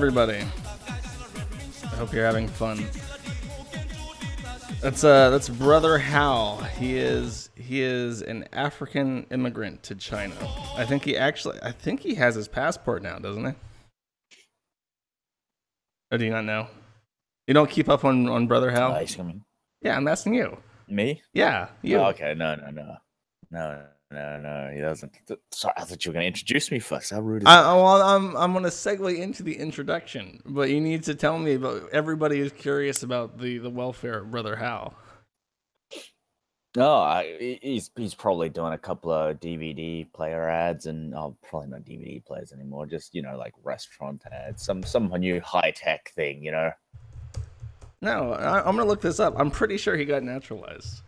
everybody. I hope you're having fun. That's Brother Hal. He is an African immigrant to China. I think he has his passport now, doesn't he? Or do you not know? You don't keep up on Brother Hal? Yeah, I'm asking you. Me? Yeah, you. Oh, okay, no. He doesn't. Sorry, I thought you were going to introduce me first. How rude is that? I'm going to segue into the introduction, but you need to tell me about. Everybody is curious about the welfare of Brother Hal. No, he's probably doing a couple of DVD player ads, and probably not DVD players anymore. Just like restaurant ads, some new high tech thing, No, I'm gonna look this up. I'm pretty sure he got naturalized.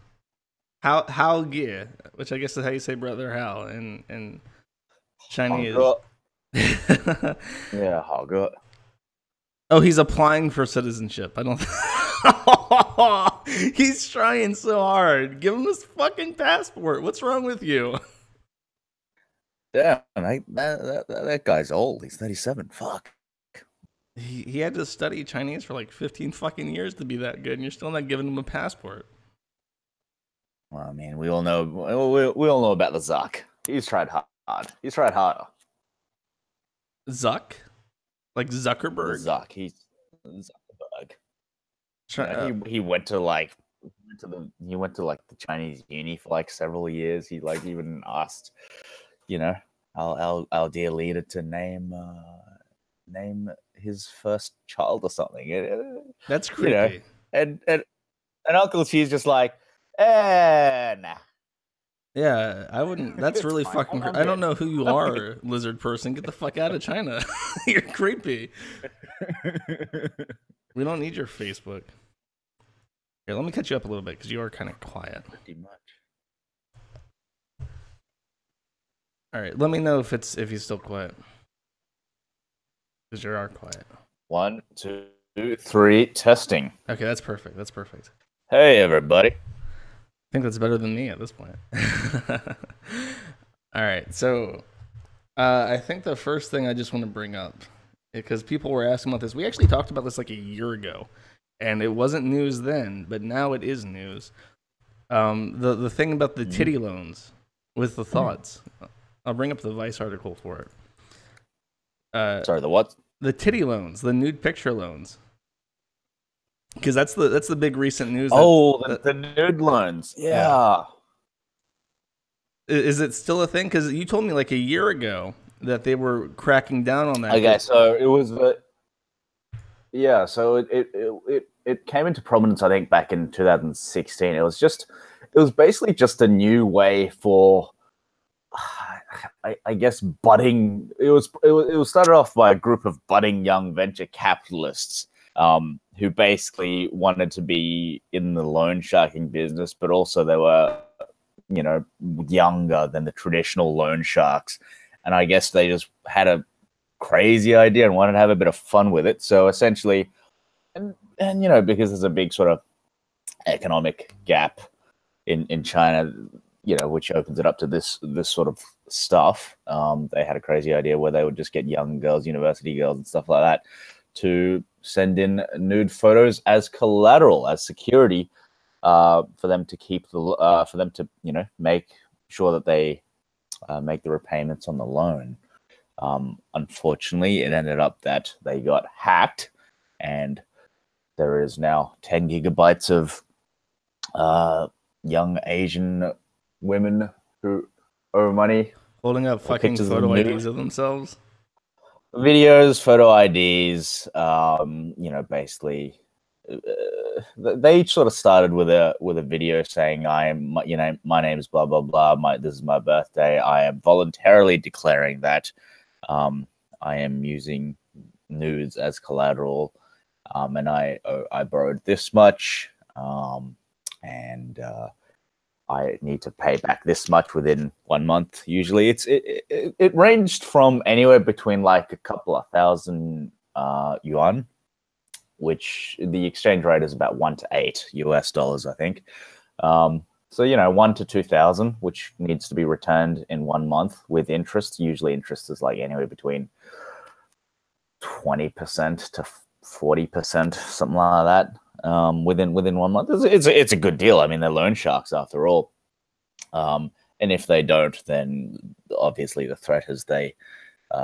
Hao Ge, which I guess is how you say Brother Hal in Chinese. Yeah, Hao Ge. Oh, he's applying for citizenship. I don't. He's trying so hard. Give him his fucking passport. What's wrong with you? Yeah, that guy's old. He's 37. Fuck. He had to study Chinese for like 15 fucking years to be that good, and you're still not giving him a passport. Well, I mean, we all know about the Zuck. He's tried hard. He's tried harder. Zuck? Like Zuckerberg? Zuck. He's Zuckerberg. He went to the Chinese uni for like several years. He even asked, our dear leader to name his first child or something. That's creepy. And Uncle Xi's just like, nah. Yeah, I wouldn't. That's really fucking. I don't know who you are, lizard person. Get the fuck out of China. You're creepy. We don't need your Facebook. Here, let me catch you up a little bit because you are kind of quiet. Pretty much. All right, let me know if he's still quiet. Because you are quiet. 1, 2, 3, testing. Okay, that's perfect. That's perfect. Hey, everybody. I think that's better than me at this point. All right, so I think the first thing I just want to bring up, because people were asking about this, we actually talked about this like a year ago, and it wasn't news then, but now it is news. The thing about the titty loans with the thoughts. I'll bring up the Vice article for it. Sorry, the what? The titty loans, the nude picture loans. Because that's the big recent news. The nude loans. Yeah. Is it still a thing? Because you told me like a year ago that they were cracking down on that. Okay, so it was so it came into prominence, I think, back in 2016. It was basically just a new way for, I guess, budding. It was started off by a group of budding young venture capitalists who basically wanted to be in the loan sharking business, but also they were, younger than the traditional loan sharks. And I guess they just had a crazy idea and wanted to have a bit of fun with it. So essentially, and because there's a big sort of economic gap in China, which opens it up to this sort of stuff. They had a crazy idea where they would just get young girls, university girls and stuff like that, to send in nude photos as collateral, as security, for them to keep make sure that they make the repayments on the loan. Unfortunately, it ended up that they got hacked, and there is now 10 gigabytes of young Asian women who owe money, holding up fucking photo IDs of themselves. Videos, photo IDs, basically, they each sort of started with a video saying, my name is blah blah blah. This is my birthday. I am voluntarily declaring that I am using nudes as collateral, and I borrowed this much, and I need to pay back this much within 1 month. Usually, it ranged from anywhere between like a couple of thousand yuan, which the exchange rate is about $1 to $8 US, I think. So 1 to 2,000, which needs to be returned in 1 month with interest. Usually, interest is like anywhere between 20% to 40%, something like that. Within 1 month, it's a good deal. I mean, they're loan sharks after all. And if they don't, then obviously the threat is they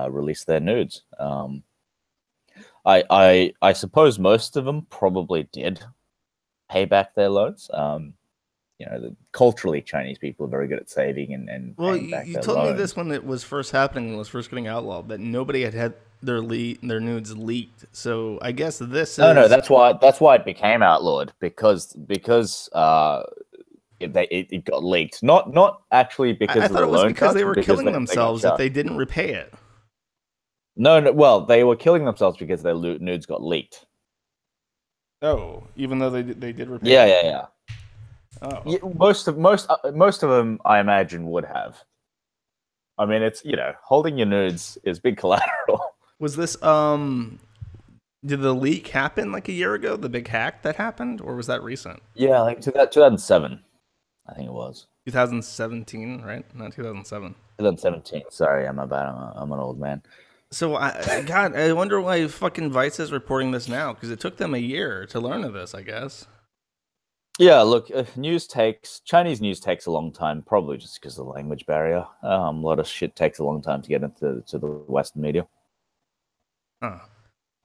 release their nudes. I suppose most of them probably did pay back their loans. Culturally, Chinese people are very good at saving and Well, paying back you their told me loans. this when it was first happening, when it was first getting outlawed, that nobody had their nudes leaked. So I guess this No, is that's why it became outlawed because it got leaked. Not actually because I of thought the it was loan because sharks, they were but because killing they got themselves if sharked. they didn't repay it. No, well, they were killing themselves because their nudes got leaked. Oh, even though they did repay Yeah, it? yeah. Oh. Yeah, most of them, I imagine, would have. I mean, it's holding your nudes is big collateral. Was this did the leak happen like a year ago, the big hack that happened, or was that recent? Yeah, like 2007, I think it was 2017, right? Not 2007. 2017. Sorry, I'm an old man. So I wonder why fucking Vice is reporting this now, because it took them a year to learn of this, I guess. Yeah, look, Chinese news takes a long time, probably just because of the language barrier. A lot of shit takes a long time to get into the Western media. Huh.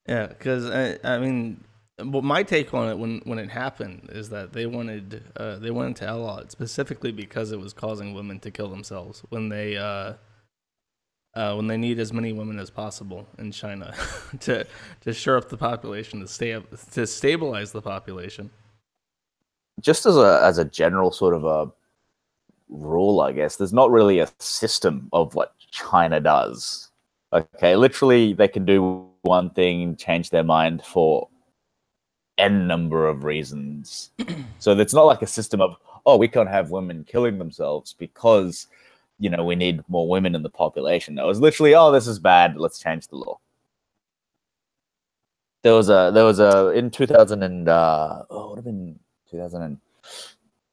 Yeah, because I mean, well, my take on it when it happened is that they wanted to outlaw it specifically because it was causing women to kill themselves when they need as many women as possible in China to shore up the population, to stabilize the population. Just as a general sort of a rule, I guess there's not really a system of what China does. Okay, literally, they can do one thing, change their mind for n number of reasons. So it's not like a system of, oh, we can't have women killing themselves because we need more women in the population. No, it was literally, oh, this is bad, let's change the law. There was a in 2000 and it would have been 2000 and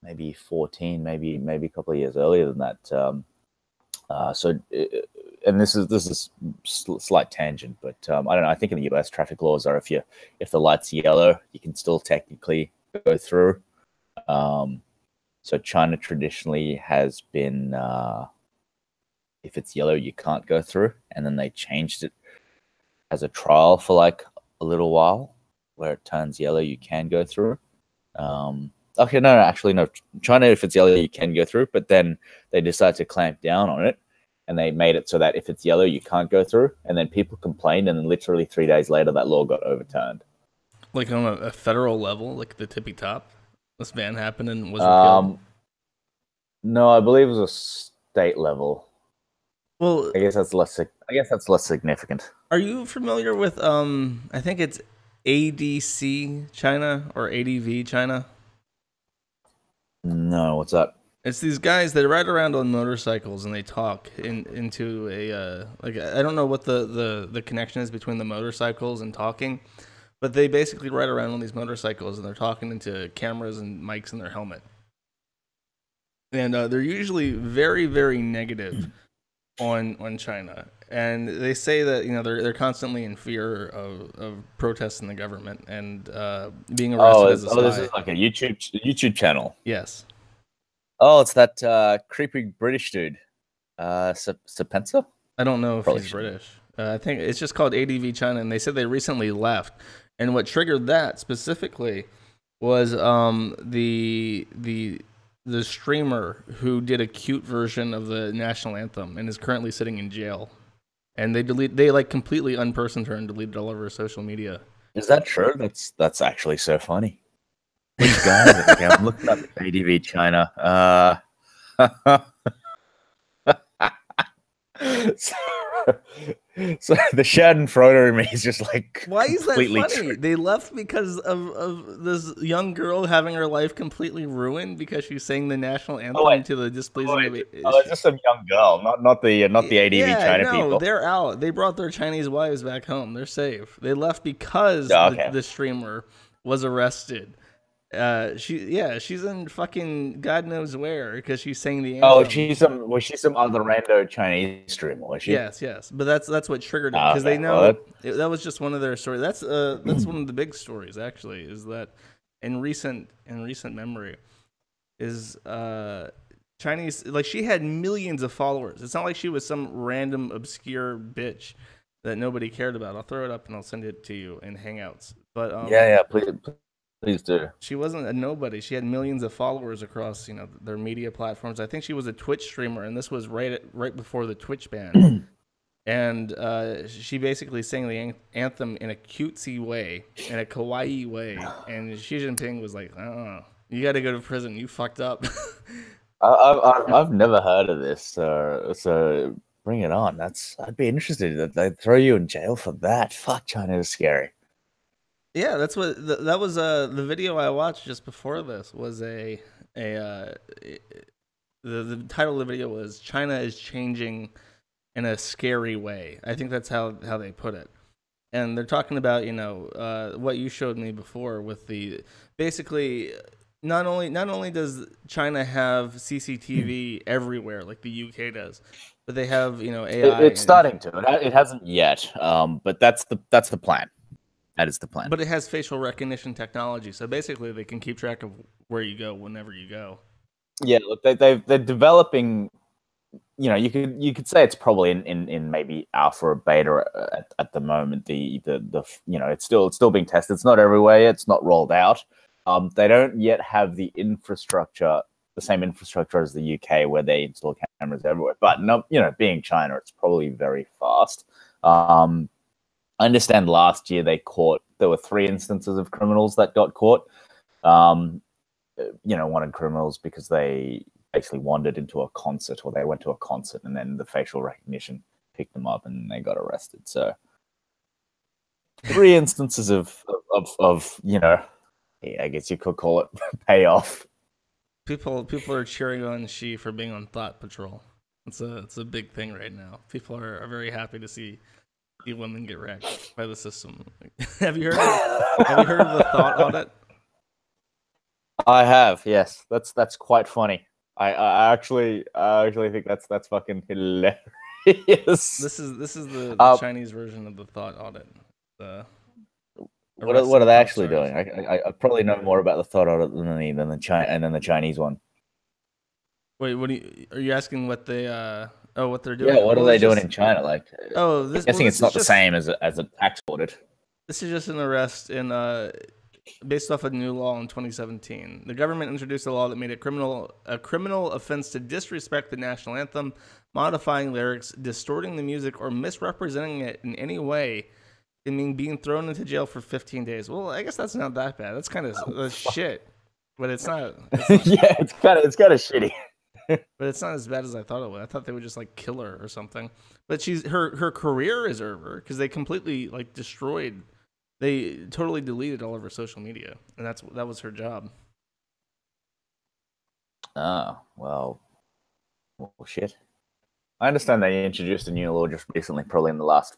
maybe 14, maybe a couple of years earlier than that. And this is slight tangent, but I don't know. I think in the US, traffic laws are if the light's yellow, you can still technically go through. So China traditionally has been, if it's yellow, you can't go through, and then they changed it as a trial for like a little while, where it turns yellow, you can go through. Okay, no, actually, no. China, if it's yellow, you can go through, but then they decided to clamp down on it, and they made it so that if it's yellow, you can't go through. And then people complained, and then literally 3 days later, that law got overturned. Like on a federal level, like the tippy top, this ban happened and was repealed. No, I believe it was a state level. Well, I guess that's less significant. Are you familiar with I think it's ADC China or ADV China? No, what's that? It's these guys that ride around on motorcycles and they talk into a like, I don't know what the connection is between the motorcycles and talking, but they basically ride around on these motorcycles and they're talking into cameras and mics in their helmet. And they're usually very, very negative on China, and they say that they're constantly in fear of protesting the government and being arrested as a spy. This is like a YouTube channel. Yes. Oh, it's that creepy British dude, Spencer. I don't know if Probably he's British. I think it's just called ADV China, and they said they recently left. And what triggered that specifically was the streamer who did a cute version of the national anthem and is currently sitting in jail. And they like completely unpersoned her and deleted all of her social media. Is that true? That's actually so funny. Which guy is it? Okay, I'm looking up ADV China. So the Schadenfreude in me is just like, why is that funny? True. They left because of this young girl having her life completely ruined because she sang the national anthem to the displeasing of it. Oh, it's just some young girl, not the ADV China people. They're out. They brought their Chinese wives back home. They're safe. They left because the streamer was arrested She's in fucking God knows where because she's saying the Oh, anthem. was she some other rando Chinese streamer? Was she? Yes, but that's what triggered it Ah, because they okay, well, know that was just one of their stories. That's one of the big stories actually. Is that in recent memory is Chinese, like, she had millions of followers. It's not like she was some random obscure bitch that nobody cared about. I'll throw it up and I'll send it to you in Hangouts. But yeah, please do. she wasn't a nobody. She had millions of followers across, their media platforms. I think she was a Twitch streamer, and this was right before the Twitch ban. And she basically sang the anthem in a cutesy way, in a kawaii way. And Xi Jinping was like, "Oh, you got to go to prison. You fucked up." I've never heard of this, so bring it on. I'd be interested that they throw you in jail for that. Fuck, China is scary. Yeah, that's what that was. The video I watched just before this was the title of the video was "China is changing in a scary way." I think that's how they put it. And they're talking about what you showed me before with the basically not only does China have CCTV everywhere like the UK does, but they have AI. It's starting to. It hasn't yet, but that's the plan. That is the plan. But it has facial recognition technology, so basically they can keep track of where you go whenever you go. Yeah, look, they're developing. You could say it's probably in maybe alpha or beta at the moment. The it's still being tested. It's not everywhere yet. It's not rolled out. They don't yet have the infrastructure, the same infrastructure as the UK, where they install cameras everywhere. But no, being China, it's probably very fast. I understand last year there were 3 instances of criminals that got caught. Wanted criminals because they basically wandered into a concert, or they went to a concert and then the facial recognition picked them up and they got arrested. So 3 instances of I guess you could call it payoff. People are cheering on Xi for being on Thought Patrol. It's a big thing right now. People are very happy to see women get wrecked by the system. Have you heard of the Thought audit? I have, yes. That's quite funny. I actually think that's fucking hilarious. This is the Chinese version of the Thought audit. What are they actually doing? I probably know more about the Thought audit than the Chinese one. Wait, are you asking what what they're doing? Yeah, what are they doing in China? Like, I'm guessing it's not the same as a tax audit. This is just an arrest based off a new law in 2017. The government introduced a law that made it a criminal offense to disrespect the national anthem, modifying lyrics, distorting the music, or misrepresenting it in any way. I mean, being thrown into jail for 15 days. Well, I guess that's not that bad. That's kind of shit, but it's not. Yeah, it's kind of shitty. But it's not as bad as I thought it would. I thought they would just like kill her or something. But her career is over because they completely like destroyed. They totally deleted all of her social media, and that was her job. Oh, well, shit. I understand they introduced a new law just recently, probably in the last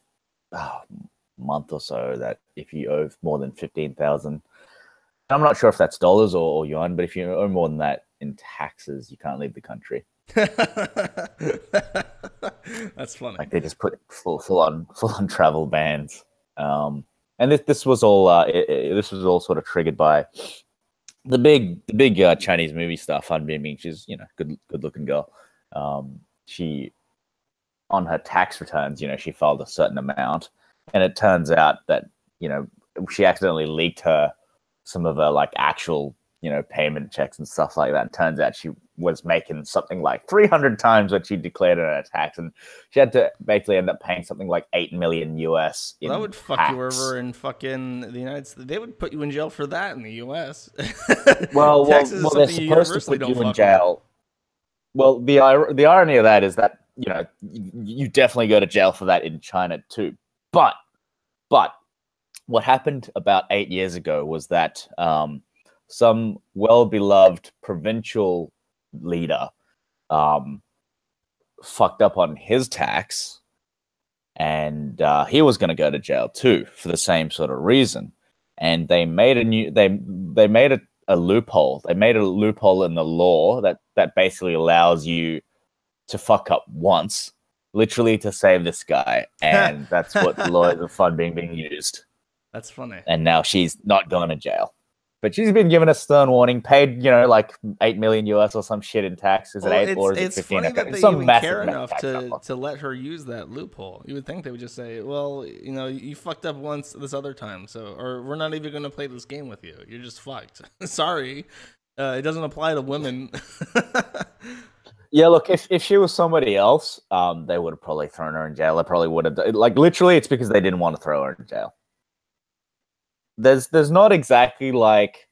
month or so, that if you owe more than 15,000, I'm not sure if that's dollars or yuan, but if you owe more than that in taxes, you can't leave the country. That's funny. Like, they just put full on travel bans. And this was all sort of triggered by the big Chinese movie star Fan Bingbing. She's good looking girl. She, on her tax returns, she filed a certain amount, and it turns out that she accidentally leaked some of her like actual payment checks and stuff like that. And turns out she was making something like 300 times what she declared in her tax, and she had to basically end up paying something like $8 million US. That would fuck you over in fucking the United States. They would put you in jail for that in the US. well, they're supposed to put you in jail. Well, the irony of that is that you definitely go to jail for that in China too. But what happened about 8 years ago was that some well-beloved provincial leader fucked up on his tax, and he was going to go to jail too for the same sort of reason. And they made a loophole. They made a loophole in the law that basically allows you to fuck up once, literally to save this guy, and that's what the lawyers of fun being used. That's funny. And now she's not going to jail. But she's been given a stern warning, paid, like $8 million US or some shit in tax. Is it 8 or is it 15? It's funny that they some even care enough to let her use that loophole. You would think they would just say, well, you fucked up once this other time, or we're not even going to play this game with you. You're just fucked. Sorry. It doesn't apply to women. Yeah, look, if she was somebody else, they would have probably thrown her in jail. They probably would have, literally, it's because they didn't want to throw her in jail. There's not exactly like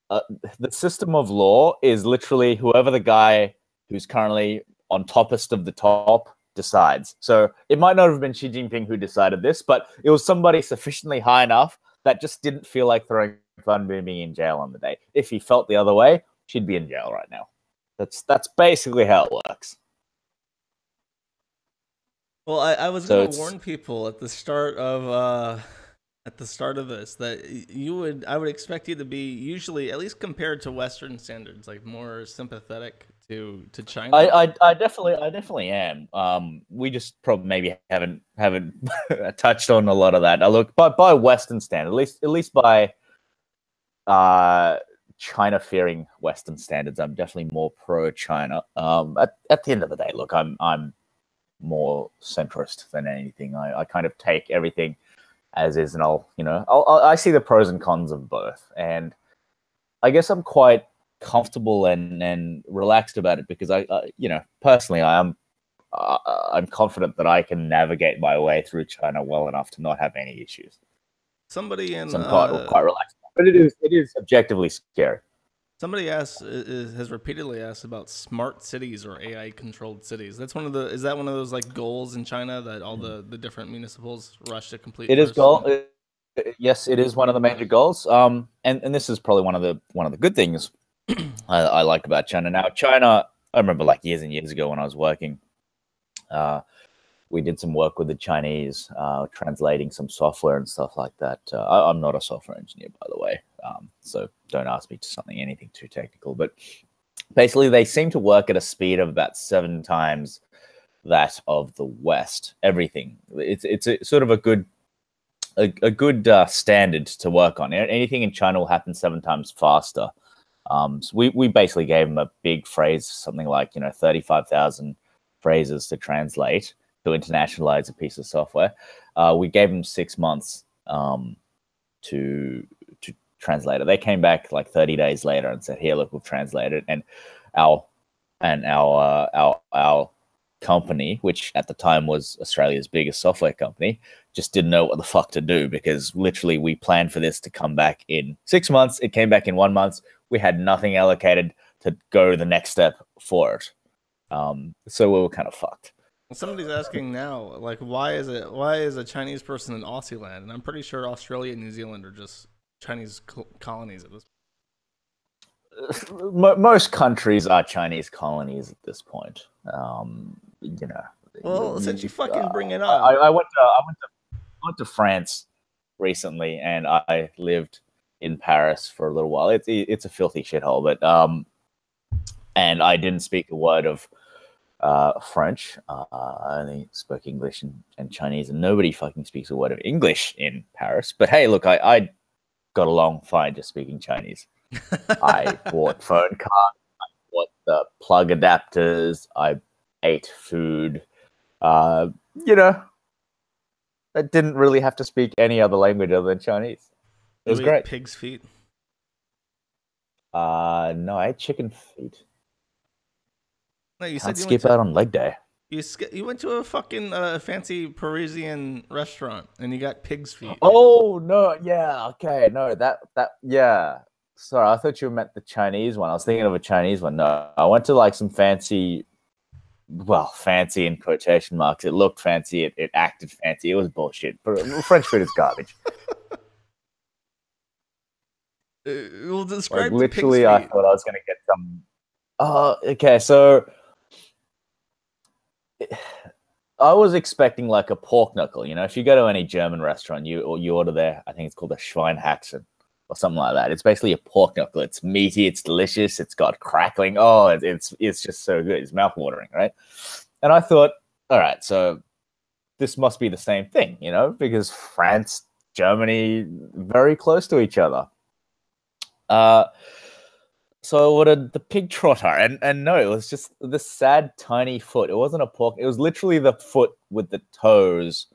the system of law is literally whoever the guy who's currently on toppest of the top decides. So it might not have been Xi Jinping who decided this, but it was somebody sufficiently high enough that just didn't feel like throwing Fan Bingbing in jail on the day. If he felt the other way, she'd be in jail right now. That's basically how it works. Well, I was going to warn people at the start of this that I would expect you to be usually, at least compared to Western standards, like more sympathetic to China. I definitely am. We just probably maybe haven't touched on a lot of that. I look by Western standards, at least by China fearing Western standards, I'm definitely more pro China. At the end of the day, look, I'm more centrist than anything. I kind of take everything as is, and I see the pros and cons of both, and I guess I'm quite comfortable and relaxed about it because I personally I'm confident that I can navigate my way through China well enough to not have any issues. Somebody in so I'm quite relaxed, but it is objectively scary. Somebody has repeatedly asked about smart cities or AI controlled cities. Is that one of those like goals in China that all the different municipals rush to complete? It is goal. Yes, it is one of the major goals. And this is probably one of the good things I like about China. Now, China, I remember like years and years ago when I was working, we did some work with the Chinese, translating some software and stuff like that. I'm not a software engineer, by the way, so don't ask me to anything too technical. But basically, they seem to work at a speed of about 7 times that of the West. Everything. It's a sort of a good standard to work on. Anything in China will happen 7 times faster. So we basically gave them a big phrase, something like 35,000 phrases to translate, to internationalize a piece of software. We gave them 6 months to translate it. They came back like 30 days later and said, "Here, look, we've translated." And our company, which at the time was Australia's biggest software company, just didn't know what the fuck to do, because literally we planned for this to come back in 6 months. It came back in 1 month. We had nothing allocated to go the next step for it. So we were kind of fucked. Somebody's asking now, like, why is a Chinese person in Aussie land? And I'm pretty sure Australia and New Zealand are just Chinese colonies at this point. Most countries are Chinese colonies at this point. Well, since you fucking bring it up, I went to France recently, and I lived in Paris for a little while. It's a filthy shithole, but and I didn't speak a word of French. I only spoke English and Chinese, and nobody fucking speaks a word of English in Paris. But hey, look, I got along fine just speaking Chinese. I bought phone cards, I bought the plug adapters, I ate food. I didn't really have to speak any other language other than Chinese. It was great. Pig's feet? No, I ate chicken feet. No, you said you skip out on leg day. You went to a fucking fancy Parisian restaurant and you got pig's feet. Oh no, yeah, okay, no, that yeah. Sorry, I thought you meant the Chinese one. I was thinking of a Chinese one. No, I went to like some fancy in quotation marks. It looked fancy. It acted fancy. It was bullshit. But French food is garbage. We'll describe like, literally, I thought I was going to get some. Okay, so I was expecting like a pork knuckle. If you go to any German restaurant, you order there. I think it's called a Schweinhaxen. or something like that. It's basically a pork knuckle. It's meaty, it's delicious, it's got crackling. Oh, it's just so good. It's mouth-watering, right? And I thought, all right, so this must be the same thing, you know, because France, Germany, very close to each other. So I ordered the pig trotter, and no, it was just the sad tiny foot. It wasn't a pork. It was literally the foot with the toes.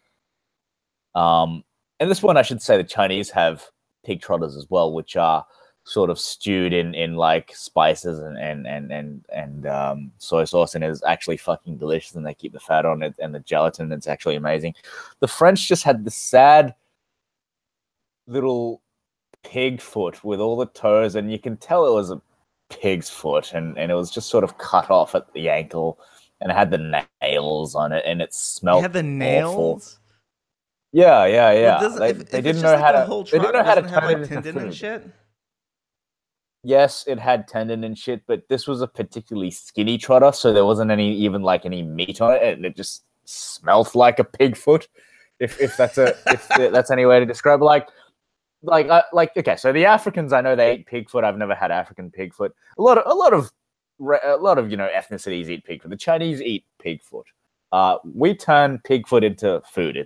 And this one, I should say, the Chinese have pig trotters as well, which are sort of stewed in like spices and soy sauce, and is actually fucking delicious. And they keep the fat on it and the gelatin. It's actually amazing. The French just had the sad little pig foot with all the toes, and you can tell it was a pig's foot, and it was just sort of cut off at the ankle, and it had the nails on it, and it smelled. It had the nails. Awful. Yeah. Well, they didn't know how to. They didn't know how to turn it into tendon food. and shit. Yes, it had tendon and shit, but this was a particularly skinny trotter, so there wasn't any meat on it, and it just smelled like a pig foot. If that's that's any way to describe it. Okay, so the Africans, I know they eat pig foot. I've never had African pig foot. A lot of ethnicities eat pig foot. The Chinese eat pig foot. We turn pig foot into food.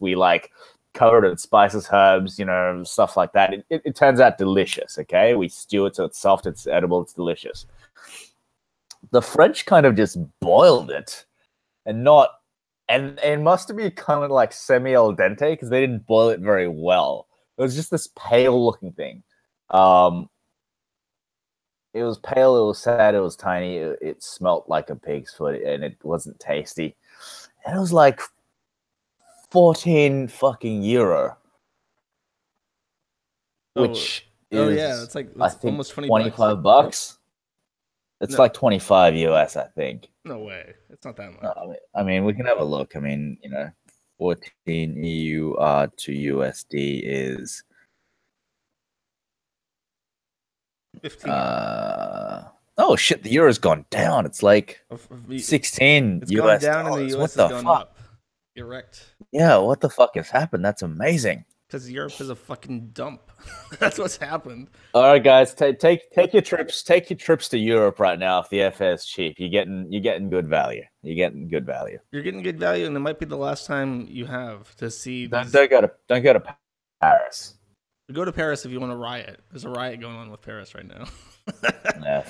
We like cover it in spices, herbs, stuff like that. It turns out delicious. Okay, we stew it so it's soft, it's edible, it's delicious. The French kind of just boiled it, and it must have been kind of like semi al dente because they didn't boil it very well. It was just this pale looking thing. It was pale, it was sad, it was tiny, it smelt like a pig's foot, and it wasn't tasty. And it was like 14 fucking euro. Which is, it's like I think, almost 25 bucks. It's like 25 US, I think. No way. It's not that much. No, I mean, we can have a look. I mean, 14 EUR to USD is 15. Oh shit, the euro's gone down. It's like 16 it's US gone down dollars. And the US what the has fuck? Gone up. Erect. Yeah, what the fuck has happened? That's amazing. Because Europe is a fucking dump. That's what's happened. All right, guys, take your trips. Take your trips to Europe right now. If the airfare is cheap, you're getting good value. You're getting good value. You're getting good value, and it might be the last time you have to see. Don't go to Paris. Go to Paris if you want to riot. There's a riot going on with Paris right now.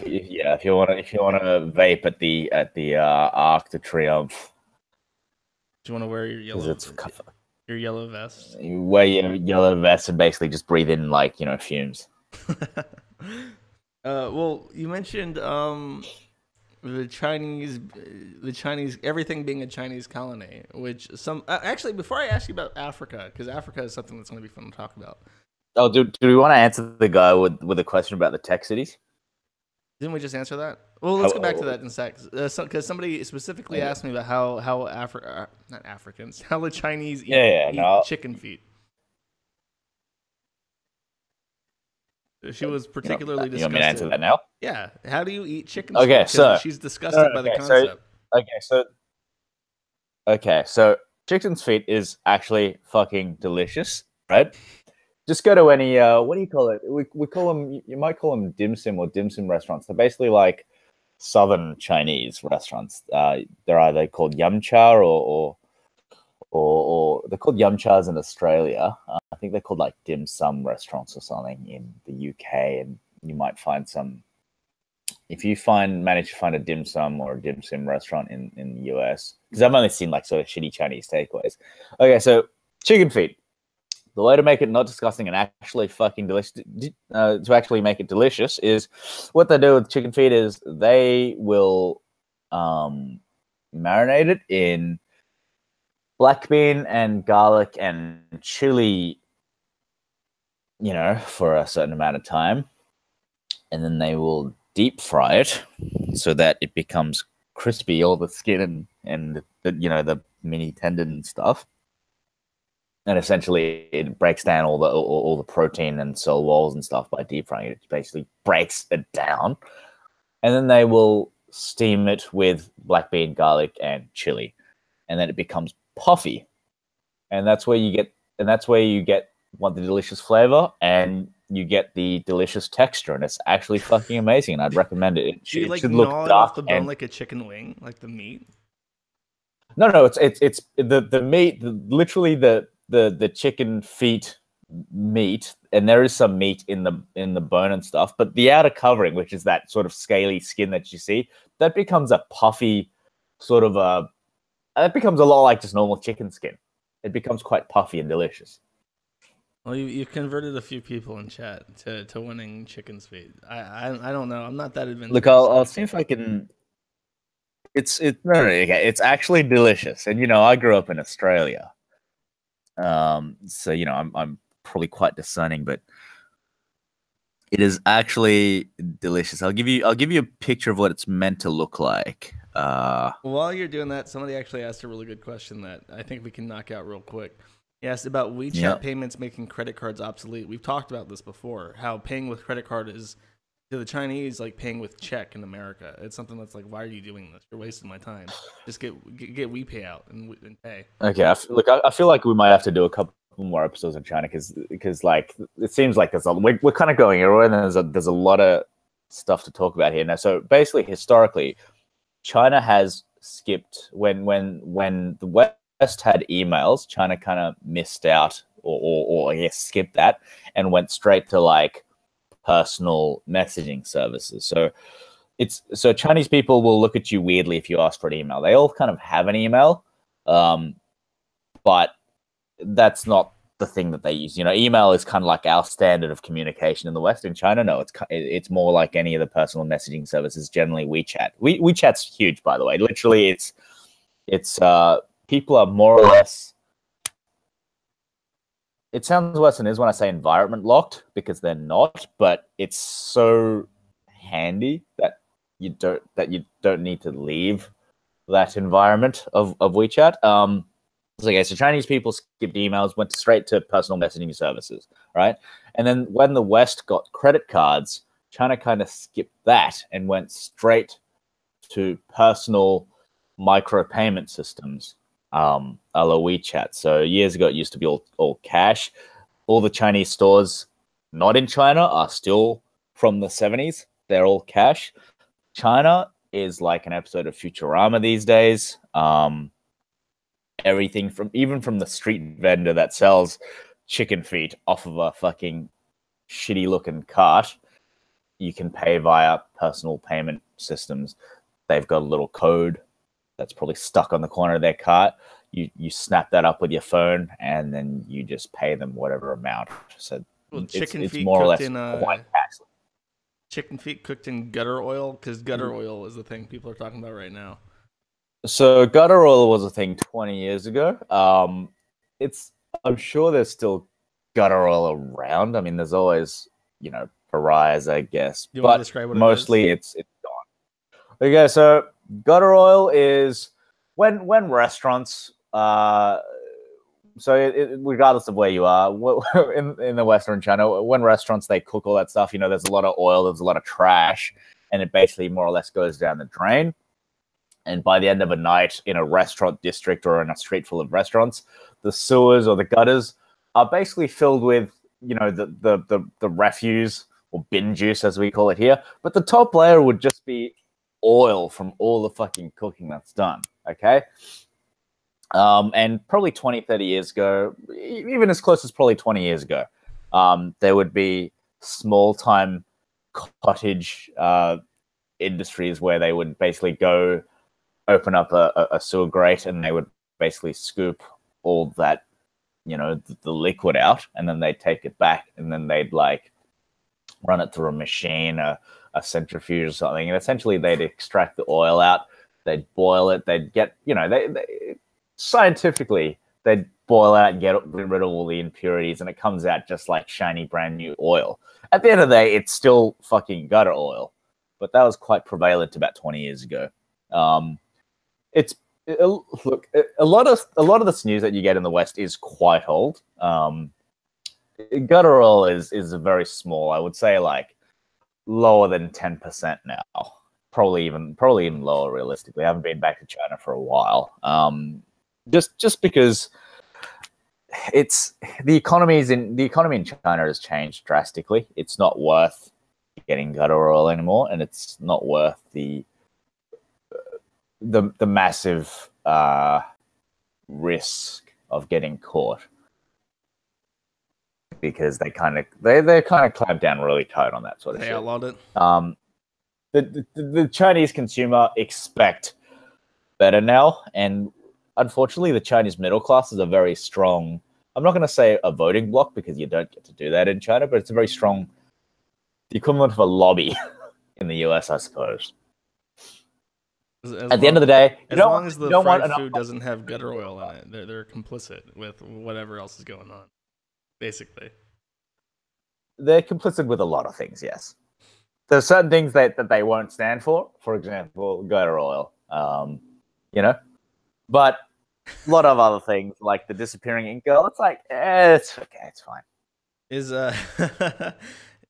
If you want to vape at the Arc de Triomphe. Do you want to wear your yellow vest? You wear your yellow vest and basically just breathe in fumes. Well, you mentioned the Chinese, everything being a Chinese colony. Which actually, before I ask you about Africa, because Africa is something that's going to be fun to talk about. Oh, do we want to answer the guy with a question about the tech cities? Didn't we just answer that? Well, let's go back to that in a sec. Because somebody specifically asked me about how not Africans, how the Chinese eat chicken feet. She was particularly disgusted. You want me to answer that now? Yeah. How do you eat chicken? Okay, so she's disgusted by the concept. So chicken's feet is actually fucking delicious, right? Just go to any what do you call it? We call them. You might call them dim sum or dim sum restaurants. They're basically like southern Chinese restaurants. They're either called yum cha or they're called yum chas in Australia. I think they're called like dim sum restaurants or something in the UK, and you might find some. If you manage to find a dim sum or a dim sum restaurant in the US, because I've only seen like sort of shitty Chinese takeaways. Okay, so chicken feet. The way to make it not disgusting and actually fucking delicious, to actually make it delicious, is what they do with chicken feet is they will marinate it in black bean and garlic and chili, for a certain amount of time. And then they will deep fry it so that it becomes crispy, all the skin and the mini tendon and stuff. And essentially, it breaks down all the protein and cell walls and stuff by deep frying it. It basically breaks it down, and then they will steam it with black bean, garlic, and chili, and then it becomes puffy. And that's where you get the delicious flavor. And you get the delicious texture, and it's actually fucking amazing. And I'd recommend it. Do you It like should look gnaw it dark off the bone and like a chicken wing, like the meat? no, it's the meat, literally the chicken feet meat, and there is some meat in the bone and stuff, but the outer covering, which is that sort of scaly skin that you see, that becomes a puffy sort of a. It becomes a lot like just normal chicken skin. It becomes quite puffy and delicious. Well, you converted a few people in chat to winning chicken's feet. I don't know. I'm not that adventurous. Look, I'll see if I can. It's no, okay. It's actually delicious, and I grew up in Australia, so I'm probably quite discerning, but it is actually delicious. I'll give you a picture of what it's meant to look like. While you're doing that, somebody actually asked a really good question that I think we can knock out real quick. He asked about WeChat payments making credit cards obsolete. We've talked about this before, how paying with credit card is, to the Chinese, like paying with check in America. It's something that's like, why are you doing this? You're wasting my time. Just get WePay out and pay. Okay, I feel like we might have to do a couple more episodes on China because like it seems like we're kind of going everywhere, and there's a lot of stuff to talk about here now. So basically, historically, China has skipped when the West had emails. China kind of missed out, or I guess skipped that, and went straight to like personal messaging services. So Chinese people will look at you weirdly if you ask for an email. They all kind of have an email, but that's not the thing that they use. Email is kind of like our standard of communication in the West. In China, no, it's more like any of the personal messaging services. Generally, WeChat. WeChat's huge, by the way. Literally, it's people are more or less. It sounds worse than it is when I say environment locked, because they're not. But it's so handy that you don't need to leave that environment of WeChat. Okay, so Chinese people skipped emails, went straight to personal messaging services, right? And then when the West got credit cards, China kind of skipped that and went straight to personal micro-payment systems, a la WeChat. So years ago, it used to be all cash. All the Chinese stores not in China are still from the 70s. They're all cash. China is like an episode of Futurama these days. Everything even from the street vendor that sells chicken feet off of a fucking shitty looking cart, you can pay via personal payment systems. They've got a little code that's probably stuck on the corner of their cart. You snap that up with your phone, and then you just pay them whatever amount. So it's more or less quite cashless. Chicken feet cooked in gutter oil, because gutter oil is the thing people are talking about right now. So gutter oil was a thing 20 years ago. I'm sure there's still gutter oil around. I mean, there's always, pariahs, I guess. You want to describe what mostly it's gone. Okay, so gutter oil is when restaurants, regardless of where you are, in the Western China, when restaurants, they cook all that stuff, there's a lot of oil, there's a lot of trash, and it basically more or less goes down the drain. And by the end of a night in a restaurant district or in a street full of restaurants, the sewers or the gutters are basically filled with, the refuse, or bin juice as we call it here. But the top layer would just be oil from all the fucking cooking that's done, okay? And probably 20, 30 years ago, even as close as probably 20 years ago, there would be small-time cottage industries where they would basically go open up a sewer grate, and they would basically scoop all that, the liquid out, and then they'd take it back, and then they'd like run it through a machine, a centrifuge or something, and essentially they'd extract the oil out, they'd boil it, they'd get, scientifically, they'd boil out and get rid of all the impurities, and it comes out just like shiny brand new oil. At the end of the day, it's still fucking gutter oil, but that was quite prevalent about 20 years ago. Look, a lot of this news that you get in the West is quite old. Gutter oil is very small. I would say like lower than 10% now. Probably even lower realistically. I haven't been back to China for a while. Just because it's the economy in China has changed drastically. It's not worth getting gutter oil anymore, and it's not worth the massive risk of getting caught, because they kind of clamp down really tight on that sort of shit. They outlawed it. The Chinese consumer expect better now, and unfortunately, the Chinese middle class is a very strong. I'm not going to say a voting bloc, because you don't get to do that in China, but it's a very strong, the equivalent of a lobby in the US, I suppose. At the end of the day, as long as the fried food doesn't have gutter oil in it, they're complicit with whatever else is going on. Basically, they're complicit with a lot of things. Yes, there's certain things that they won't stand for. For example, gutter oil. You know, but a lot of other things like the disappearing ink girl. It's like, it's okay, it's fine. Is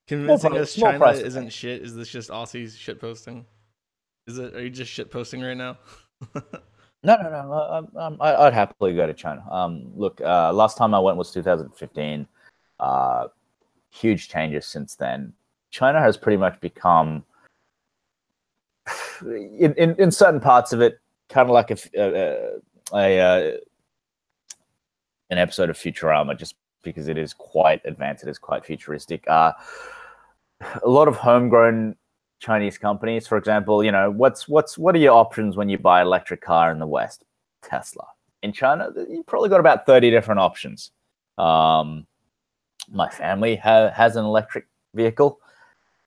convincing us China isn't shit? Is this just Aussies shit posting? Is it? Are you just shit posting right now? No. I'd happily go to China. Look, last time I went was 2015. Huge changes since then. China has pretty much become, in certain parts of it, kind of like an episode of Futurama, just because it is quite advanced, it is quite futuristic. A lot of homegrown Chinese companies, for example, what are your options when you buy an electric car in the West? Tesla. In China, you probably got about 30 different options. My family has an electric vehicle.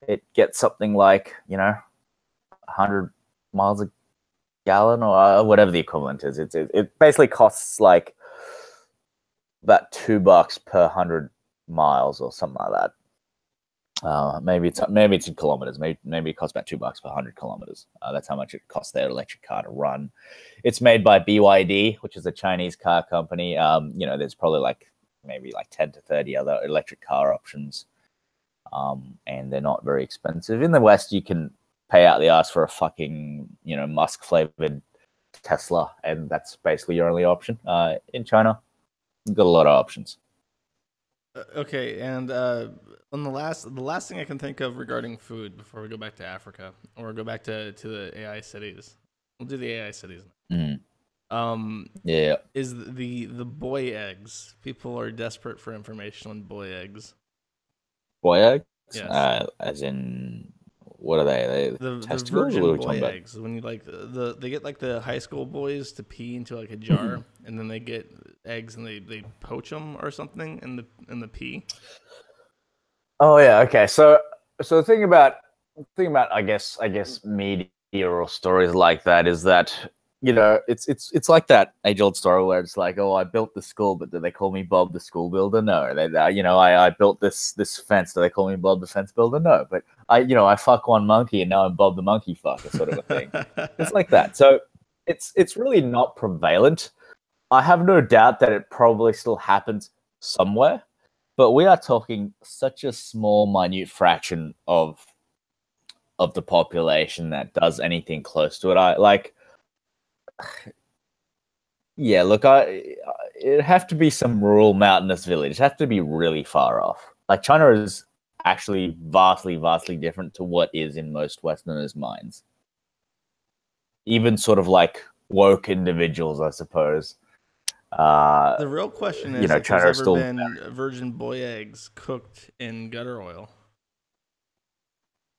It gets something like 100 miles a gallon, or whatever the equivalent is. It basically costs like about $2 per 100 miles or something like that. Maybe it's in kilometers. Maybe it costs about $2 per 100 kilometers. That's how much it costs their electric car to run. It's made by BYD, which is a Chinese car company. There's probably maybe 10 to 30 other electric car options, and they're not very expensive. In the West, you can pay out the ass for a fucking Musk flavored Tesla, and that's basically your only option. In China, you've got a lot of options. Okay, and on the last thing I can think of regarding food before we go back to Africa or go back to the AI cities, we'll do the AI cities. Yeah, is the boy eggs? People are desperate for information on boy eggs. Boy eggs? Yes. As in, what are they? The virgin boy eggs. When you they get the high school boys to pee into a jar, and then they get eggs and they poach them or something in the pee. Oh yeah, okay. So the thing about I guess media or stories like that is that it's like that age-old story where it's like, oh, I built the school, but do they call me Bob the school builder? No. I built this fence. Do they call me Bob the fence builder? No. But I fuck one monkey and now I'm Bob the monkey fucker, sort of a thing. It's like that. So it's really not prevalent. I have no doubt that it probably still happens somewhere, but we are talking such a small, minute fraction of the population that does anything close to it. Yeah, look, it'd have to be some rural mountainous village. It'd have to be really far off. China is actually vastly, vastly different to what is in most Westerners' minds. Even sort of woke individuals, I suppose. The real question is, if there's ever been virgin boy eggs cooked in gutter oil.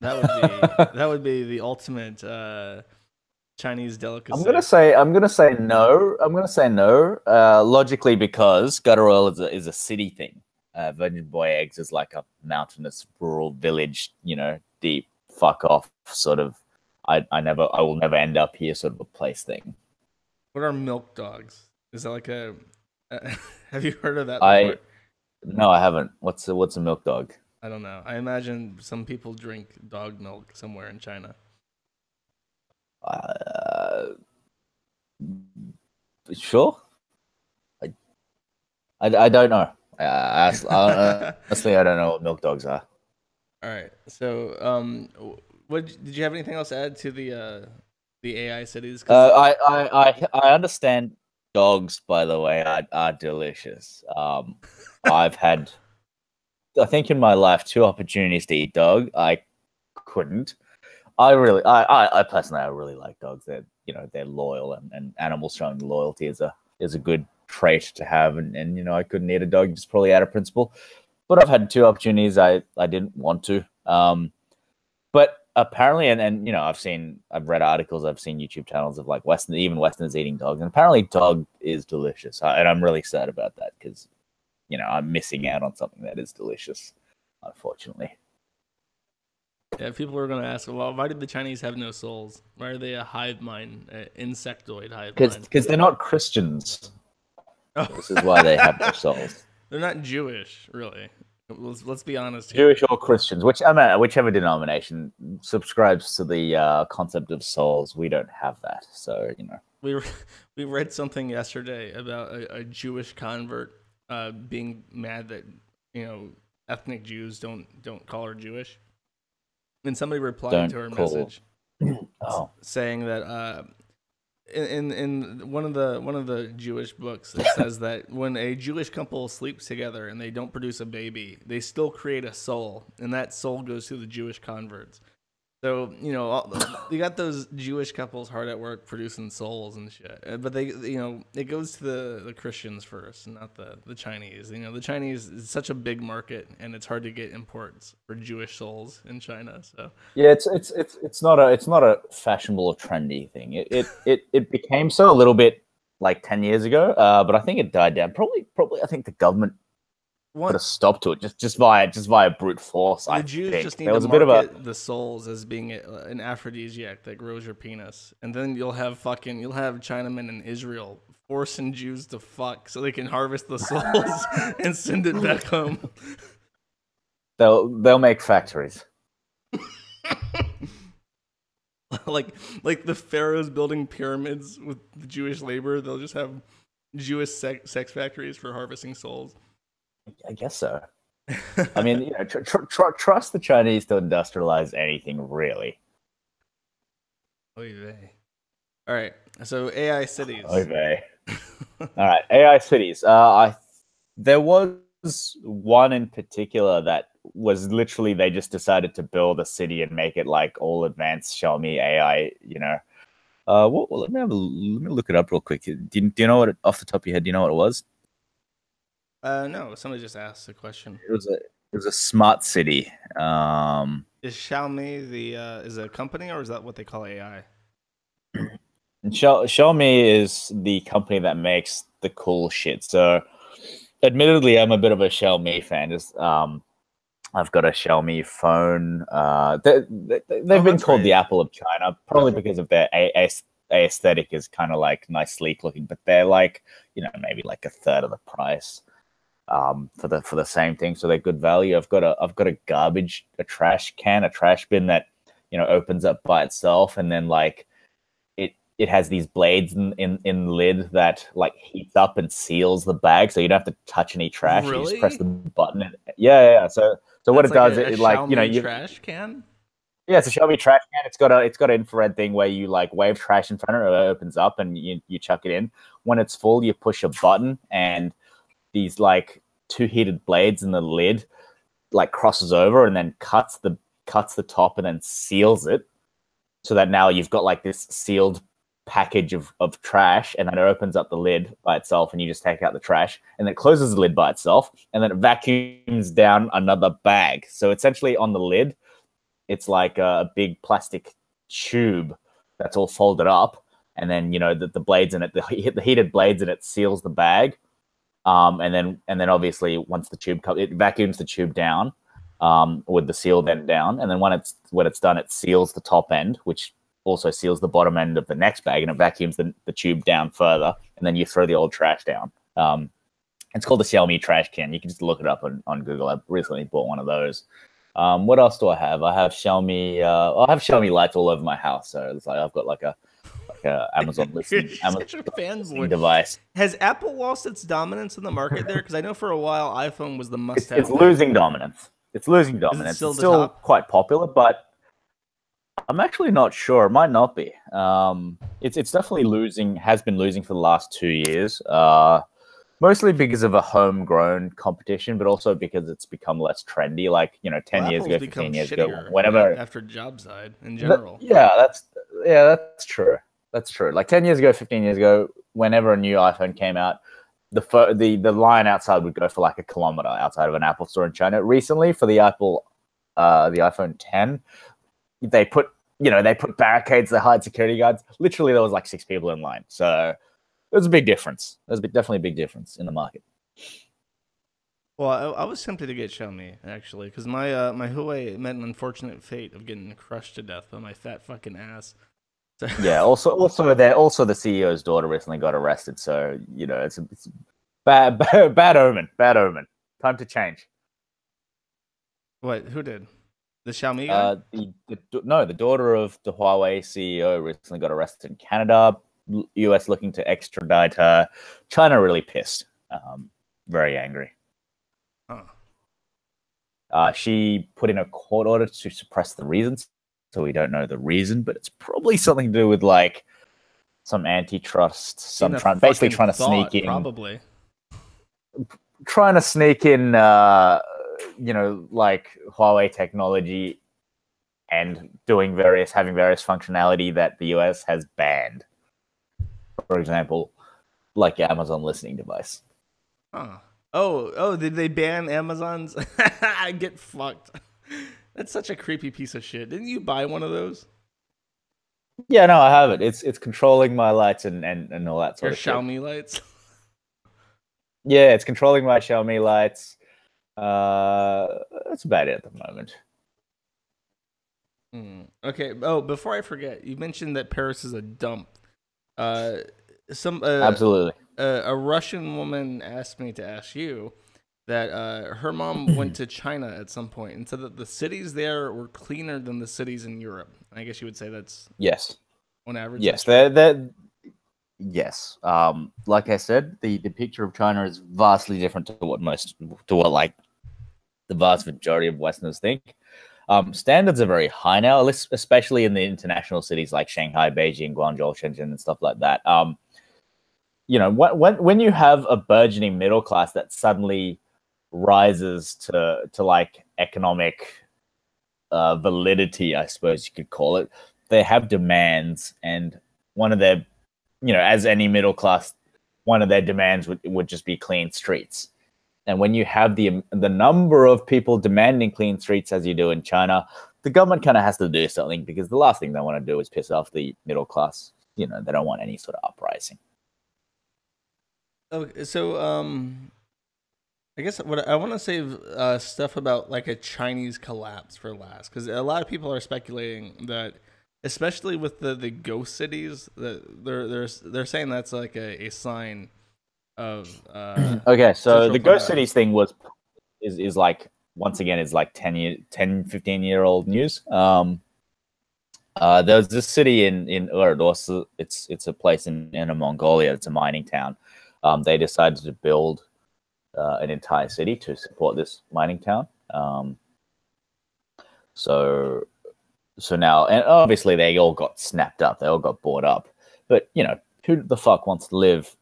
That would be the ultimate Chinese delicacy. I'm gonna say no. Logically, because gutter oil is a city thing. Virgin boy eggs is like a mountainous rural village, deep fuck off sort of. I will never end up here sort of a place thing. What are milk dogs? Is that like a? Have you heard of that before? No, I haven't. What's a milk dog? I don't know. I imagine some people drink dog milk somewhere in China. Sure. I don't know. Honestly, I don't know what milk dogs are. All right. So, what did you have anything else to add to the AI cities? I understand dogs, by the way, are delicious. I've had, I think, in my life, 2 opportunities to eat dog. I couldn't. I personally, I really like dogs. They're loyal, and animals showing loyalty is a good trait to have. And I couldn't eat a dog just probably out of principle. But I've had 2 opportunities I didn't want to. But apparently, and I've read articles, I've seen YouTube channels of like Westerners eating dogs, and apparently dog is delicious. And I'm really sad about that because, I'm missing out on something that is delicious, unfortunately. Yeah, people were going to ask, well, why did the Chinese have no souls? Why are they a hive mind, insectoid hive mind? Because they're not Christians. Oh. This is why they have no souls. They're not Jewish, really. Let's be honest here. Jewish or Christians, whichever denomination subscribes to the concept of souls. We don't have that, so we read something yesterday about a Jewish convert being mad that ethnic Jews don't call her Jewish. And somebody replied to her message saying that in one of the Jewish books, it says that when a Jewish couple sleeps together and they don't produce a baby, they still create a soul, and that soul goes to the Jewish converts. So you got those Jewish couples hard at work producing souls and shit, but they it goes to the Christians first, not the Chinese. The Chinese is such a big market, and it's hard to get imports for Jewish souls in China. So yeah, it's not a fashionable or trendy thing. It became so a little bit like 10 years ago, but I think it died down. Probably I think the government put a stop to it just via brute force. The Jews just need to market the souls as being an aphrodisiac that grows your penis, and then you'll have Chinamen in Israel forcing Jews to fuck so they can harvest the souls and send it back home. They'll make factories. like the pharaohs building pyramids with the Jewish labor, they'll just have Jewish sex factories for harvesting souls. I guess so. I mean, trust the Chinese to industrialize anything, really. Oy vey. All right, so AI cities. Oy vey. All right, AI cities. There was one in particular that was literally they just decided to build a city and make it like all advanced Xiaomi AI. Let me look it up real quick. Do you know what off the top of your head? Do you know what it was? No, somebody just asked a question. It was a smart city. Is Xiaomi is it a company, or is that what they call AI? Xiaomi is the company that makes the cool shit. So, admittedly, I'm a bit of a Xiaomi fan. I've got a Xiaomi phone. They've been called the Apple of China, probably because of their aesthetic is kind of like nice, sleek looking, but they're like maybe like a third of the price. For the same thing, so they're good value. I've got a trash bin that opens up by itself, and then like it has these blades in the lid that like heats up and seals the bag, so you don't have to touch any trash. Really? You just press the button. Yeah. So what it does, it like you trash can. Yeah, it's a Xiaomi trash can. It's got an infrared thing where you like wave trash in front of it, it opens up, and you chuck it in. When it's full, you push a button, and these like 2 heated blades in the lid like crosses over and then cuts the top and then seals it, so that now you've got like this sealed package of trash, and then it opens up the lid by itself, and you just take out the trash, and then it closes the lid by itself, and then it vacuums down another bag. So essentially on the lid, it's like a big plastic tube that's all folded up, and then the blades in it, the heated blades in it seals the bag. And then obviously once the tube comes, it vacuums the tube down with the sealed end down, and then when it's done, it seals the top end, which also seals the bottom end of the next bag, and it vacuums the tube down further, and then you throw the old trash down. It's called the Xiaomi trash can. You can just look it up on Google. I recently bought one of those. What else do I have? I have Xiaomi. I have Xiaomi lights all over my house, so it's like I've got like a Amazon listing, Amazon device. Has Apple lost its dominance in the market there? Because I know for a while iPhone was the must-have. It's losing dominance. It's still quite popular, but I'm actually not sure. It might not be. It's definitely losing. Has been losing for the last 2 years. Mostly because of a homegrown competition, but also because it's become less trendy. Like, 10 Well, years Apple's ago, become 15 years ago, shittier whenever. after job side in general. Yeah, that's true. That's true. Like 10 years ago, 15 years ago, whenever a new iPhone came out, the line outside would go for like a kilometer outside of an Apple store in China. Recently, for the iPhone 10, they put barricades that hide security guards. Literally, there was like 6 people in line. So there's a big difference. There's definitely a big difference in the market. Well, I was tempted to get Xiaomi actually, because my Huawei met an unfortunate fate of getting crushed to death by my fat fucking ass. So, Yeah. Also the CEO's daughter recently got arrested. So it's bad omen. Bad omen. Time to change. what? Who did? The Xiaomi guy? No, the daughter of the Huawei CEO recently got arrested in Canada. US looking to extradite her. China really pissed. Very angry. Huh. She put in a court order to suppress the reasons, so we don't know the reason, but it's probably something to do with like some antitrust, basically trying to sneak in, probably. like Huawei technology and having various functionality that the US has banned. For example, like Amazon listening device. Huh. Oh, did they ban Amazon's? I get fucked. That's such a creepy piece of shit. Didn't you buy one of those? Yeah, no, I have it. It's controlling my lights and all that sort Your of shit. Xiaomi lights? Yeah, it's controlling my Xiaomi lights. That's about it at the moment. Okay. Oh, before I forget, you mentioned that Paris is a dump. Uh, Absolutely. A Russian woman asked me to ask you that her mom went to China at some point and said that the cities there were cleaner than the cities in Europe. I guess you would say that's Yes. on average. Yes, they're yes. Like I said, the picture of China is vastly different to what like the vast majority of Westerners think. Standards are very high now, especially in the international cities like Shanghai, Beijing, Guangzhou, Shenzhen, and stuff like that. When you have a burgeoning middle class that suddenly rises to like economic validity, I suppose you could call it, they have demands, and one of their, as any middle class, one of their demands would just be clean streets. And when you have the number of people demanding clean streets as you do in China, the government kind of has to do something, because the last thing they want to do is piss off the middle class. They don't want any sort of uprising. Okay, so I guess what I want to save stuff about like a Chinese collapse for last, because a lot of people are speculating that, especially with the ghost cities, that they're saying that's like a sign of okay. So the ghost collapse. cities thing is like, once again, is like 15-year-old news. There's this city in Urdorsu. It's a place in Inner Mongolia. It's a mining town. They decided to build an entire city to support this mining town. So now, and obviously they all got snapped up. They all got bought up. But who the fuck wants to live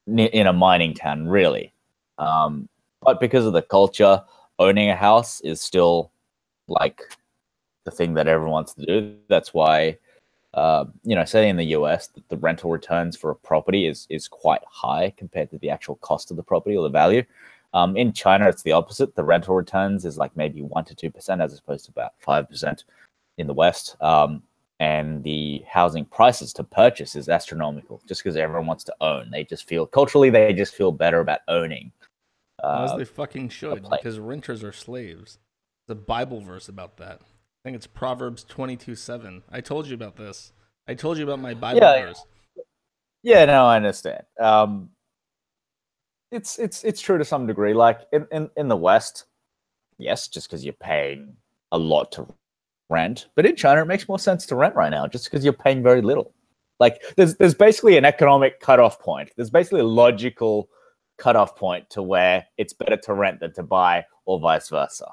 in a mining town, really? But because of the culture, owning a house is still like the thing that everyone wants to do. That's why, say in the US, the rental returns for a property is quite high compared to the actual cost of the property or the value. In China, it's the opposite. The rental returns is like maybe 1% to 2% as opposed to about 5% in the West. And the housing prices to purchase is astronomical, just because everyone wants to own. They just feel better about owning. As they fucking should, because renters are slaves. There's a Bible verse about that. I think it's Proverbs 22:7. I told you about this. I told you about my Bible verse. Yeah, no, I understand. It's true to some degree. Like in the West, yes, just because you're paying a lot to rent, but in China it makes more sense to rent right now, just because you're paying very little. Like there's basically an economic cutoff point. There's basically a logical cutoff point to where it's better to rent than to buy, or vice versa.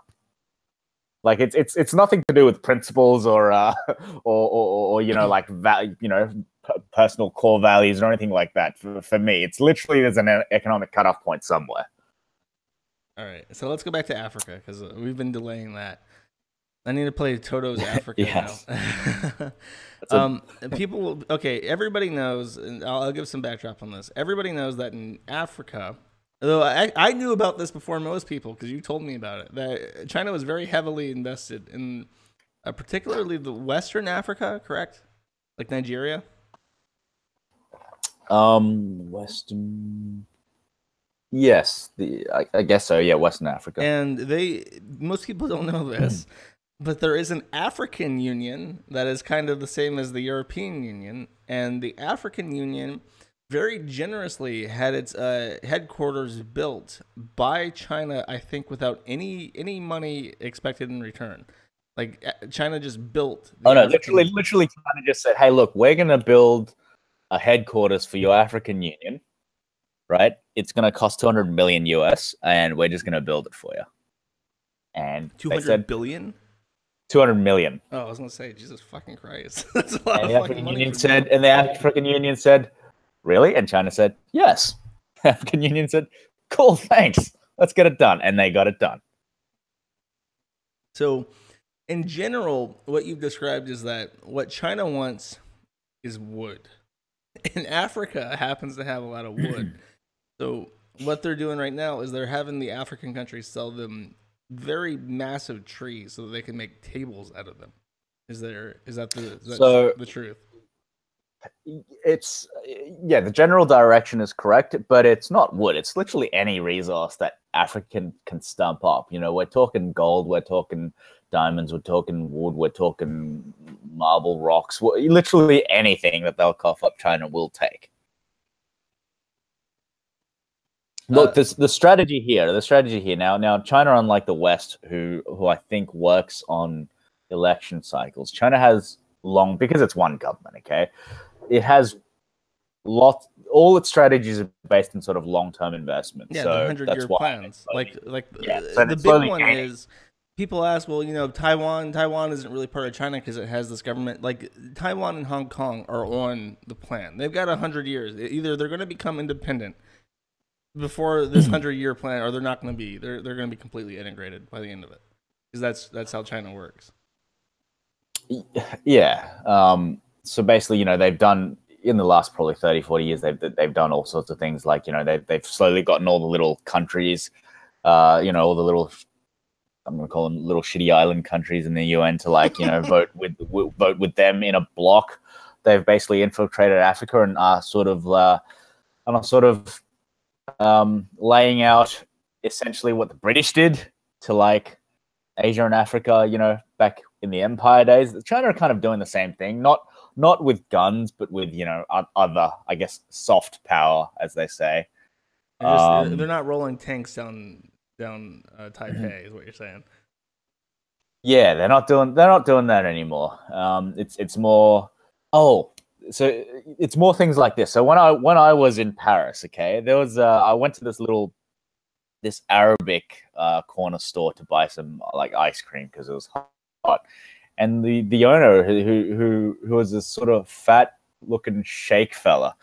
Like it's nothing to do with principles or or you know like personal core values or anything like that. For me, it's literally there's an economic cutoff point somewhere. All right, so let's go back to Africa because we've been delaying that. I need to play Toto's Africa Yes. now. That's a, People, okay, everybody knows, and I'll give some backdrop on this. Everybody knows that in Africa, although I knew about this before most people because you told me about it, that China was very heavily invested in particularly the Western Africa, correct? Like Nigeria? Western. Yes, I guess so. Yeah, Western Africa. And most people don't know this, but there is an African Union that is kind of the same as the European Union, and the African Union very generously had its headquarters built by China, I think, without any money expected in return. Like China just built. Oh no, literally, China just said, "Hey, look, we're gonna build a headquarters for your African Union, right? It's gonna cost 200 million US, and we're just gonna build it for you." And 200 billion. 200 million. Oh, I was gonna say, Jesus fucking Christ, that's a lot And of the fucking African money. Union said, and the African Union said, "Really?" And China said, "Yes." The African Union said, "Cool, thanks. Let's get it done," and they got it done. So, in general, what you've described is that what China wants is wood, and Africa happens to have a lot of wood. So, what they're doing right now is they're having the African countries sell them very massive trees so that they can make tables out of them. Is that the truth? It's the general direction is correct, but it's not wood. It's literally any resource that Africa can stump up. You know, we're talking gold, we're talking diamonds, we're talking wood, we're talking marble rocks. Literally anything that they'll cough up, China will take. Look, the strategy here. Now, China, unlike the West, who I think works on election cycles, China has because it's one government. Okay, it has all its strategies are based on sort of long-term investments. Yeah, so the 100-year plans. So the big one is people ask, well, you know, Taiwan isn't really part of China because it has this government. Like Taiwan and Hong Kong are on the plan. They've got 100 years. Either they're going to become independent before this 100-year plan, or they're not going to be. They're going to be completely integrated by the end of it, because that's how China works. Yeah. So basically, you know, they've done in the last probably 30, 40 years, they've done all sorts of things. Like, you know, they've slowly gotten all the little countries, you know, all the little, I'm going to call them little shitty island countries in the UN to, like, you know, vote with them in a block. They've basically infiltrated Africa and are sort of laying out essentially what the British did to, like, Asia and Africa, you know, back in the Empire days. China are kind of doing the same thing, not with guns, but with, you know, other, I guess, soft power, as they say. They're not rolling tanks down Taipei, is what you're saying. Yeah, they're not doing that anymore. It's more. Oh, so it's more things like this. So when I was in Paris, okay, there was I went to this Arabic corner store to buy some like ice cream because it was hot, and the owner who was this sort of fat looking chic fella,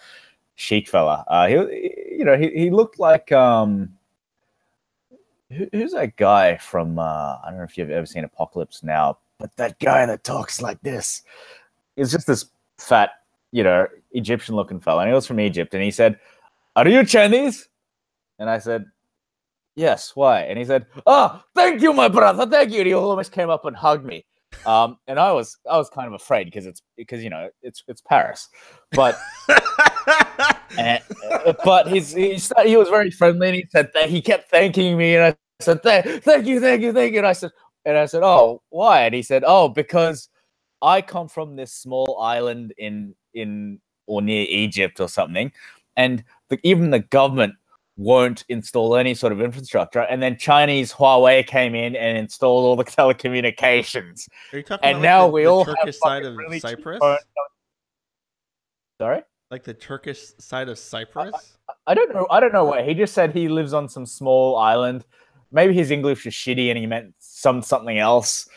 he looked like who's that guy from I don't know if you've ever seen Apocalypse Now, but that guy that talks like this is just this fat, you know, Egyptian looking fella, and he was from Egypt, and he said, "Are you Chinese?" And I said, "Yes, why?" And he said, "Oh, thank you, my brother, thank you." And he almost came up and hugged me, and I was kind of afraid because you know it's Paris, but but he was very friendly, and he said that he kept thanking me, and I said, "Thank you," and I said, "Oh, why?" And he said, "Oh, because I come from this small island in or near Egypt or something, and even the government won't install any sort of infrastructure. And then Chinese Huawei came in and installed all the telecommunications. Are you talking and about now like we the all Turkish have side of really Cyprus? Sorry? Like the Turkish side of Cyprus? I don't know. He just said he lives on some small island maybe his English was shitty and he meant something else,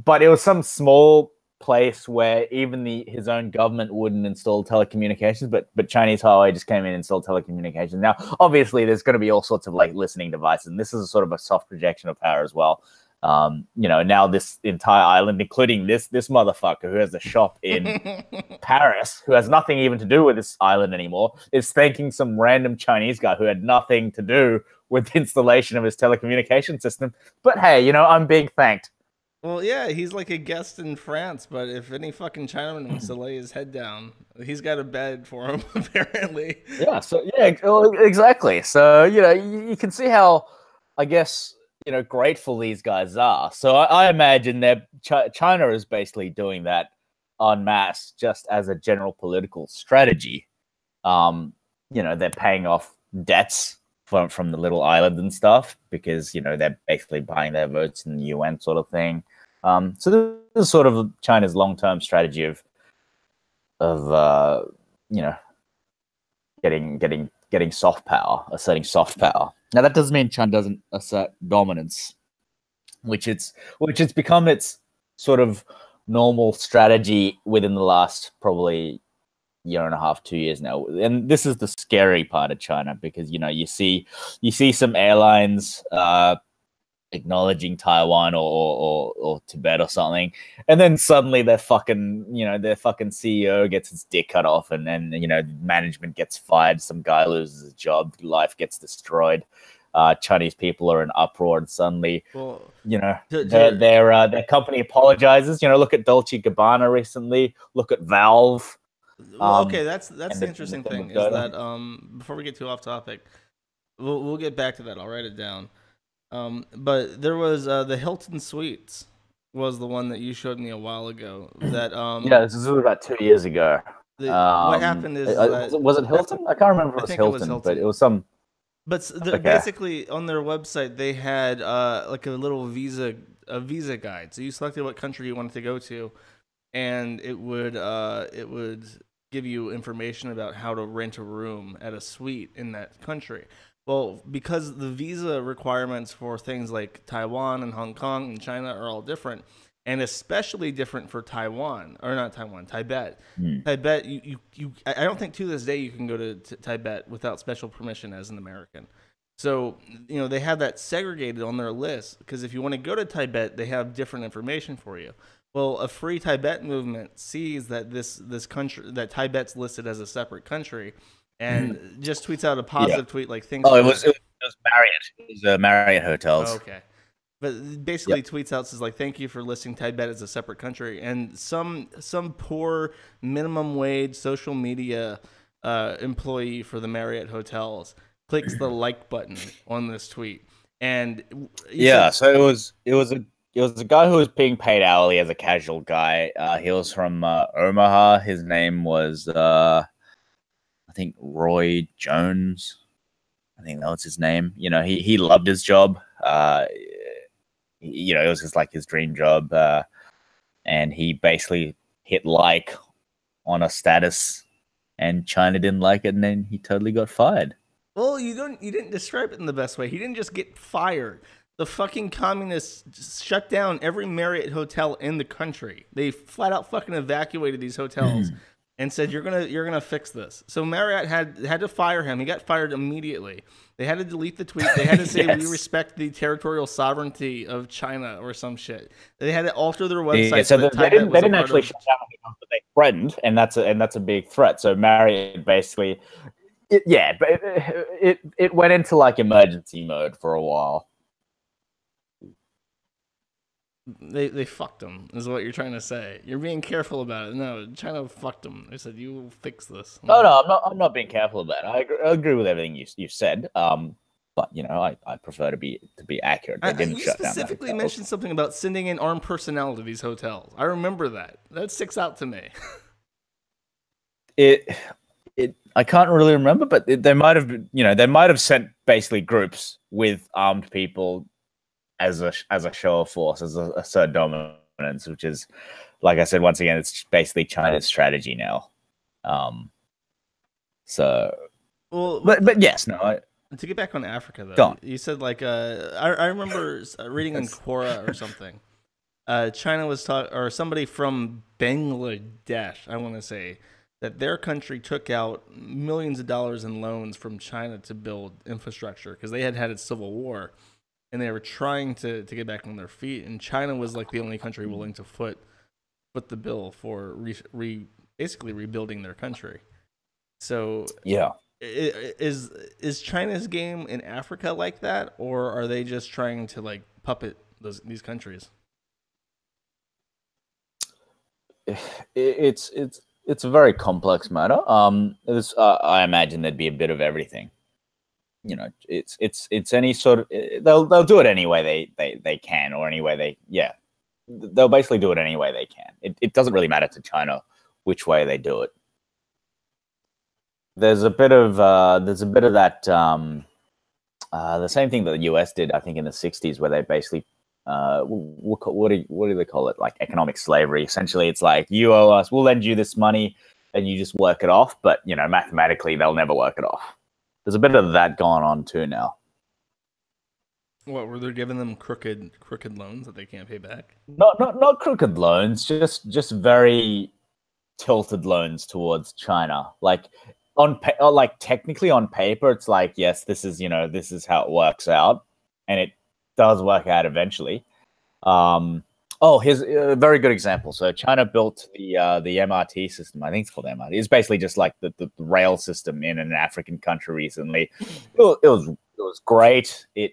but it was some small place where even his own government wouldn't install telecommunications, but Chinese Huawei just came in and installed telecommunications. Now, obviously, there's going to be all sorts of like listening devices, and this is a sort of a soft projection of power as well. Now this entire island, including this motherfucker who has a shop in Paris, who has nothing even to do with this island anymore, is thanking some random Chinese guy who had nothing to do with the installation of his telecommunication system. But hey, I'm being thanked. Well, yeah, he's like a guest in France, but if any fucking Chinaman wants to lay his head down, he's got a bed for him, apparently. Yeah, so yeah, exactly. So, you can see how, I guess, grateful these guys are. So I imagine that China is basically doing that en masse just as a general political strategy. They're paying off debts from the little island and stuff because, they're basically buying their votes in the UN sort of thing. So this is sort of China's long-term strategy of getting soft power, asserting soft power. Now that doesn't mean China doesn't assert dominance, which it's become its sort of normal strategy within the last probably year and a half, 2 years now. And this is the scary part of China because you see some airlines acknowledging Taiwan or Tibet or something, and then suddenly their fucking CEO gets his dick cut off, and then management gets fired, some guy loses his job, life gets destroyed. Chinese people are in uproar, and suddenly their company apologizes. Look at Dolce & Gabbana recently. Look at Valve. Well, okay, that's the interesting thing is that before we get too off topic, we'll get back to that. I'll write it down. But there was the Hilton Suites was the one that you showed me a while ago. That this was about 2 years ago. What happened is was it Hilton? I can't remember if it was Hilton, but it was some. But basically on their website they had like a little visa guide. So you selected what country you wanted to go to, and it would give you information about how to rent a room at a suite in that country. Well, because the visa requirements for things like Taiwan and Hong Kong and China are all different, and especially different for Tibet. Tibet, I don't think to this day you can go to Tibet without special permission as an American. So, they have that segregated on their list because if you want to go to Tibet, they have different information for you. Well, a Free Tibet movement sees that this country, that Tibet's listed as a separate country, and just tweets out a positive tweet like things. Oh, it was Marriott. It was Marriott hotels. Oh, okay, but basically tweets out says like, "Thank you for listing Tibet as a separate country." And some poor minimum wage social media employee for the Marriott hotels clicks the like button on this tweet, and so it was a guy who was being paid hourly as a casual guy. He was from Omaha. His name was I think Roy Jones. I think that was his name. He loved his job. It was just like his dream job. And he basically hit like on a status, and China didn't like it, and then he totally got fired. Well, you didn't describe it in the best way. He didn't just get fired. The fucking communists shut down every Marriott hotel in the country. They flat out fucking evacuated these hotels and said, you're gonna fix this. So Marriott had to fire him. He got fired immediately. They had to delete the tweet. They had to say we respect the territorial sovereignty of China or some shit. They had to alter their website. Yeah, so they didn't actually shut down, but they threatened, and that's a big threat. So Marriott basically, it went into like emergency mode for a while. They fucked them, is what you're trying to say. You're being careful about it. No, China fucked them. They said, you will fix this. No, I'm not being careful about it. I agree with everything you said. But I prefer to be accurate. They didn't you shut down. You specifically mentioned something about sending in armed personnel to these hotels. I remember that. That sticks out to me. I can't really remember, but they might have sent basically groups with armed people as a show of force, as a assert dominance, which is, like I said, once again, it's basically China's strategy now. But yes, no. To get back on Africa, Go though, on. you said like I remember reading in Quora or something. China was or somebody from Bangladesh, I want to say, that their country took out millions of dollars in loans from China to build infrastructure because they had had a civil war and they were trying to get back on their feet. And China was like the only country willing to foot the bill for basically rebuilding their country. So Yeah. is China's game in Africa like that, or are they just trying to like puppet these countries? It's a very complex matter. I imagine there'd be a bit of everything. You know, it's any sort of they'll do it any way they can, or any way they'll basically do it any way they can. It doesn't really matter to China which way they do it. There's a bit of that the same thing that the US did, I think, in the 60s, where they basically what do they call it? Like economic slavery. Essentially, it's like, you owe us, we'll lend you this money, and you just work it off. But you know, mathematically, they'll never work it off. There's a bit of that going on too now. What, were they giving them crooked loans that they can't pay back? Not crooked loans, just very tilted loans towards China. Like like technically on paper, it's like, yes, this is how it works out, and it does work out eventually. Here's a very good example. So China built the MRT system. I think it's called MRT. It's basically just like the rail system in an African country recently. It was great. It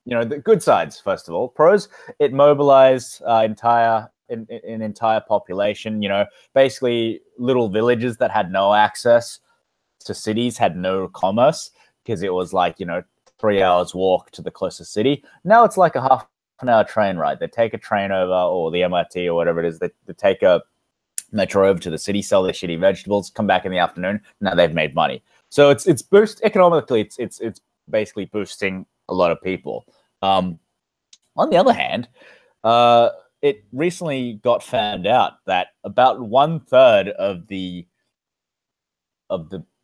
the good sides, first of all. Pros, it mobilized an entire population. Basically little villages that had no access to cities, had no commerce, because it was like 3 hours walk to the closest city. Now it's like a half an hour train ride. They take a train over, or the MRT or whatever it is. They take a metro over to the city, sell their shitty vegetables, come back in the afternoon. Now they've made money. So it's economically. It's basically boosting a lot of people. On the other hand, it recently got found out that about 1/3 of the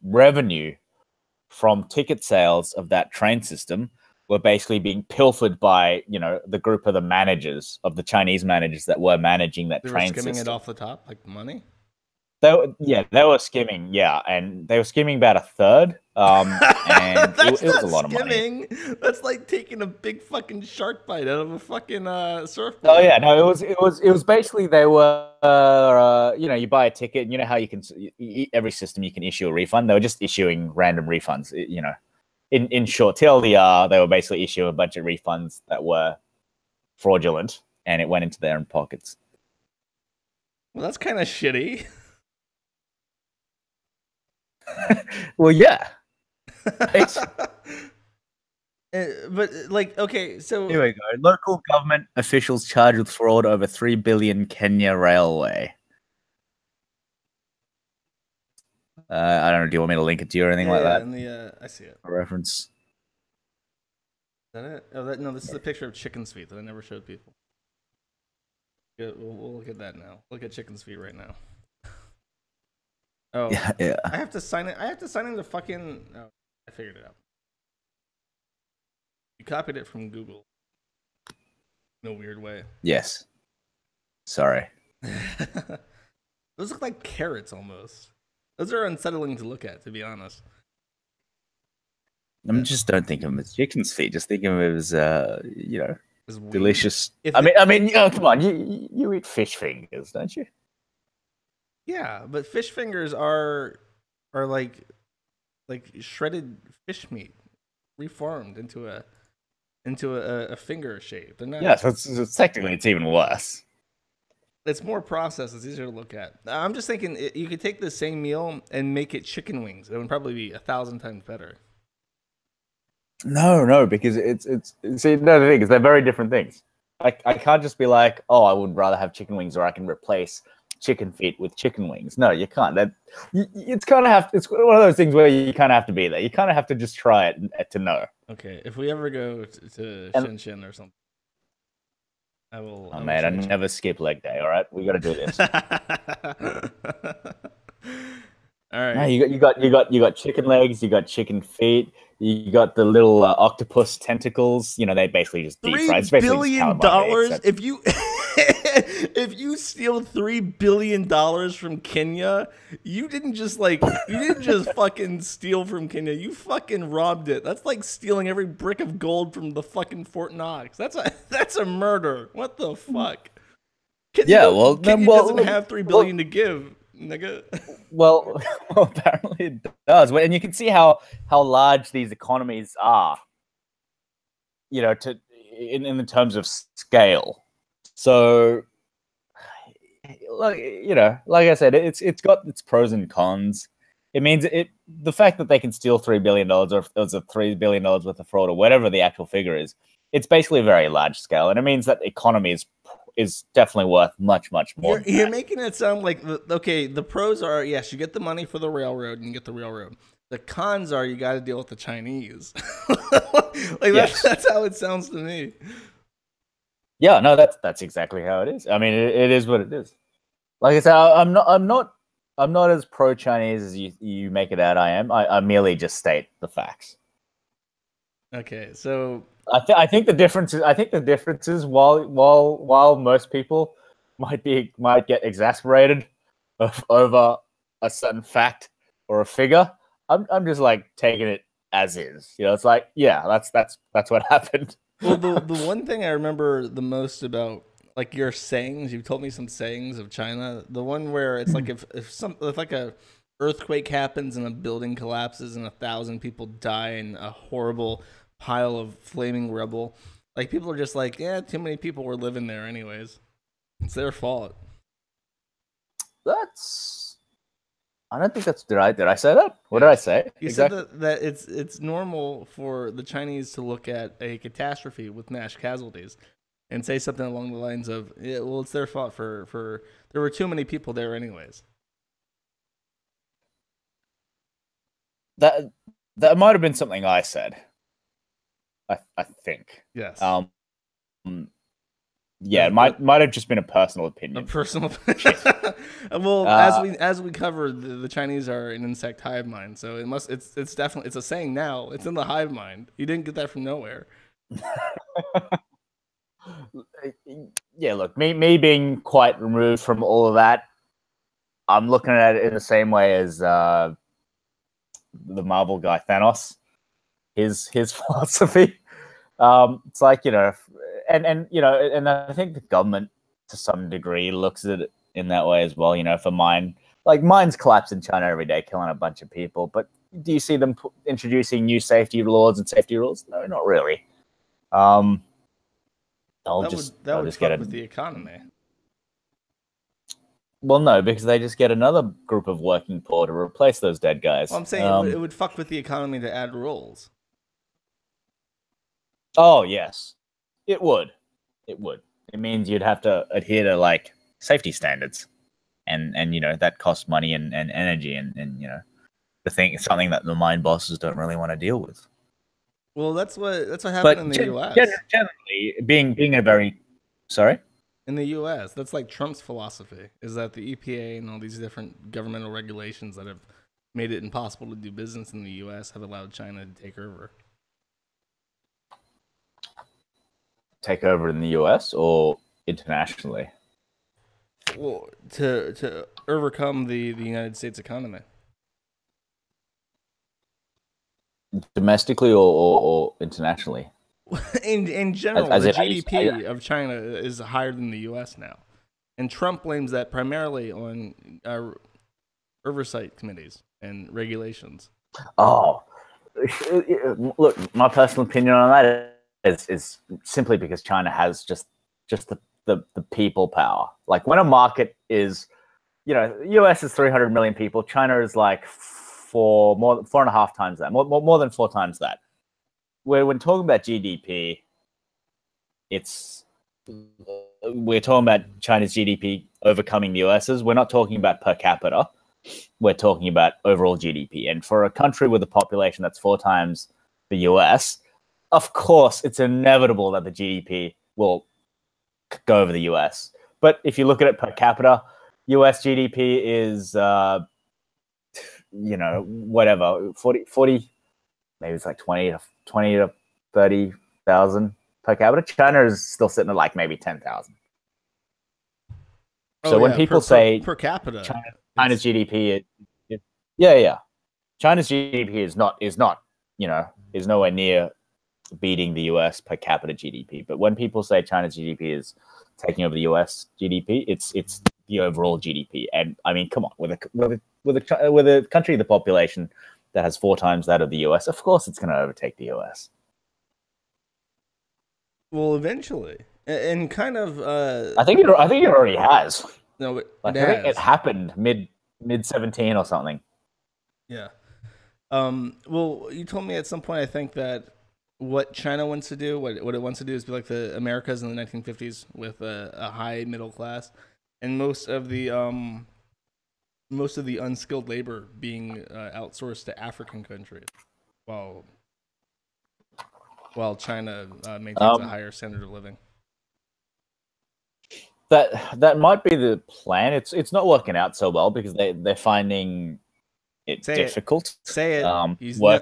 revenue from ticket sales of that train system were basically being pilfered by the group of the Chinese managers that were managing that train system. They were skimming it off the top, like money. They were skimming, and they were skimming about 1/3. And it was a lot of money. That's like taking a big fucking shark bite out of a fucking surfboard. Oh yeah, no, it was basically, they were you buy a ticket, and you know how you can, every system you can issue a refund. They were just issuing random refunds. In short, TLDR, they were basically issuing a bunch of refunds that were fraudulent, and it went into their own pockets. Well, that's kind of shitty. Well, yeah. But like, okay, so here we go. Local government officials charged with fraud over 3 billion Kenya Railway. I don't know. Do you want me to link it to you or anything like that? I see it. A reference. Is that it? Oh, no, this is a picture of chicken's feet that I never showed people. Yeah, we'll look at that now. Look at chicken's feet right now. Oh, yeah. I have to sign it. I have to sign into fucking. Oh, I figured it out. You copied it from Google. In a weird way. Yes. Sorry. Those look like carrots almost. Those are unsettling to look at, to be honest. Just don't think of them as chicken's feet. Just think of them as delicious. Come on, you eat fish fingers, don't you? Yeah, but fish fingers are like shredded fish meat, reformed into a finger shape. They're not. Yeah, so technically it's even worse. It's more processed. It's easier to look at. I'm just thinking you could take the same meal and make it chicken wings. It would probably be 1,000 times better. No, because it's the thing is, they're very different things. I can't just be like, oh, I would rather have chicken wings, or I can replace chicken feet with chicken wings. No, you can't. It's one of those things where you kind of have to be there. You kind of have to just try it to know. Okay, if we ever go to Shenzhen or something, I will. Oh man, I never skip leg day. All right, we got to do this. All right. No, you got chicken legs. You got chicken feet. You got the little octopus tentacles. You know, they basically just deep fry. It's $3 basically just billion. calamari, except... If you if you steal $3 billion from Kenya, you didn't just fucking steal from Kenya. You fucking robbed it. That's like stealing every brick of gold from the fucking Fort Knox. That's a murder. What the fuck? Kenya doesn't have $3 billion to give, nigga. Well, apparently it does. And you can see how large these economies are, you know, in the terms of scale. So, like, you know, like I said, it's got its pros and cons. It means the fact that they can steal $3 billion or $3 billion worth of fraud or whatever the actual figure is, it's basically a very large scale, and it means that the economy is definitely worth much more. You're making it sound like the pros are, yes, you get the money for the railroad and you get the railroad. The cons are you got to deal with the Chinese. Yes. That's how it sounds to me. Yeah, no, that's exactly how it is. I mean, it is what it is. Like I said, I'm not as pro-Chinese as you make it out. I merely just state the facts. Okay, so I think the difference is while most people might get exasperated over a certain fact or a figure, I'm just like taking it as is. You know, it's like, yeah, that's what happened. Well, the one thing I remember the most about like your sayings, you've told me some sayings of China. The one where it's like if like a earthquake happens and a building collapses and 1,000 people die in a horrible pile of flaming rubble, like people are just like, yeah, too many people were living there anyways. It's their fault. I don't think that's did I say that? What did I say? You exactly. Said that it's normal for the Chinese to look at a catastrophe with mass casualties and say something along the lines of, yeah, well, it's their fault for there were too many people there anyways. That might have been something I said. I think. Yes. Yeah, it might have just been a personal opinion. A personal opinion. Well, as we covered, the Chinese are an insect hive mind, so it's definitely a saying now. It's in the hive mind. You didn't get that from nowhere. Yeah, look, me being quite removed from all of that, I'm looking at it in the same way as the Marvel guy Thanos. His philosophy. It's like, you know, and you know, and I think the government to some degree looks at it in that way as well. You know, if a mines collapse in China every day, killing a bunch of people, but do you see them introducing new safety laws and safety rules? No, not really. That would fuck with the economy. Well, no, because they just get another group of working poor to replace those dead guys. Well, I'm saying it would fuck with the economy to add rules. Oh, yes. It would. It would. It means you'd have to adhere to, like, safety standards. And you know, that costs money and energy and you know, something that the mine bosses don't really want to deal with. Well, that's what happened in the U.S. Generally, being a very... Sorry? In the U.S., that's like Trump's philosophy, is that the EPA and all these different governmental regulations that have made it impossible to do business in the U.S. have allowed China to take over. Take over in the U.S. or internationally? Well, to overcome the United States economy. Domestically or internationally? In general, the GDP of China is higher than the U.S. now. And Trump blames that primarily on oversight committees and regulations. Oh, look, my personal opinion on that is simply because China has just the people power. Like when a market is, you know, US is 300 million people. China is like 4.5 times that, more than 4 times that. When talking about GDP, we're talking about China's GDP overcoming the US's. We're not talking about per capita. We're talking about overall GDP. And for a country with a population that's 4 times the US, of course, it's inevitable that the GDP will go over the US. But if you look at it per capita, US GDP is, you know, whatever, 40, maybe it's like 20 to 30,000 per capita. China is still sitting at like maybe 10,000. So when people say per capita, China's GDP, yeah, China's GDP is not is nowhere near beating the US per capita GDP. But when people say China's GDP is taking over the US GDP, it's the overall GDP. And I mean, come on, with a country, the population that has 4 times that of the US, of course it's going to overtake the US. Well, eventually, and kind of. I think it already has. No, I think it happened mid 17 or something. Yeah. Well, you told me at some point, I think, that what China wants to do, what it wants to do, is be like the Americas in the 1950s with a high middle class, and most of the unskilled labor being outsourced to African countries, while China maintains a higher standard of living. That might be the plan. It's not working out so well because they're finding it difficult. Say it.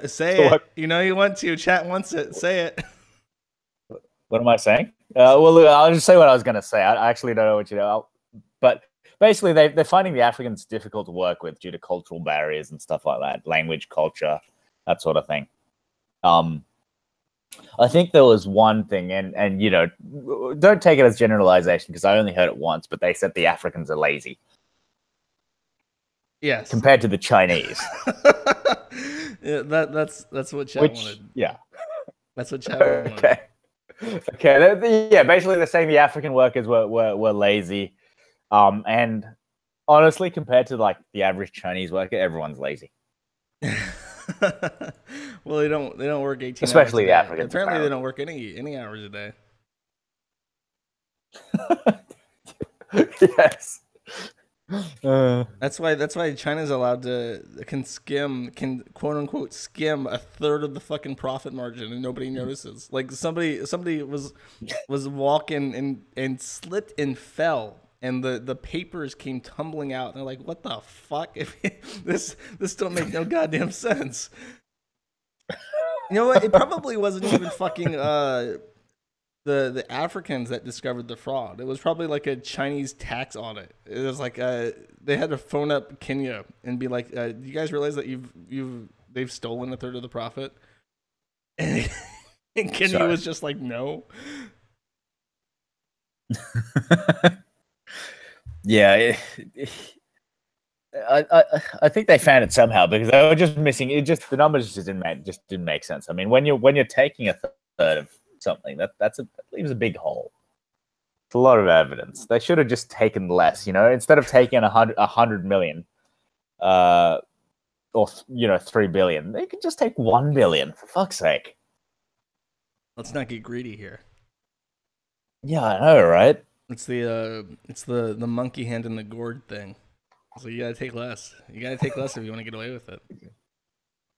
Say it. You know you want to. Chat wants it. Say it. What am I saying? Well, look, I'll just say what I was going to say. I actually don't know what you know. But basically, they're finding the Africans difficult to work with due to cultural barriers and stuff like that, language, culture, that sort of thing. I think there was one thing, and you know, don't take it as generalization because I only heard it once, but they said the Africans are lazy. Yes. Compared to the Chinese. Yeah, that's what Chat wanted. Yeah. That's what Chat wanted. Okay. Okay. Yeah, basically they're saying the African workers were lazy. And honestly, compared to like the average Chinese worker, everyone's lazy. Well, they don't work 18 especially hours the Africans. Apparently they don't work any hours a day. Yes. That's why China's allowed to can quote unquote skim a third of the fucking profit margin and nobody notices. Like somebody was walking and slipped and fell and the papers came tumbling out and they're like, what the fuck? This don't make no goddamn sense. You know what? It probably wasn't even fucking the Africans that discovered the fraud. It was probably like a Chinese tax audit. It was like they had to phone up Kenya and be like, "Do you guys realize that they've stolen a third of the profit?" And Kenya was just like, "No." Yeah, I think they found it somehow because they were just missing. The numbers just didn't make sense. I mean, when you're taking a third of something, that leaves a big hole. It's a lot of evidence. They should have just taken less, you know, instead of taking 100 million, or 3 billion. They could just take 1 billion for fuck's sake. Let's not get greedy here. Yeah, I know, right? It's the monkey hand in the gourd thing. So you gotta take less. You gotta take less if you want to get away with it.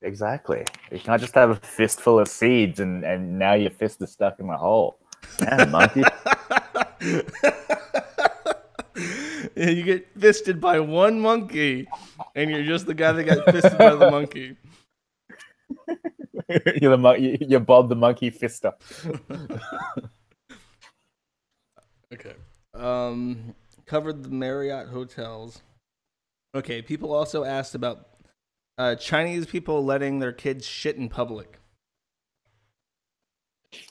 Exactly. You can't just have a fistful of seeds and now your fist is stuck in the hole. Yeah, monkey. Yeah, you get fisted by one monkey, and you're just the guy that got fisted by the monkey. You're Bob the Monkey Fister. Okay. Covered the Marriott hotels. Okay, people also asked about Chinese people letting their kids shit in public.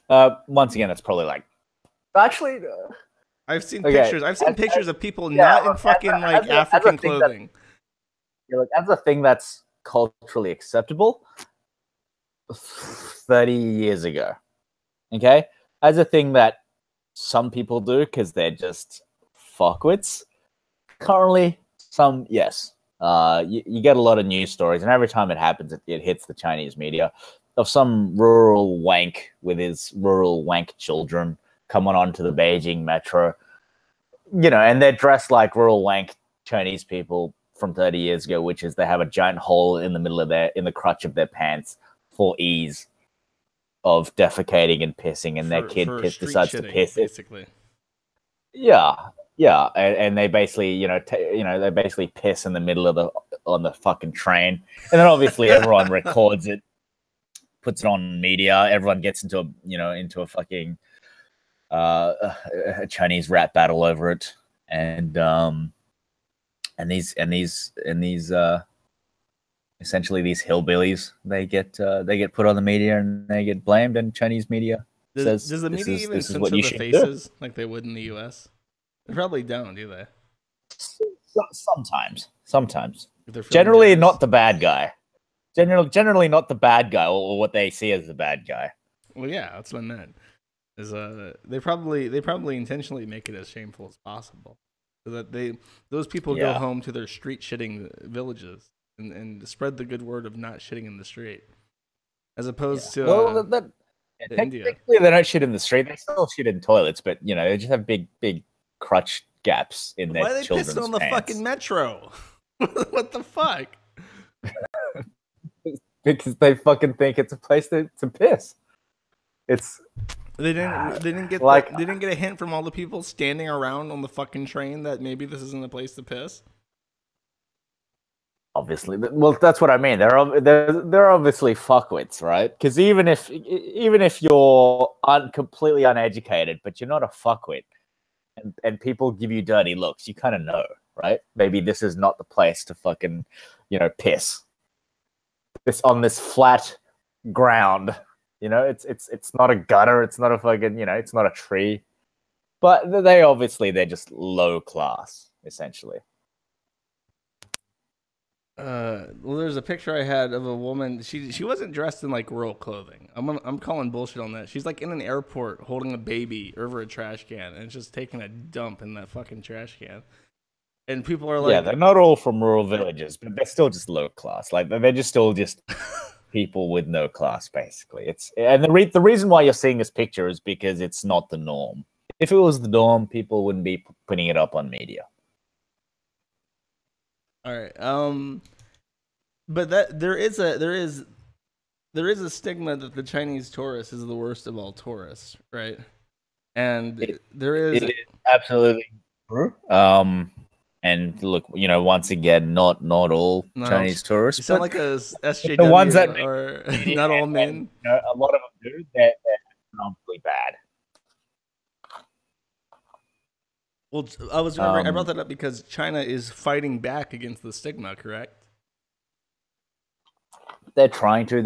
Once again, it's probably like... Actually... I've seen pictures. I've seen pictures of people not in fucking African clothing. As a thing that's culturally acceptable 30 years ago. Okay? As a thing that some people do because they're just fuckwits. Currently, yes. You get a lot of news stories, and every time it happens, it hits the Chinese media of some rural wank with his rural wank children coming onto the Beijing metro, you know, and they're dressed like rural wank Chinese people from 30 years ago, which is they have a giant hole in the middle of in the crotch of their pants for ease of defecating and pissing, and their kid decides to piss. Basically. Yeah, and they basically, they basically piss in the middle of on the fucking train, and then obviously everyone records it. puts it on media. Everyone gets into a fucking a Chinese rap battle over it, and these essentially these hillbillies, they get put on the media and they get blamed, and Chinese media says Does the media even this is what censor you the should faces like they would in the U.S.? They probably don't, do they? Sometimes. If they're feeling Generally, jealous. not the bad guy. Generally, not the bad guy, or what they see as the bad guy. Well, yeah, that's what I meant. Is they probably intentionally make it as shameful as possible, so that those people go home to their street shitting villages and spread the good word of not shitting in the street, as opposed to India. Technically, they don't shit in the street. They still shit in toilets, but they just have big crotch gaps in their children's pants. Why are they pissing on the fucking metro? What the fuck? Because they fucking think it's a place to piss. They didn't get they didn't get a hint from all the people standing around on the fucking train that maybe this isn't a place to piss. Obviously, well, that's what I mean. They're obviously fuckwits, right? Because even if you're completely uneducated, but you're not a fuckwit, and people give you dirty looks, you kind of know, right? Maybe this is not the place to fucking piss. This on this flat ground, it's not a gutter, it's not a fucking, it's not a tree, but they're just low class, essentially. Well, there's a picture I had of a woman. She wasn't dressed in like royal clothing. I'm calling bullshit on that. She's like in an airport holding a baby over a trash can and just taking a dump in that fucking trash can. And people are like, yeah, they're not all from rural villages, but they're still just low class. Like they're just still just people with no class, basically. The reason why you're seeing this picture is because it's not the norm. If it was the norm, people wouldn't be putting it up on media. All right. But that there is a stigma that the Chinese tourist is the worst of all tourists, right? And it is absolutely true. And look, once again, not all Chinese tourists. You sound like a SJW, the ones that are not all men. A lot of them do. They're phenomenally bad. Well, I brought that up because China is fighting back against the stigma, correct? They're trying to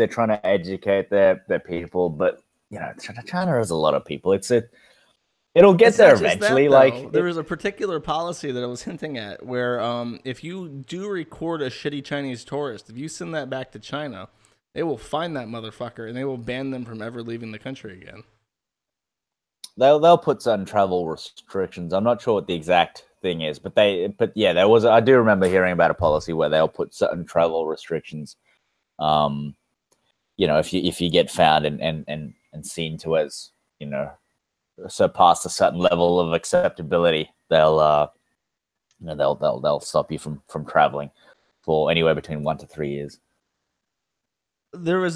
educate their people, but China has a lot of people. It'll get there eventually. There was a particular policy that I was hinting at where if you do record a shitty Chinese tourist, if you send that back to China, they will find that motherfucker and they will ban them from ever leaving the country again. They'll put certain travel restrictions. I'm not sure what the exact thing is, but there was. I do remember hearing about a policy where they'll put certain travel restrictions. If you get found and seen to as surpass a certain level of acceptability, they'll stop you from traveling for anywhere between 1 to 3 years. There was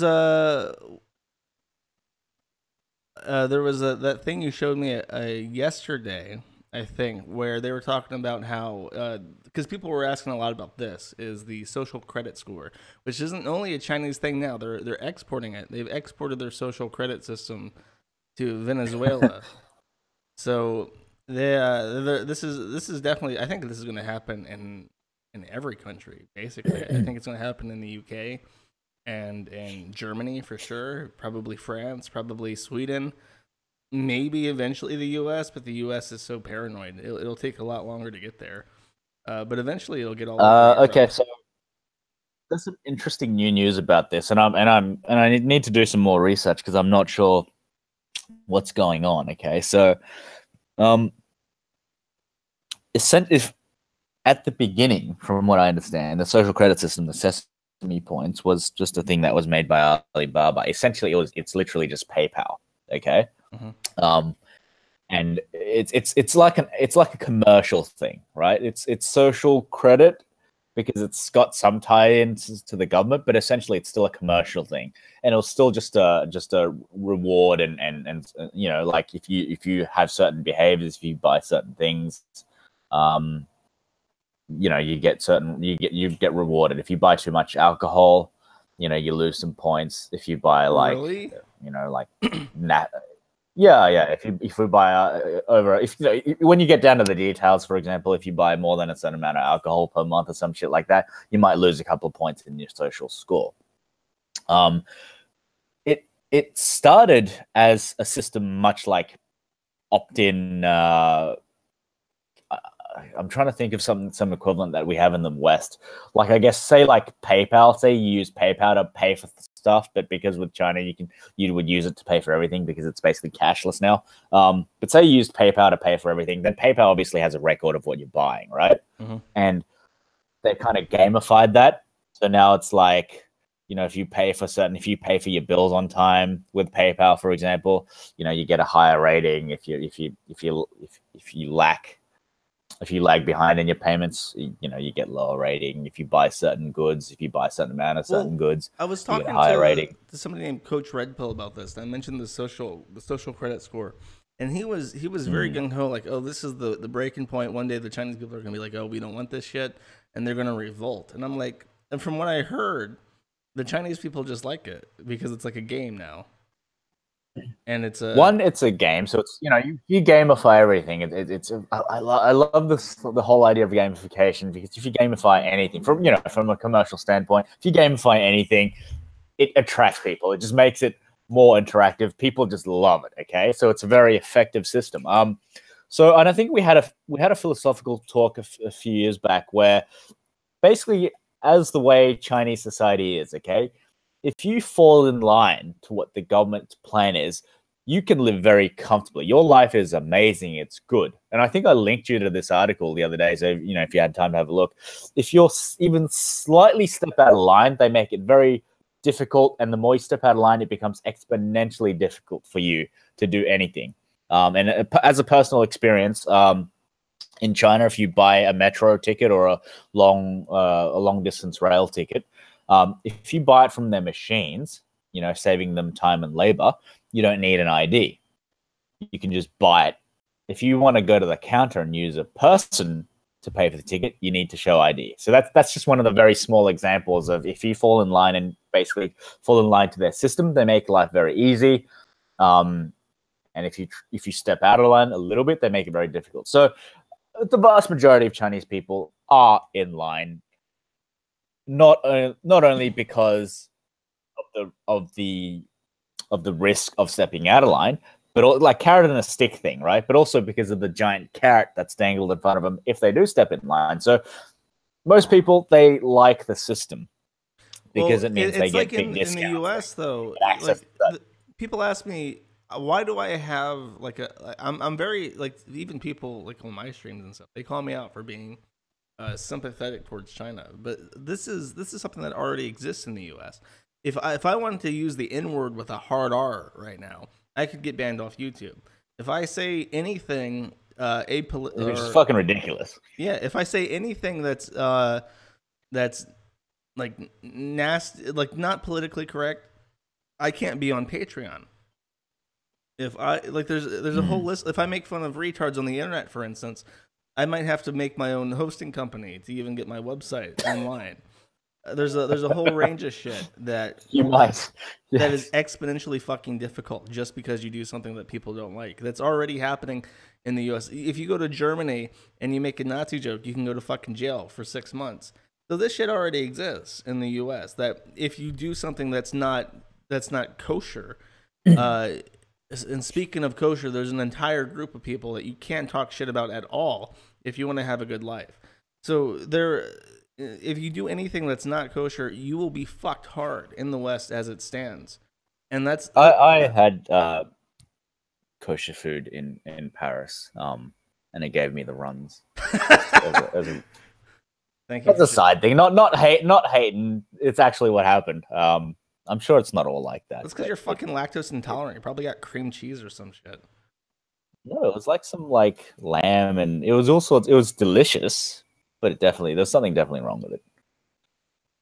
that thing you showed me yesterday, I think, where they were talking about how because people were asking a lot about this, is the social credit score, which isn't only a Chinese thing now. They're exporting it. They've exported their social credit system to Venezuela. So this is definitely, I think this is going to happen in every country, basically. I think it's going to happen in the UK and in Germany for sure, probably France, probably Sweden, maybe eventually the US, but the US is so paranoid. It'll take a lot longer to get there. But eventually it'll get all over. Okay, so there's some interesting new news about this, and I need to do some more research because I'm not sure what's going on. Okay, so if at the beginning, from what I understand, the social credit system, the Sesame Points, was just a thing that was made by Alibaba. Essentially, it's literally just PayPal. Okay, and it's like a commercial thing, right? It's social credit because it's got some tie-ins to the government, but essentially it's still a commercial thing, and it'll still just a reward and like if you have certain behaviors, if you buy certain things, you get rewarded. If you buy too much alcohol, you lose some points if you buy like Really? like nat. Yeah, yeah. If we buy over, if when you get down to the details, for example, if you buy more than a certain amount of alcohol per month or some shit like that, you might lose a couple of points in your social score. It started as a system much like opt-in. I'm trying to think of some equivalent that we have in the West. Like I guess say like PayPal. Say you use PayPal to pay for stuff, but because with China you would use it to pay for everything because it's basically cashless now. But say you used PayPal to pay for everything, then PayPal obviously has a record of what you're buying, right? Mm-hmm. And they kind of gamified that. So now it's like, if you pay for your bills on time with PayPal, for example, you get a higher rating. If you lag behind in your payments, you get lower rating. If you buy certain goods, if you buy a certain amount of certain goods, I was you get a talking higher rating. to somebody named Coach Red Pill about this. I mentioned the social credit score, and he was very gung ho, like, oh, this is the breaking point. One day the Chinese people are gonna be like, oh, we don't want this shit, and they're gonna revolt. And I'm like, and from what I heard, the Chinese people just like it because it's like a game now. And it's a game, so it's you gamify everything. I love the whole idea of gamification, because if you gamify anything from a commercial standpoint, if you gamify anything, it attracts people. It just makes it more interactive. People just love it. Okay, so it's a very effective system. So and I think we had a philosophical talk a few years back where basically, as the way Chinese society is, okay, if you fall in line to what the government's plan is, you can live very comfortably. Your life is amazing. It's good. And I think I linked you to this article the other day. So, if you had time to have a look, if you're even slightly step out of line, they make it very difficult. And the more you step out of line, it becomes exponentially difficult for you to do anything. And as a personal experience, in China, if you buy a metro ticket or a long distance rail ticket, if you buy it from their machines, saving them time and labor, you don't need an ID. You can just buy it. If you want to go to the counter and use a person to pay for the ticket, you need to show ID. So that's just one of the very small examples of if you fall in line and basically fall in line to their system, they make life very easy. And if you step out of line a little bit, they make it very difficult. So the vast majority of Chinese people are in line, not only because of the risk of stepping out of line, but like carrot and a stick thing, right? But also because of the giant carrot that's dangled in front of them if they do step in line. So most people, they like the system because it means they get big discounts. In the U.S. though, people ask me, why do I have like I'm very like, even people like on my streams and stuff, they call me out for being sympathetic towards China, but this is something that already exists in the U.S. If I wanted to use the N word with a hard R right now, I could get banned off YouTube. If I say anything which is fucking ridiculous. Yeah, if I say anything that's like nasty, like not politically correct, I can't be on Patreon. If I like, there's a whole list. If I make fun of retards on the internet, for instance, I might have to make my own hosting company to even get my website online. There's a whole range of shit that you might that is exponentially fucking difficult just because you do something that people don't like. That's already happening in the U.S. If you go to Germany and you make a Nazi joke, you can go to fucking jail for 6 months. So this shit already exists in the U.S. That if you do something that's not kosher, and speaking of kosher, there's an entire group of people that you can't talk shit about at all if you want to have a good life. So if you do anything that's not kosher, you will be fucked hard in the West as it stands. And that's I had kosher food in Paris, and it gave me the runs. Thank you. That's a side thing, not hating. It's actually what happened. I'm sure it's not all like that. That's because you're fucking lactose intolerant. You probably got cream cheese or some shit. No, it was like some lamb, and it was delicious, but there's something definitely wrong with it.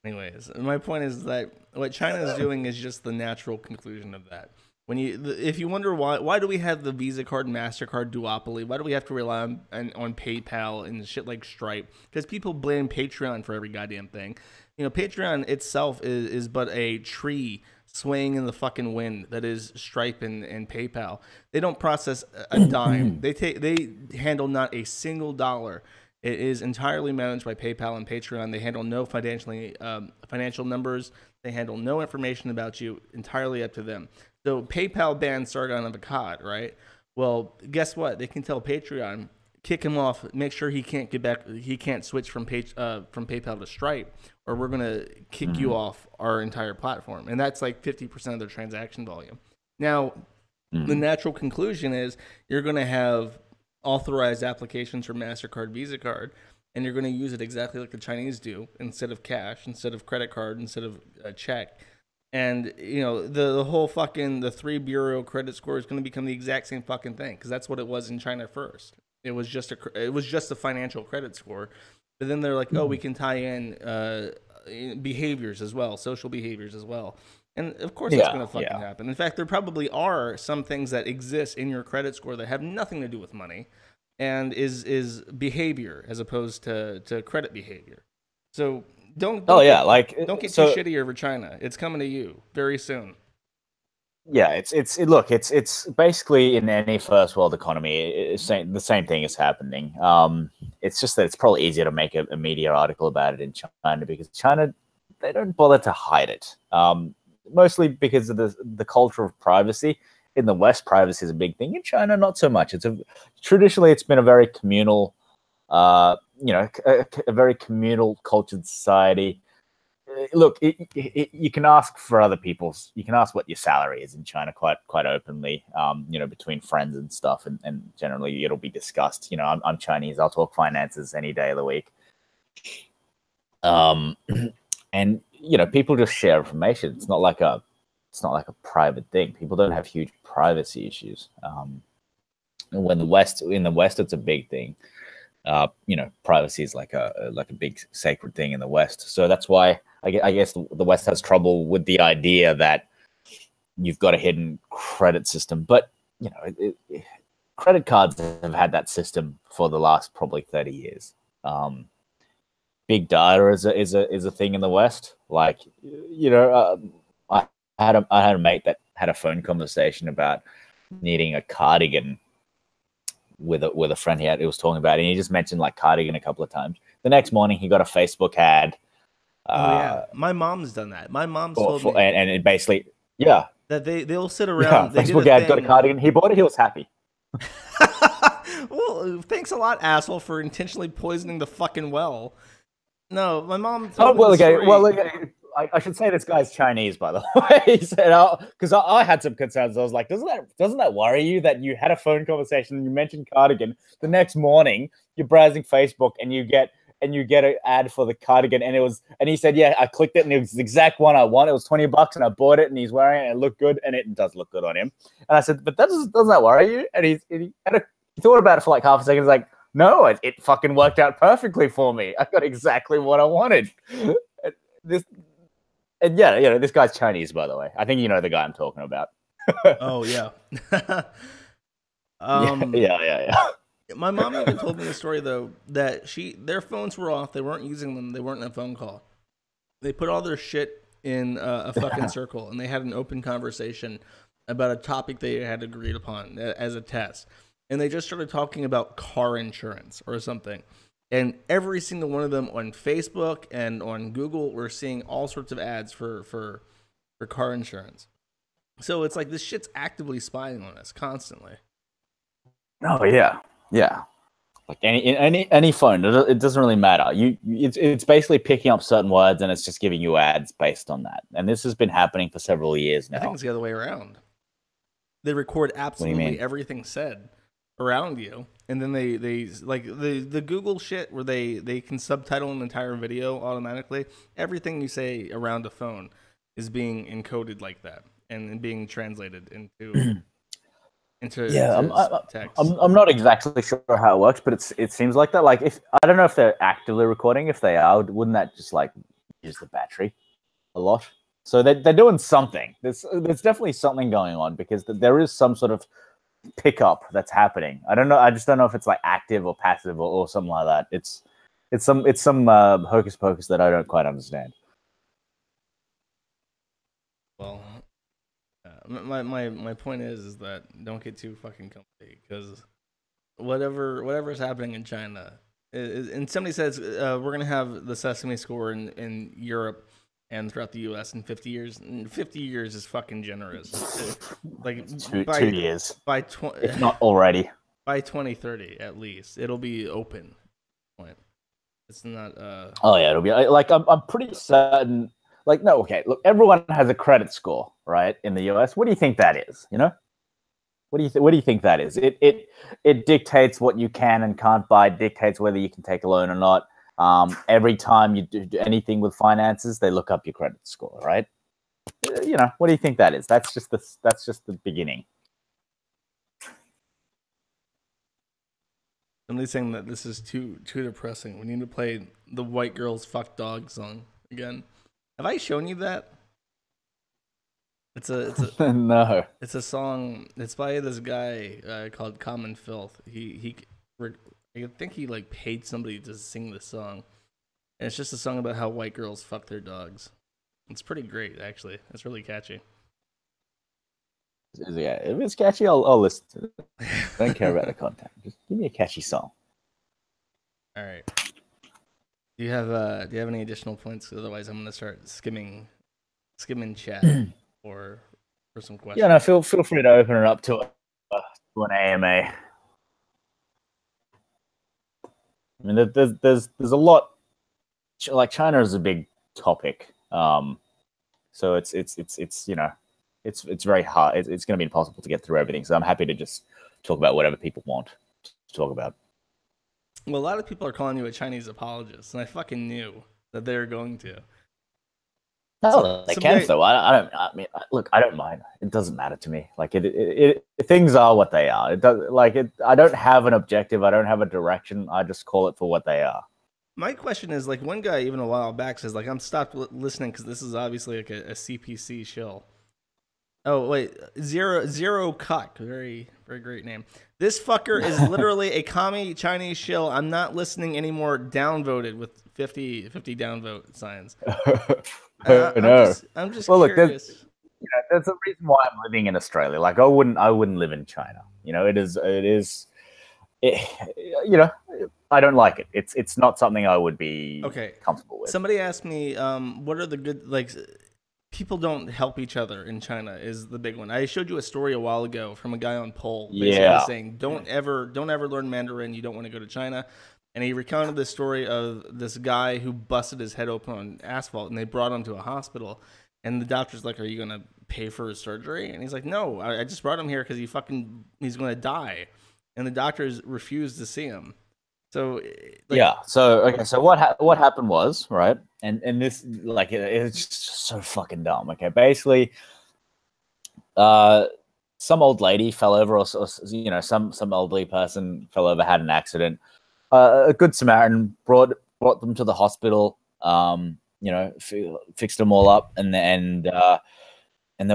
Anyways, my point is that what China is doing is just the natural conclusion of that. If you wonder why do we have the Visa card and MasterCard duopoly? Why do we have to rely on PayPal and shit like Stripe? Because people blame Patreon for every goddamn thing. Patreon itself is but a tree swaying in the fucking wind that is Stripe and PayPal. They don't process a dime. They handle not a single dollar. It is entirely managed by PayPal and Patreon. They handle no financial numbers. They handle no information about you. Entirely up to them. So PayPal banned Sargon of Akkad, right? Well, guess what? They can tell Patreon, kick him off, make sure he can't get back. He can't switch from PayPal to Stripe, or we're gonna kick you off our entire platform. And that's like 50% of their transaction volume. Now, the natural conclusion is you're gonna have authorized applications for MasterCard, Visa card, and you're going to use it exactly like the Chinese do, instead of cash, instead of credit card, instead of a check. And the whole fucking the 3 bureau credit score is going to become the exact same fucking thing, because that's what it was in China first. It was just a financial credit score, but then they're like, oh, we can tie in behaviors as well, social behaviors as well. And of course, that's going to fucking happen. In fact, there probably are some things that exist in your credit score that have nothing to do with money, and is behavior as opposed to credit behavior. So don't get too shitty over China. It's coming to you very soon. Yeah, it's basically in any first world economy, the same thing is happening. It's just that it's probably easier to make a media article about it in China, because China, they don't bother to hide it. Mostly because of the culture of privacy. In the West, privacy is a big thing. In China, not so much. Traditionally, it's been a very communal, a very communal cultured society. Look, you can ask for other people's. You can ask what your salary is in China quite openly. Between friends and stuff, and generally it'll be discussed. I'm Chinese. I'll talk finances any day of the week. And people just share information. It's not like a private thing. People don't have huge privacy issues. And in the West, it's a big thing. Privacy is like a big sacred thing in the West. So that's why I guess the West has trouble with the idea that you've got a hidden credit system. But credit cards have had that system for the last probably 30 years. Big data is a thing in the West. Like, I had a mate that had a phone conversation about needing a cardigan with a friend he was talking about, and he just mentioned like cardigan a couple of times. The next morning, he got a Facebook ad. My mom's done that. My mom's told me, and it basically, that they'll sit around. Yeah, Facebook ad, got a cardigan. He bought it. He was happy. Well, thanks a lot, asshole, for intentionally poisoning the fucking well. No, my mom. I should say this guy's Chinese, by the way. He said, because I had some concerns. I was like, doesn't that worry you that you had a phone conversation and you mentioned cardigan? The next morning, you're browsing Facebook and you get an ad for the cardigan, and he said, yeah, I clicked it and it was the exact one I want. It was $20 and I bought it and he's wearing it and it looked good, and it does look good on him. And I said, but doesn't that worry you? And he thought about it for like half a second. He's like, no, it fucking worked out perfectly for me. I got exactly what I wanted. This guy's Chinese, by the way. I think you know the guy I'm talking about. Oh yeah. Yeah. My mom even told me the story though that their phones were off. They weren't using them. They weren't in a phone call. They put all their shit in a fucking circle, and they had an open conversation about a topic they had agreed upon as a test. And they just started talking about car insurance or something. And every single one of them on Facebook and on Google were seeing all sorts of ads for car insurance. So it's like this shit's actively spying on us constantly. Oh yeah. Like any phone, it doesn't really matter. It's basically picking up certain words and it's just giving you ads based on that. And this has been happening for several years now. I think it's the other way around. They record absolutely everything said around you, and then they like the Google shit where they can subtitle an entire video automatically. Everything you say around a phone is being encoded like that and being translated into text. I'm not exactly sure how it works, but it seems like that. Like, if I don't know if they're actively recording. If they are, wouldn't that just like use the battery a lot? So they're doing something. There's definitely something going on, because there is some sort of pickup that's happening. I don't know. I just don't know if it's like active or passive or something like that. It's some hocus pocus that I don't quite understand. Well, my point is that don't get too fucking comfy, because whatever is happening in China, and somebody says we're gonna have the Sesame Score in Europe and throughout the U.S. in 50 years. And 50 years is fucking generous. Like 2 years, by if not already. By 2030 at least, it'll be open. Point. It's not. Oh yeah, it'll be like I'm pretty certain. Like, no, okay. Look, everyone has a credit score, right? In the US, what do you think that is? You know, what do you think that is? It dictates what you can and can't buy. It dictates whether you can take a loan or not. Every time you do anything with finances, they look up your credit score, right? You know, what do you think that is? That's just the beginning. Somebody's saying that this is too depressing. We need to play the White Girls Fuck Dog song again. Have I shown you that? It's a no. It's a song. It's by this guy called Common Filth. I think he like paid somebody to sing this song, and it's just a song about how white girls fuck their dogs. It's pretty great, actually. It's really catchy. Yeah, if it's catchy, I'll listen to it. I don't care about the content. Just give me a catchy song. All right. Do you have any additional points? Otherwise, I'm gonna start skimming chat for some questions. Yeah, no, feel free to open it up to an AMA. I mean, there's a lot. Like, China is a big topic, so it's you know, it's very hard. It's going to be impossible to get through everything. So I'm happy to just talk about whatever people want to talk about. Well, a lot of people are calling you a Chinese apologist, and I fucking knew that they were going to. No, they can though. I mean, look, I don't mind. It doesn't matter to me. Like things are what they are. It does I don't have an objective. I don't have a direction. I just call it for what they are. My question is, like, one guy even a while back says, like, I'm stopped listening because this is obviously like a CPC shill. Oh wait, zero cuck, very great name. This fucker is literally a commie Chinese shill. I'm not listening anymore. Downvoted with 50 downvote signs. No, I'm just well, curious. Look, there's a reason why I'm living in Australia. Like, I wouldn't live in China. You know, you know, I don't like it. It's not something I would be comfortable with. Somebody asked me, what are the good, like, people don't help each other in China is the big one. I showed you a story a while ago from a guy on Poll basically saying, don't ever learn Mandarin. You don't want to go to China. And he recounted the story of this guy who busted his head open on asphalt, and they brought him to a hospital. And the doctor's like, are you going to pay for his surgery? And he's like, no, I just brought him here because he's going to die. And the doctors refused to see him. So like, yeah. So okay. So what happened was, right, and this, like, it's just so fucking dumb. Okay, basically, some old lady fell over, or you know, some elderly person fell over, had an accident. A good Samaritan brought them to the hospital. You know, fixed them all up, and there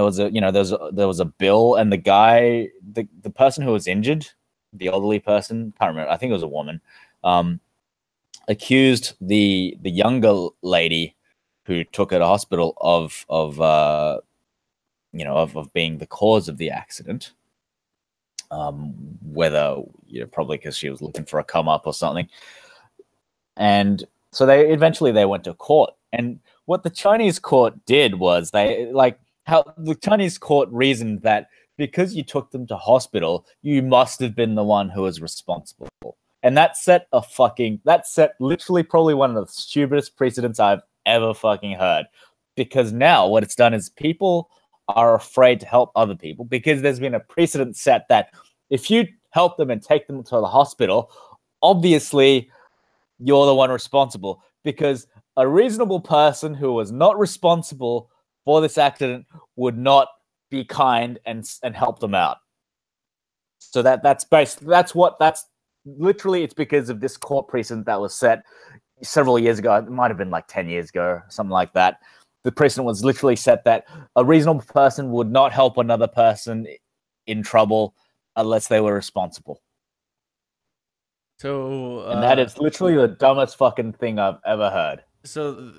was a bill, and the guy, the person who was injured, the elderly person, can't remember, I think it was a woman, accused the younger lady who took her to hospital of being the cause of the accident. Whether, you know, probably because she was looking for a come up or something. And so they eventually went to court. And what the Chinese court did was how the Chinese court reasoned that because you took them to hospital, you must have been the one who was responsible. And that set literally probably one of the stupidest precedents I've ever fucking heard. Because now what it's done is people are afraid to help other people because there's been a precedent set that if you help them and take them to the hospital, obviously you're the one responsible, because a reasonable person who was not responsible for this accident would not be kind and help them out. So that's literally, it's because of this court precedent that was set several years ago. It might have been like 10 years ago, something like that. the precedent was literally set that a reasonable person would not help another person in trouble unless they were responsible. So, And that is literally the dumbest fucking thing I've ever heard. so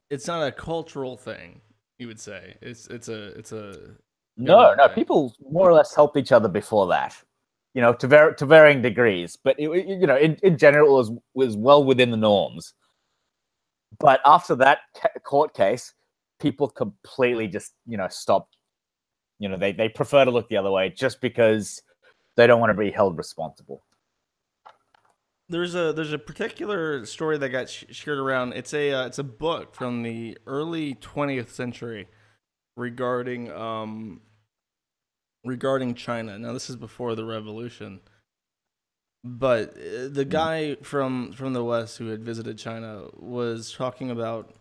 it's not a cultural thing, you would say. It's a No, government no, thing. people more or less helped each other before that, you know, to varying degrees. But you know, in general, it was well within the norms. But after that court case, people completely just, you know, stopped. You know, they prefer to look the other way just because they don't want to be held responsible. There's a particular story that got shared around. It's a book from the early 20th century regarding regarding China. Now this is before the revolution, but the guy from the West who had visited China was talking about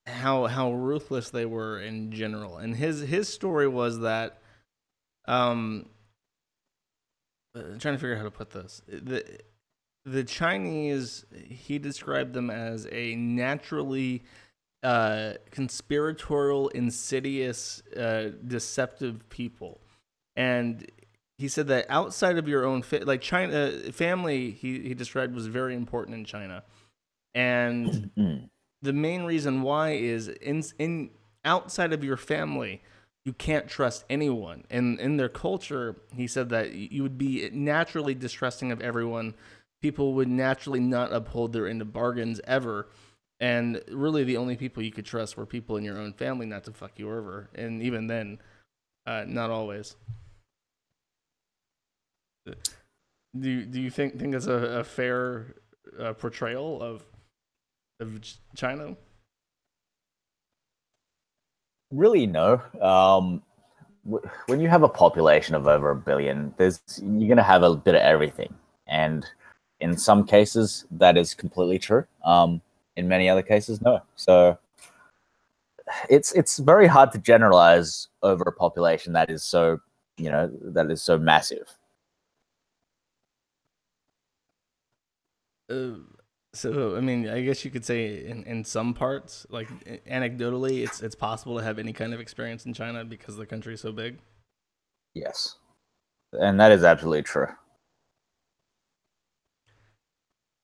how ruthless they were in general, and his story was that I'm trying to figure out how to put this. The Chinese, he described them as a naturally conspiratorial, insidious, deceptive people, and he said that outside of your own like China family, he described was very important in China, and the main reason why is in outside of your family, you can't trust anyone. And in their culture, he said that you would be naturally distrusting of everyone. People would naturally not uphold their end of bargains ever. And really, the only people you could trust were people in your own family not to fuck you over. And even then, not always. Do you think that's a fair portrayal of China? Really, no. When you have a population of over 1 billion, you're going to have a bit of everything, and in some cases that is completely true. In many other cases, no. So it's very hard to generalize over a population that is so, you know, that is so massive. So I mean, I guess you could say in some parts, like anecdotally, it's possible to have any kind of experience in China because the country is so big. Yes, and that is absolutely true.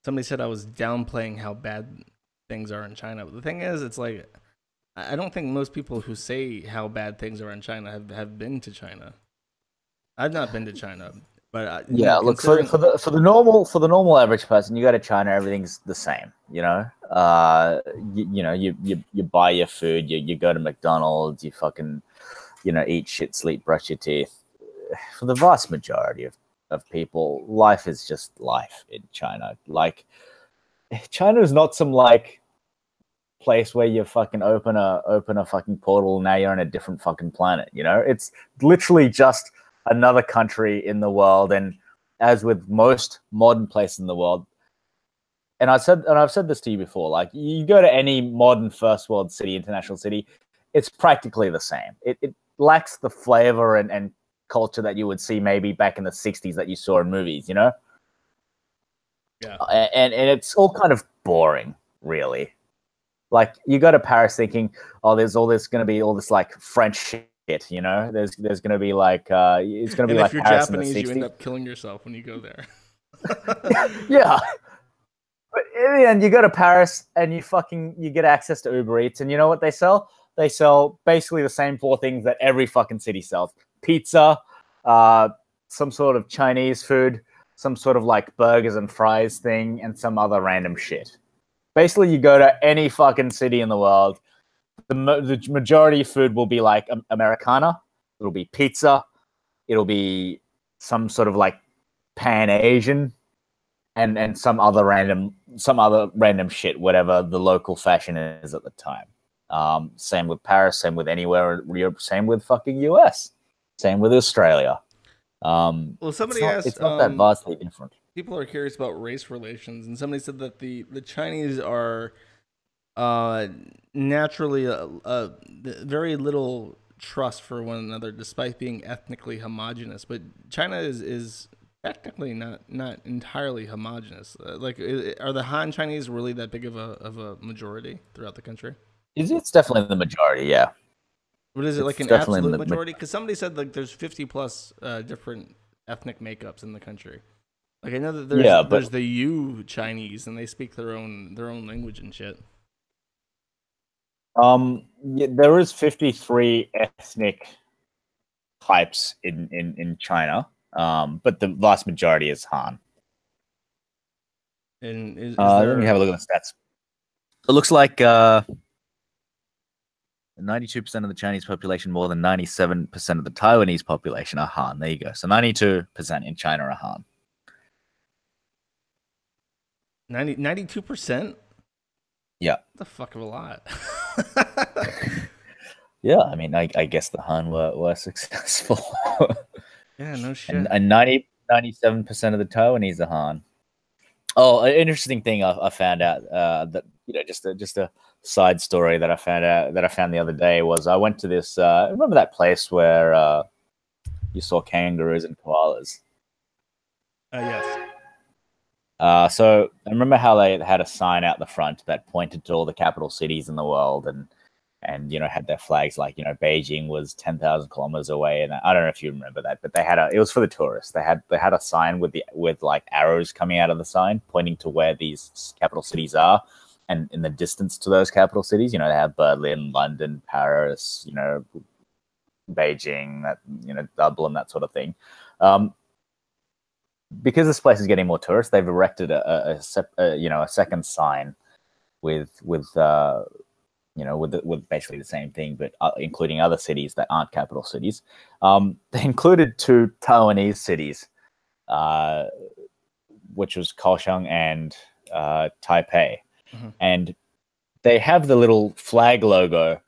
Somebody said I was downplaying how bad things are in China, but the thing is, it's like I don't think most people who say how bad things are in China have been to China. I've not been to China, but Yeah, look, for the normal average person, you go to China, everything's the same. You know, you buy your food, you go to McDonald's, you fucking, you know, eat shit, sleep, brush your teeth. For the vast majority of people, life is just life in China. Like, China is not some like place where you fucking open a fucking portal, now you're on a different fucking planet. You know, it's literally just another country in the world. And as with most modern places in the world, and I've said this to you before, like, you go to any modern first world city, international city, it's practically the same. It lacks the flavor and culture that you would see maybe back in the 60s that you saw in movies, you know? Yeah. And it's all kind of boring, really. Like, you go to Paris thinking, oh, there's going to be all this like French shit, you know? There's going to be like, it's going to be like Paris in the 60s. If you're Japanese, you end up killing yourself when you go there. Yeah. But in the end, you go to Paris and you get access to Uber Eats, and you know what they sell? They sell basically the same 4 things that every fucking city sells: pizza, some sort of Chinese food, some sort of like burgers and fries thing, and some other random shit. Basically, you go to any fucking city in the world, the majority of food will be like Americana. It'll be pizza. It'll be some sort of like Pan Asian, and some other random shit, whatever the local fashion is at the time. Same with Paris, same with anywhere in Europe, same with fucking US, same with Australia. Well, somebody asked, it's not that vastly different. People are curious about race relations, and somebody said that the Chinese are naturally very little trust for one another, despite being ethnically homogenous. But China is technically not entirely homogenous. Like, are the Han Chinese really that big of a majority throughout the country? It's definitely the majority. Yeah, What is it, like it's an definitely in absolute the majority? Because somebody said like there's 50 plus different ethnic makeups in the country. Like I know that yeah, but there's the Yu Chinese and they speak their own language and shit. yeah, there is 53 ethnic types in China. But the vast majority is Han. And is Let me have there a look at the stats. It looks like 92% of the Chinese population, more than 97% of the Taiwanese population are Han. There you go. So 92% in China are Han. 92%? Yeah. The fuck of a lot. Yeah, I mean, I guess the Han were successful. Yeah, no shit. And 97% of the Taiwanese are Han. Oh, an interesting thing I found out that just a side story that I found the other day was I went to this. Remember that place where you saw kangaroos and koalas? Yes. So I remember how they had a sign out the front that pointed to all the capital cities in the world, and had their flags, like Beijing was 10,000 kilometers away, and I don't know if you remember that, but it was for the tourists. They had a sign with like arrows coming out of the sign pointing to where these capital cities are, and in the distance to those capital cities, they have Berlin, London, Paris, Beijing, Dublin, that sort of thing. Because this place is getting more tourists, they've erected a second sign with basically the same thing, but including other cities that aren't capital cities. They included two Taiwanese cities, which was Kaohsiung and Taipei. Mm-hmm. And they have the little flag logo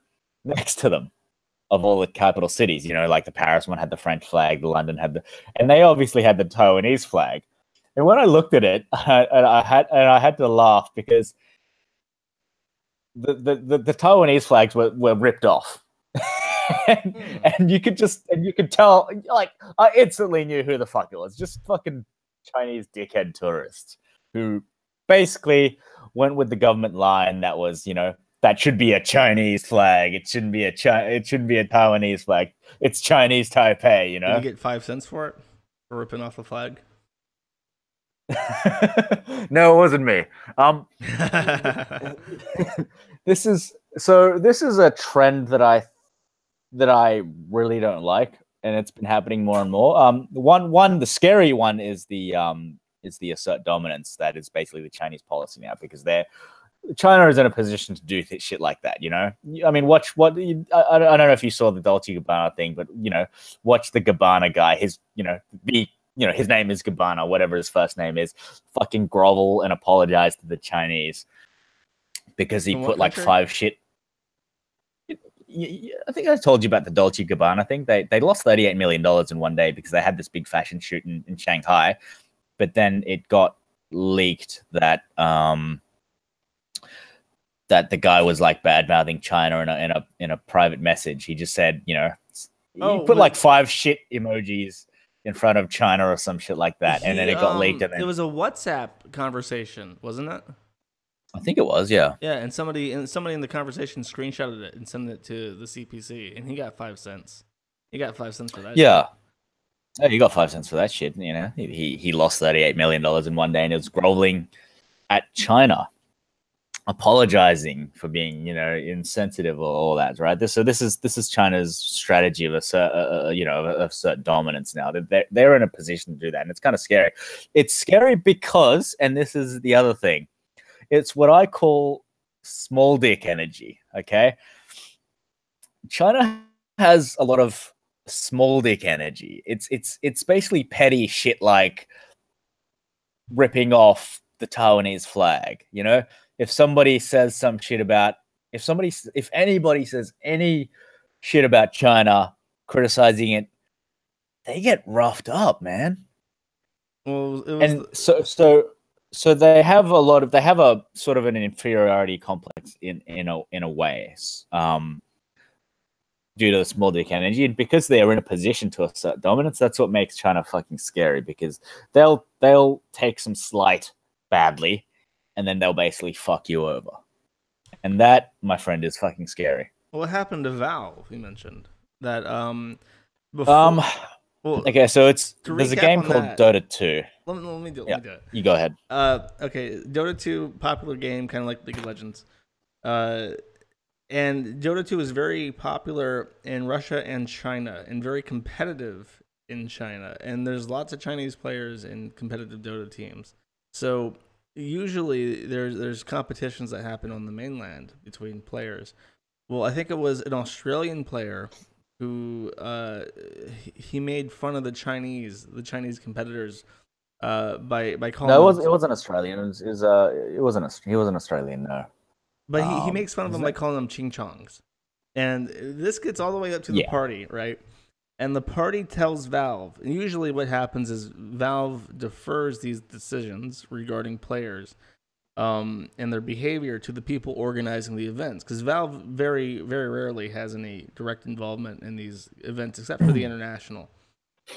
next to them of all the capital cities. Like the Paris one had the French flag, the London had and they obviously had the Taiwanese flag. And when I looked at it, I had to laugh because the Taiwanese flags were ripped off. and you could tell, like, I instantly knew who the fuck it was. Just fucking Chinese dickhead tourists who basically went with the government line that was, that should be a Chinese flag. It shouldn't be a Taiwanese flag. It's Chinese Taipei, Did you get 5 cents for it? For ripping off the flag? No, it wasn't me. This is a trend that I really don't like, and it's been happening more and more. The scary one is the assert dominance. That is basically the Chinese policy now, because China is in a position to do shit like that. I mean, I don't know if you saw the Dolce & Gabbana thing, but watch the Gabbana guy. His his name is Gabbana, whatever his first name is, fucking grovel and apologize to the Chinese because he put like 5 shit. I think I told you about the Dolce & Gabbana thing. They lost $38 million in one day because they had this big fashion shoot in Shanghai, but then it got leaked that that the guy was like bad mouthing China in a private message. He just said, he put like 5 shit emojis in front of China or some shit like that, and then it got leaked. And then it was a WhatsApp conversation, wasn't it? I think it was, yeah. Yeah, and somebody in the conversation screenshotted it and sent it to the CPC, and he got 5 cents. He got 5 cents for that. Yeah. Oh, he got 5 cents for that shit. He lost $38 million in one day, and it was groveling at China, apologizing for being, insensitive or all that, right? This is China's strategy of assert dominance now. They're in a position to do that, and it's kind of scary. It's scary because, and this is the other thing, it's what I call small dick energy. Okay, China has a lot of small dick energy. It's basically petty shit like ripping off the Taiwanese flag. If somebody says some shit about, if anybody says any shit about China, criticizing it, they get roughed up, man. Well, it was so they have a sort of an inferiority complex in a way, due to the small dick energy, and because they are in a position to assert dominance. That's what makes China fucking scary, because they'll take some slight badly, and then they'll basically fuck you over. And that, my friend, is fucking scary. What happened to Valve? You mentioned that before. Um, Well, okay, so there's a recap game on called that, Dota 2. let me do it. Yeah, Let me do it. you go ahead. Okay, Dota 2, popular game, kind of like League of Legends. Uh, and Dota 2 is very popular in Russia and China, and very competitive in China. And there's lots of Chinese players in competitive Dota teams. So usually there's competitions that happen on the mainland between players. Well, I think it was an Australian player who he made fun of the Chinese competitors by calling No, them. it wasn't Australian. He wasn't Australian. No. But he makes fun of them Isn't by it? calling them ching chongs. And this gets all the way up to the Yeah. party, right? And the party tells Valve. And usually, what happens is Valve defers these decisions regarding players and their behavior to the people organizing the events. Because Valve very, very rarely has any direct involvement in these events, except for the international.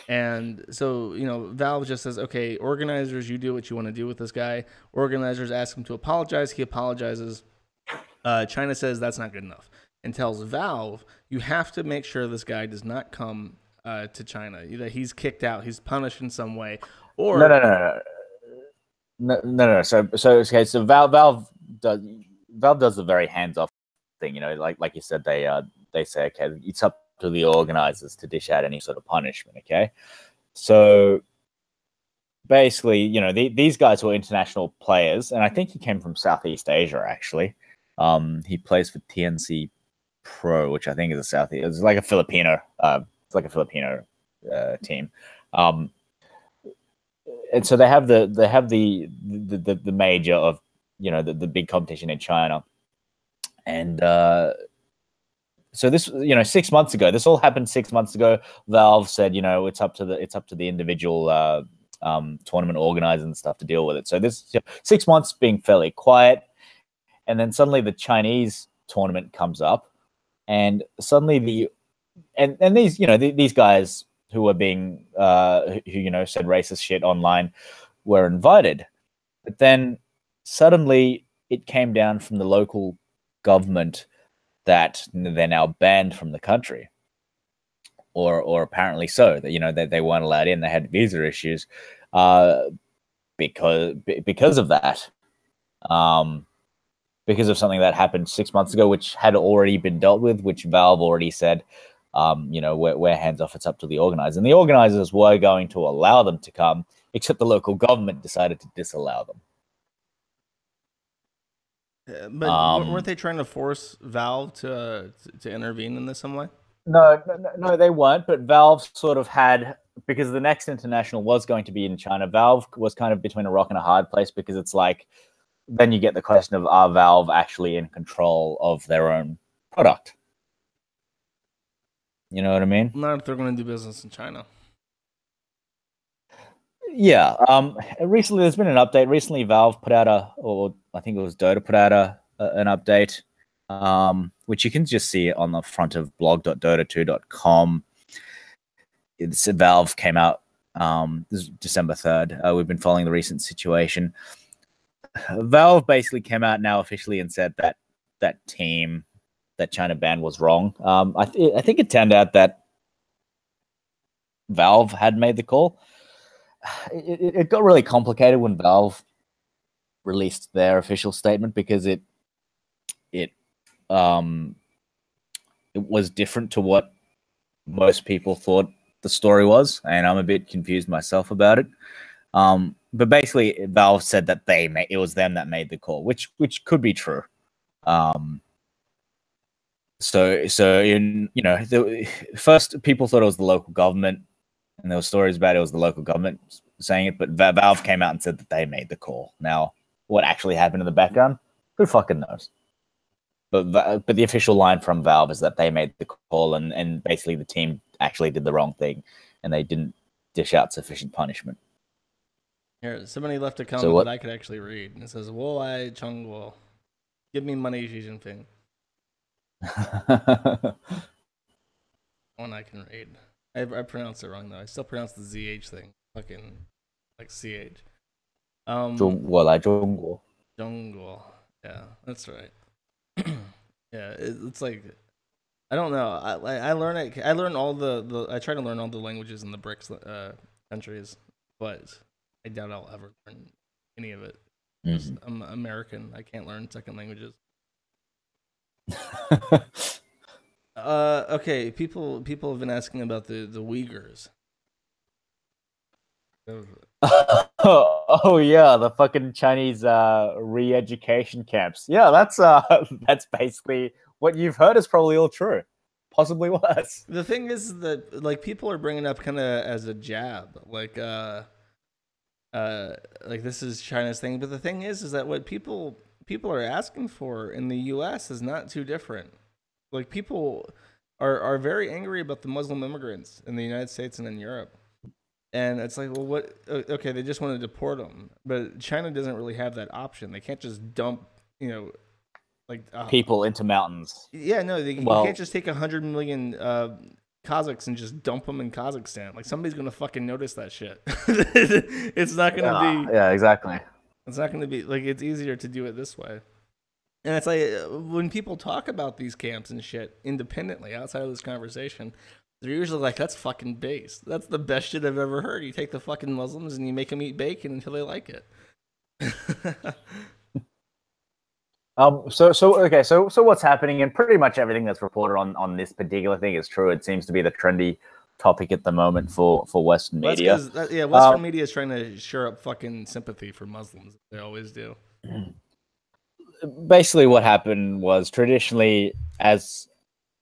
And so, Valve just says, okay, organizers, you do what you want to do with this guy. Organizers ask him to apologize. He apologizes. China says that's not good enough and tells Valve, you have to make sure this guy does not come to China, that he's kicked out, he's punished in some way. Or No. So okay. So Valve does a very hands off thing. Like you said, they say, okay, it's up to the organizers to dish out any sort of punishment. Okay, so basically, these guys were international players, and I think he came from Southeast Asia actually. He plays for TNC Pro, which I think is a Southeast. It's like a Filipino. It's like a Filipino team. And so they have the major of the big competition in China, and so this 6 months ago, this all happened 6 months ago. Valve said it's up to the individual tournament organizers and stuff to deal with it. So this 6 months being fairly quiet, and then suddenly the Chinese tournament comes up, and suddenly these guys who were being who said racist shit online were invited, but then suddenly it came down from the local government that they're now banned from the country, or apparently so, that they weren't allowed in. They had visa issues because of that, because of something that happened 6 months ago, which had already been dealt with, which Valve already said, we're hands off. It's up to the organizers. And the organizers were going to allow them to come, except the local government decided to disallow them. But weren't they trying to force Valve to intervene in this some way? No, they weren't. But Valve sort of had, because the next international was going to be in China. Valve was kind of between a rock and a hard place, because it's like, then you get the question of, are Valve actually in control of their own product? You know what I mean? Not if they're going to do business in China. Yeah. Recently, there's been an update. Recently, Valve put out or I think it was Dota put out an update, which you can just see on the front of blog.dota2.com. Valve came out this is December 3rd. We've been following the recent situation. Valve basically came out now officially and said that team that China banned was wrong. I think it turned out that Valve had made the call. It got really complicated when Valve released their official statement, because it was different to what most people thought the story was, and I'm a bit confused myself about it. But basically, Valve said that it was them that made the call, which could be true. First people thought it was the local government, and there were stories about it was the local government saying it, but Valve came out and said that they made the call. Now, what actually happened in the background, who fucking knows? But the official line from Valve is that they made the call, and basically the team actually did the wrong thing, and they didn't dish out sufficient punishment. Here, somebody left a comment that I could actually read, and it says, "Wo ai cheng wo, give me money, Xi Jinping." One I can read. I pronounced it wrong though. I still pronounce the ZH thing, fucking like CH. 我来中国. Zhongguo. Yeah, that's right. Yeah, it's like I don't know. I learn it. I learn all the. I try to learn all the languages in the BRICS countries, but I doubt I'll ever learn any of it. Mhm. I'm American. I can't learn second languages. Okay. People have been asking about the Uyghurs. Oh yeah, the fucking Chinese re-education camps. Yeah, that's that's basically what you've heard is probably all true, possibly worse. The thing is that like people are bringing up kind of as a jab, like this is China's thing. But the thing is that what people are asking for in the U.S. is not too different. Like people are very angry about the Muslim immigrants in the United States and in Europe. And it's like, well, what? Okay, they just want to deport them, but China doesn't really have that option. They can't just dump, you know, like People into mountains. yeah, no, you Well, can't just take 100 million Kazakhs and just dump them in Kazakhstan. Like somebody's gonna fucking notice that shit. It's not gonna yeah, be. yeah, exactly. It's not gonna be like it's easier to do it this way. And it's like when people talk about these camps and shit independently outside of this conversation, they're usually like, "That's fucking base. That's the best shit I've ever heard." You take the fucking Muslims and you make them eat bacon until they like it. So what's happening, and pretty much everything that's reported on this particular thing is true. It seems to be the trendy topic at the moment for Western media. Yeah, Western media is trying to shore up fucking sympathy for Muslims. They always do. Basically, what happened was traditionally, as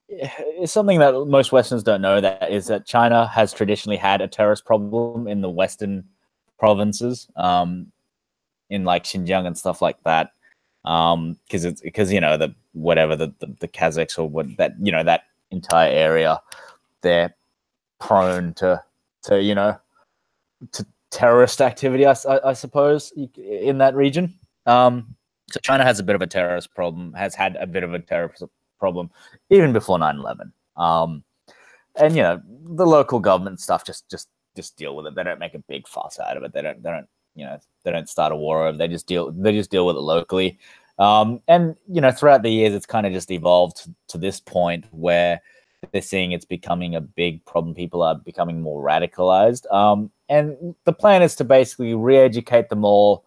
it's something that most Westerns don't know, that is that China has traditionally had a terrorist problem in the Western provinces, in like Xinjiang and stuff like that. Because you know the Kazakhs or what that that entire area, they're prone to to terrorist activity, I suppose, in that region. So China has a bit of a terrorist problem, has had a bit of a terrorist problem even before 9/11. And the local government stuff just deal with it. They don't make a big fuss out of it. They don't start a war over it. They just deal with it locally. And throughout the years it's kind of just evolved to this point where they're seeing it's becoming a big problem. People are becoming more radicalized. And the plan is to basically re-educate them all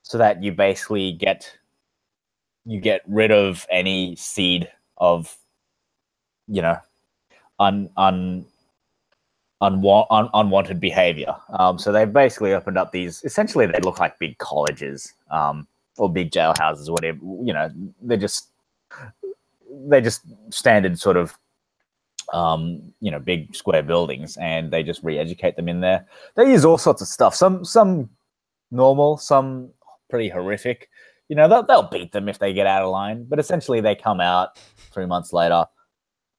so that you basically get rid of any seed of unwanted behavior. So they've basically opened up these. Essentially, they look like big colleges or big jailhouses, or whatever. They're just standard sort of big square buildings, and they just re-educate them in there. They use all sorts of stuff. Some normal, some pretty horrific. They'll beat them if they get out of line, but essentially they come out 3 months later.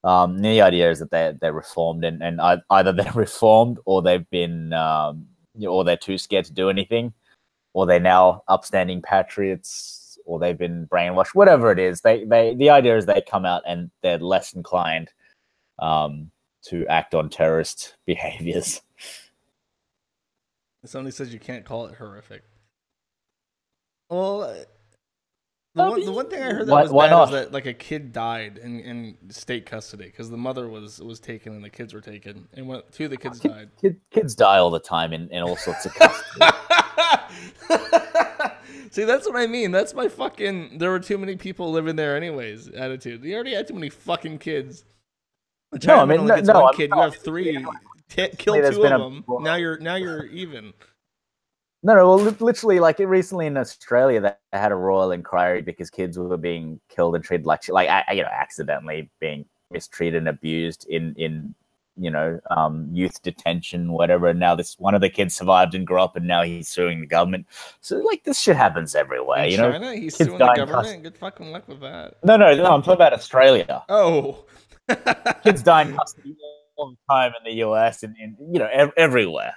The idea is that they're reformed, and either they're reformed or they've been or they're too scared to do anything, or they're now upstanding patriots, or they've been brainwashed. Whatever it is, the idea is they come out and they're less inclined to act on terrorist behaviors. Somebody says you can't call it horrific. Well, the one thing I heard that was bad was that like a kid died in state custody because the mother was taken and the kids were taken, and two of the kids died. Kids die all the time in all sorts of custody. See, that's what I mean. That's my fucking there were too many people living there anyways attitude. You already had too many fucking kids. No, I mean, one kid. You have three. Kill two of them. Now you're even. No, well, literally, like recently in Australia, they had a royal inquiry because kids were being killed and treated like accidentally being mistreated and abused in youth detention, whatever. And now one of the kids survived and grew up, and now he's suing the government. So like this shit happens everywhere. In China, he's suing the government. Good fucking luck with that. No, I'm talking about Australia. Oh, kids die in custody all the time in the US and everywhere.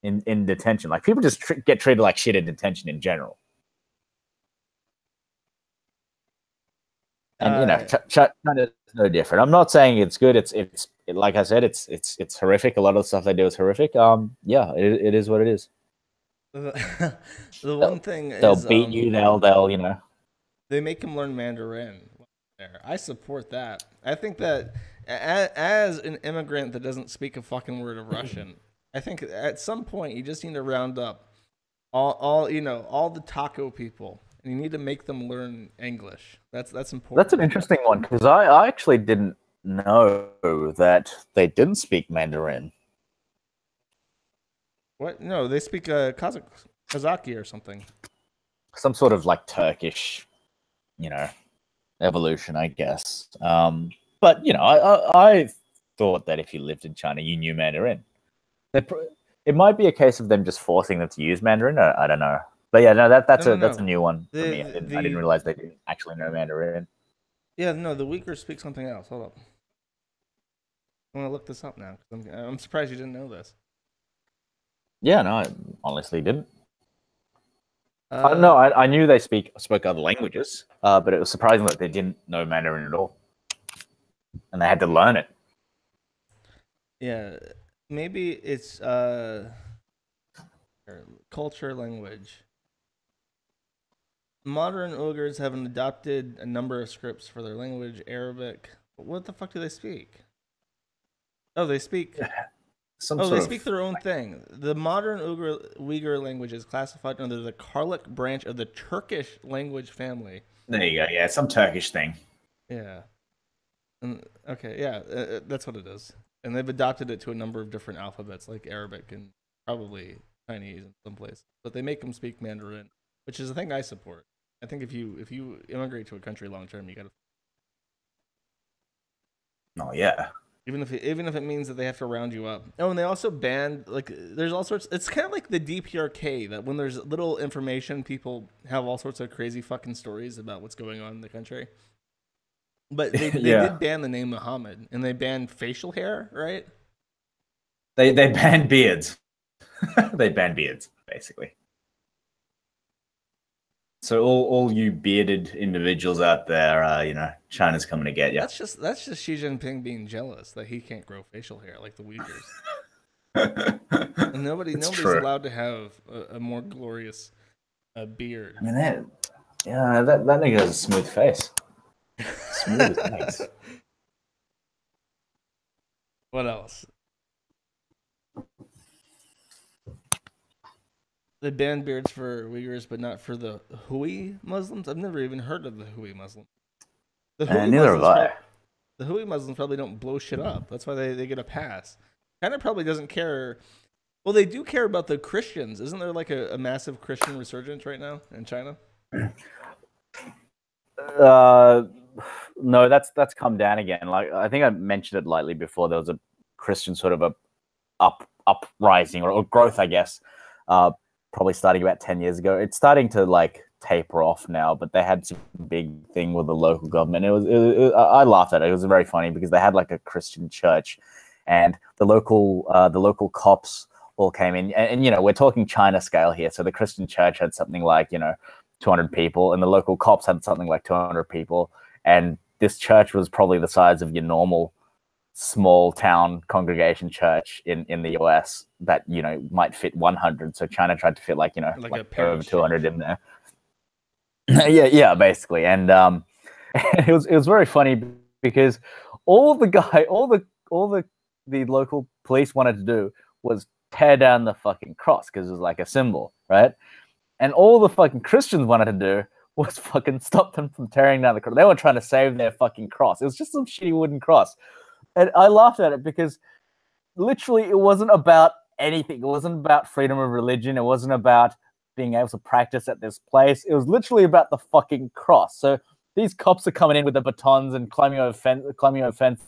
In detention, like people just get treated like shit in detention in general, and China is no different. I'm not saying it's good. It's like I said, it's horrific. A lot of the stuff they do is horrific. Yeah, it is what it is. The one thing they'll beat you. They'll they make him learn Mandarin. there. I support that. I think that as an immigrant that doesn't speak a fucking word of Russian, I think at some point you just need to round up all the taco people, and you need to make them learn English. That's important. That's an interesting one because I actually didn't know that they didn't speak Mandarin. What? No, they speak Kazaki or something. Some sort of like Turkish, you know, evolution, I guess. But you know, I thought that if you lived in China, you knew Mandarin. It might be a case of them just forcing them to use Mandarin. I don't know. But yeah, no, that's a new one for me. I didn't realize they didn't actually know Mandarin. Yeah, no, the Uyghurs speak something else. Hold up. I'm gonna look this up now. I'm surprised you didn't know this. Yeah, no, I honestly didn't. No, I knew they spoke other languages, but it was surprising that they didn't know Mandarin at all, and they had to learn it. Yeah, maybe it's culture, language. Modern Uyghurs have adopted a number of scripts for their language, Arabic. What the fuck do they speak? Oh, they speak. They speak their own thing. The modern Uyghur language is classified under the Karluk branch of the Turkish language family. There you go. Yeah, some Turkish thing. Yeah. Okay, yeah, that's what it is. And they've adopted it to a number of different alphabets, like Arabic and probably Chinese in some places. But they make them speak Mandarin, which is a thing I support. I think if you immigrate to a country long term, you got to. Oh yeah. Even if it means that they have to round you up. Oh, and they also banned there's all sorts. It's kind of like the DPRK that when there's little information, people have all sorts of crazy fucking stories about what's going on in the country. But they did ban the name Muhammad, and they banned facial hair, right? They banned beards. They banned beards, basically. So all you bearded individuals out there, you know, China's coming to get you. That's just Xi Jinping being jealous that he can't grow facial hair like the Uyghurs. And nobody's allowed to have a more glorious beard. I mean, that nigga has a smooth face. Smooth as nice. What else? They banned beards for Uyghurs, but not for the Hui Muslims. I've never even heard of the Hui Muslim. Neither have I. The Hui Muslims probably don't blow shit up. That's why they get a pass. China probably doesn't care. Well, they do care about the Christians. Isn't there like a massive Christian resurgence right now in China? No, that's come down again. Like I think I mentioned it lightly before. There was a Christian sort of a uprising or growth, I guess. Probably starting about 10 years ago. It's starting to like taper off now, but they had some big thing with the local government. I laughed at it. It was very funny because they had like a Christian church, and the local cops all came in, and you know, we're talking China scale here. So the Christian church had something like 200 people, and the local cops had something like 200 people, and this church was probably the size of your normal small town congregation church in the US that might fit 100. So China tried to fit like over 200 in there. yeah, basically. And it was very funny because all the local police wanted to do was tear down the fucking cross because it was like a symbol, right? And all the fucking Christians wanted to do was fucking stop them from tearing down the cross. They were trying to save their fucking cross. It was just some shitty wooden cross. And I laughed at it because literally it wasn't about anything. It wasn't about freedom of religion. It wasn't about being able to practice at this place. It was literally about the fucking cross. So these cops are coming in with the batons and climbing over fences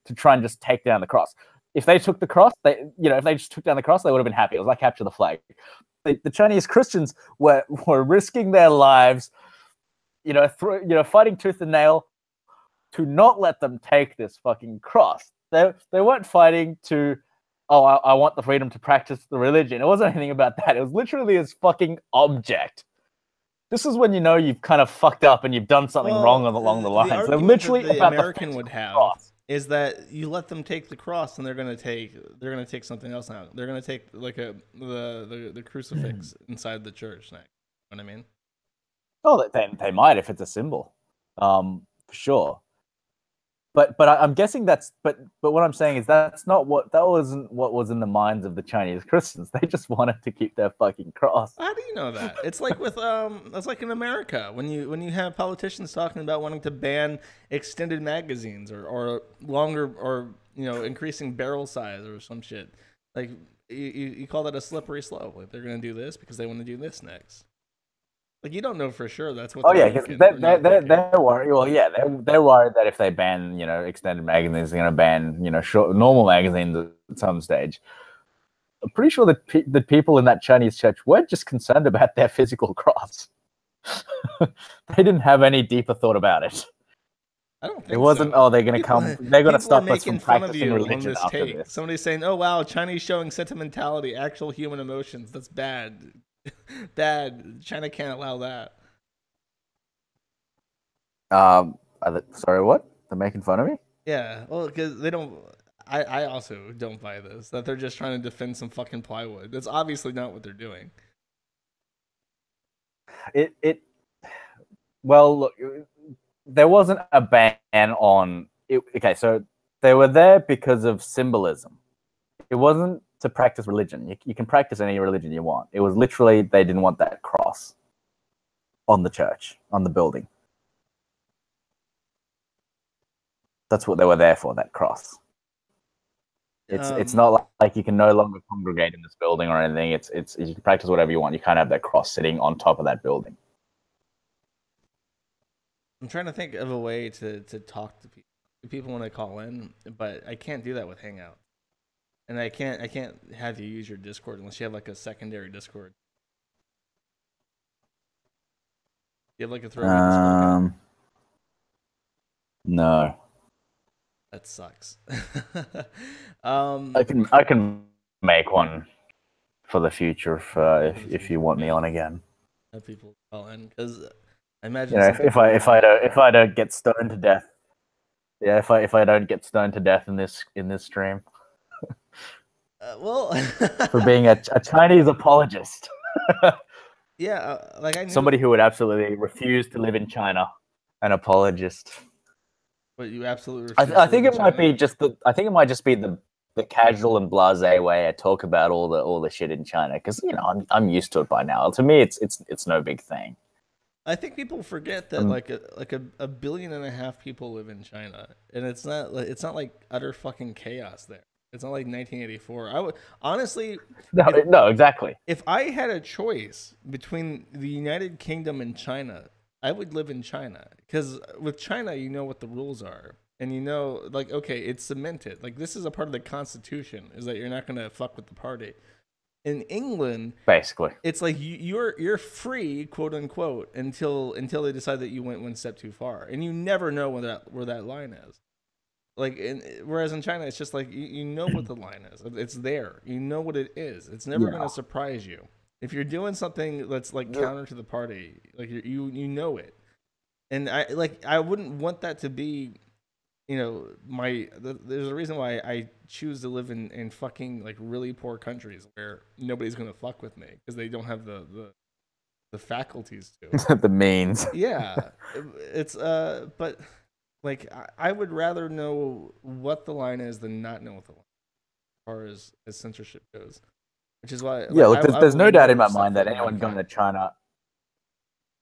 to try and just take down the cross. If they took the cross, if they just took down the cross, they would have been happy. It was like capture the flag. The Chinese Christians were risking their lives, fighting tooth and nail to not let them take this fucking cross. They weren't fighting to, I want the freedom to practice the religion. It wasn't anything about that. It was literally this fucking object. This is when you've kind of fucked up and you've done something wrong along the lines. They're literally the about American would have cross. Is that you let them take the cross and they're gonna take something else out. They're gonna take like the crucifix inside the church. You know what I mean? Oh, they might if it's a symbol. for sure. But I'm guessing but what I'm saying is that wasn't what was in the minds of the Chinese Christians. They just wanted to keep their fucking cross. How do you know that? It's like with it's like in America when you have politicians talking about wanting to ban extended magazines or longer or increasing barrel size or some shit. Like you call that a slippery slope. Like they're gonna do this because they want to do this next. Like you don't know for sure that's what. Oh yeah, because they're worried. Well, yeah, they're worried that if they ban extended magazines, they're going to ban short normal magazines at some stage. I'm pretty sure that the people in that Chinese church weren't just concerned about their physical cross. They didn't have any deeper thought about it. I don't think it wasn't. So. Oh, they're going to come. They're going to stop us from practicing religion on this after take. this. Somebody's saying, "Oh wow, Chinese showing sentimentality, actual human emotions. That's bad. Bad. China can't allow that." Sorry, what? They're making fun of me? Yeah, well, because they don't. I also don't buy this. That they're just trying to defend some fucking plywood. That's obviously not what they're doing. Well, look, there wasn't a ban on it. Okay, so they were there because of symbolism. It wasn't to practice religion. You can practice any religion you want. It was literally they didn't want that cross on the church, on the building. That's what they were there for, that cross. It's not like you can no longer congregate in this building or anything. It's you can practice whatever you want. You can't have that cross sitting on top of that building. I'm trying to think of a way to talk to people when they call in, but I can't do that with Hangout. And I can't have you use your Discord unless you have like a secondary Discord. You have like a throwaway Discord? No. That sucks. I can make one for the future if you want me on again. Have people call in because I imagine if I don't get stoned to death. Yeah, if I don't get stoned to death in this stream. Well, for being a Chinese apologist. Yeah, like I knew somebody who would absolutely refuse to live in China, an apologist. But you absolutely. I think it might be just I think it might just be the casual and blasé way I talk about all the shit in China because I'm used to it by now. To me, it's no big thing. I think people forget that like a billion and a half people live in China, and it's not like utter fucking chaos there. It's not like 1984. I would honestly no, exactly. If I had a choice between the United Kingdom and China, I would live in China because with China, you know what the rules are, and like okay, it's cemented. Like this is a part of the Constitution, is that you're not gonna fuck with the party. In England, basically, it's like you're free, quote unquote, until they decide that you went one step too far, and you never know where that line is. Like, whereas in China, it's just like you know what the line is. It's there. You know what it is. It's never going to surprise you. If you're doing something that's like counter to the party, like you know it. And I wouldn't want that to be, there's a reason why I choose to live in fucking like really poor countries where nobody's going to fuck with me because they don't have the faculties to. The means. Yeah. It's but like I would rather know what the line is than not know what the line is, as far as censorship goes. Which is why look, there's no doubt in my mind that anyone going to China.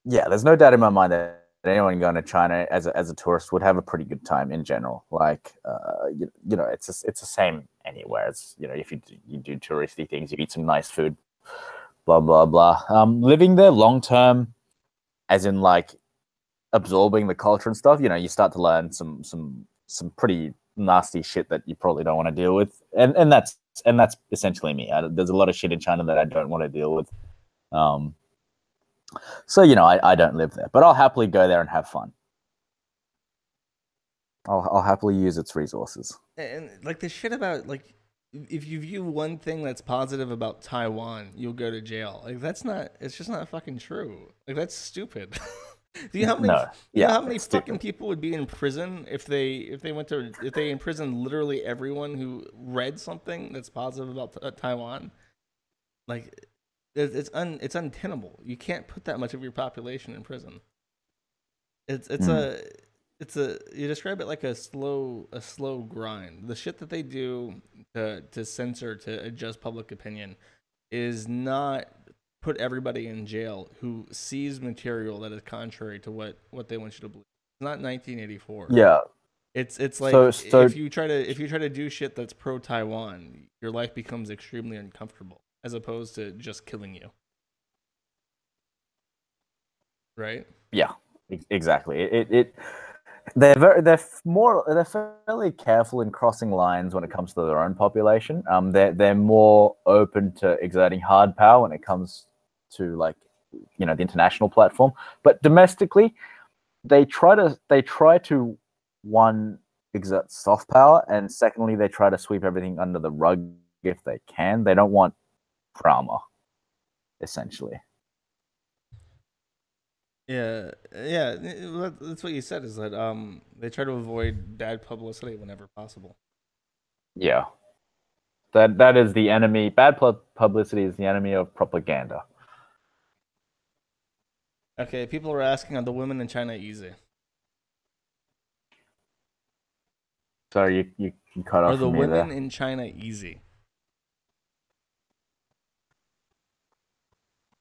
Yeah, there's no doubt in my mind that anyone going to China as a tourist would have a pretty good time in general. Like it's the same anywhere. It's if you do touristy things, you eat some nice food, blah blah blah. Living there long term, as in like absorbing the culture and stuff, you start to learn some pretty nasty shit that you probably don't want to deal with, and that's essentially me. There's a lot of shit in China that I don't want to deal with. So I don't live there, but I'll happily go there and have fun. I'll happily use its resources. And like the shit about like if you view one thing that's positive about Taiwan, you'll go to jail. Like it's just not fucking true. Like that's stupid. Do you know how many fucking people would be in prison if they imprisoned literally everyone who read something that's positive about Taiwan? Like it's untenable. You can't put that much of your population in prison. It's you describe it like a slow grind. The shit that they do to censor, to adjust public opinion, is not put everybody in jail who sees material that is contrary to what they want you to believe. It's not 1984. Yeah. It's like So if you try to do shit that's pro Taiwan, your life becomes extremely uncomfortable as opposed to just killing you. Right? yeah, exactly. They're fairly careful in crossing lines when it comes to their own population. They're more open to exerting hard power when it comes to like the international platform, but domestically they try to one exert soft power, and secondly they try to sweep everything under the rug if they can. They don't want drama, essentially. Yeah, yeah. That's what you said. Is that they try to avoid bad publicity whenever possible. Yeah, that is the enemy. Bad publicity is the enemy of propaganda. Okay, people are asking, are the women in China easy? Sorry, you cut Are off the from me women there. in China easy?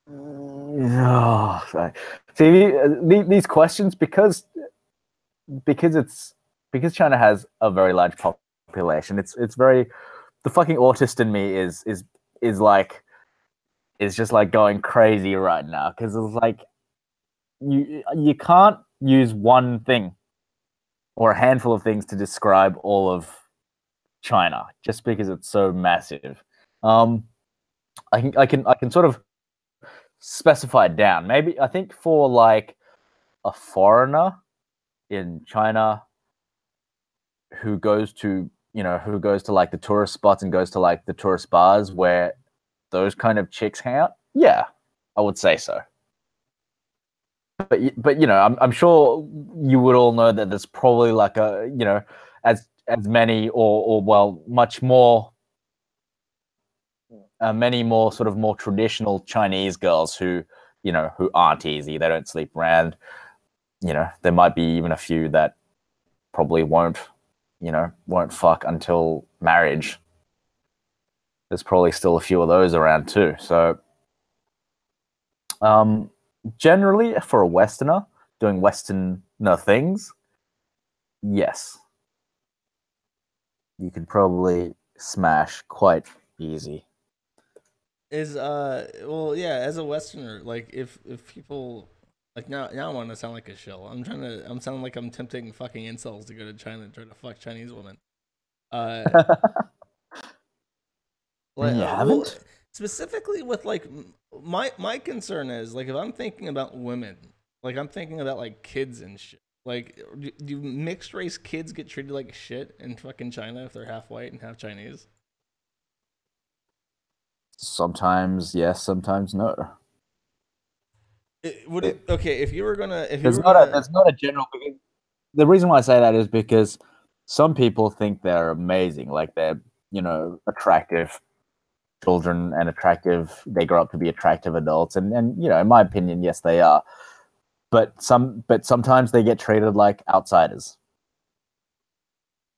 Oh, sorry. See, these questions, because it's because China has a very large population. It's very, the fucking autist in me is like is just like going crazy right now, because it's like you can't use one thing or a handful of things to describe all of China just because it's so massive. Um, I can sort of specify it down. Maybe I think for like a foreigner in China who goes to like the tourist spots and goes to like the tourist bars where those kind of chicks hang out, yeah, I would say so. But I'm sure you would all know that there's probably like as many or well much more many more sort of more traditional Chinese girls who aren't easy. They don't sleep around. There might be even a few that probably won't fuck until marriage. There's probably still a few of those around too. So, um, generally, for a Westerner doing Westerner things, yes, you could probably smash quite easy. Well, yeah, as a Westerner, like if people like now I want to sound like a shill. I'm sounding like I'm tempting fucking incels to go to China and try to fuck Chinese women. Uh, like You well, haven't? specifically with like my concern is like if I'm thinking about women, like I'm thinking about like kids and shit. Like, do mixed race kids get treated like shit in fucking China if they're half white and half Chinese? Sometimes yes, sometimes no. Would it okay if you were gonna There's not a general. The reason why I say that is because some people think they're amazing, like they're attractive children and attractive. They grow up to be attractive adults, and in my opinion, yes, they are. But sometimes they get treated like outsiders.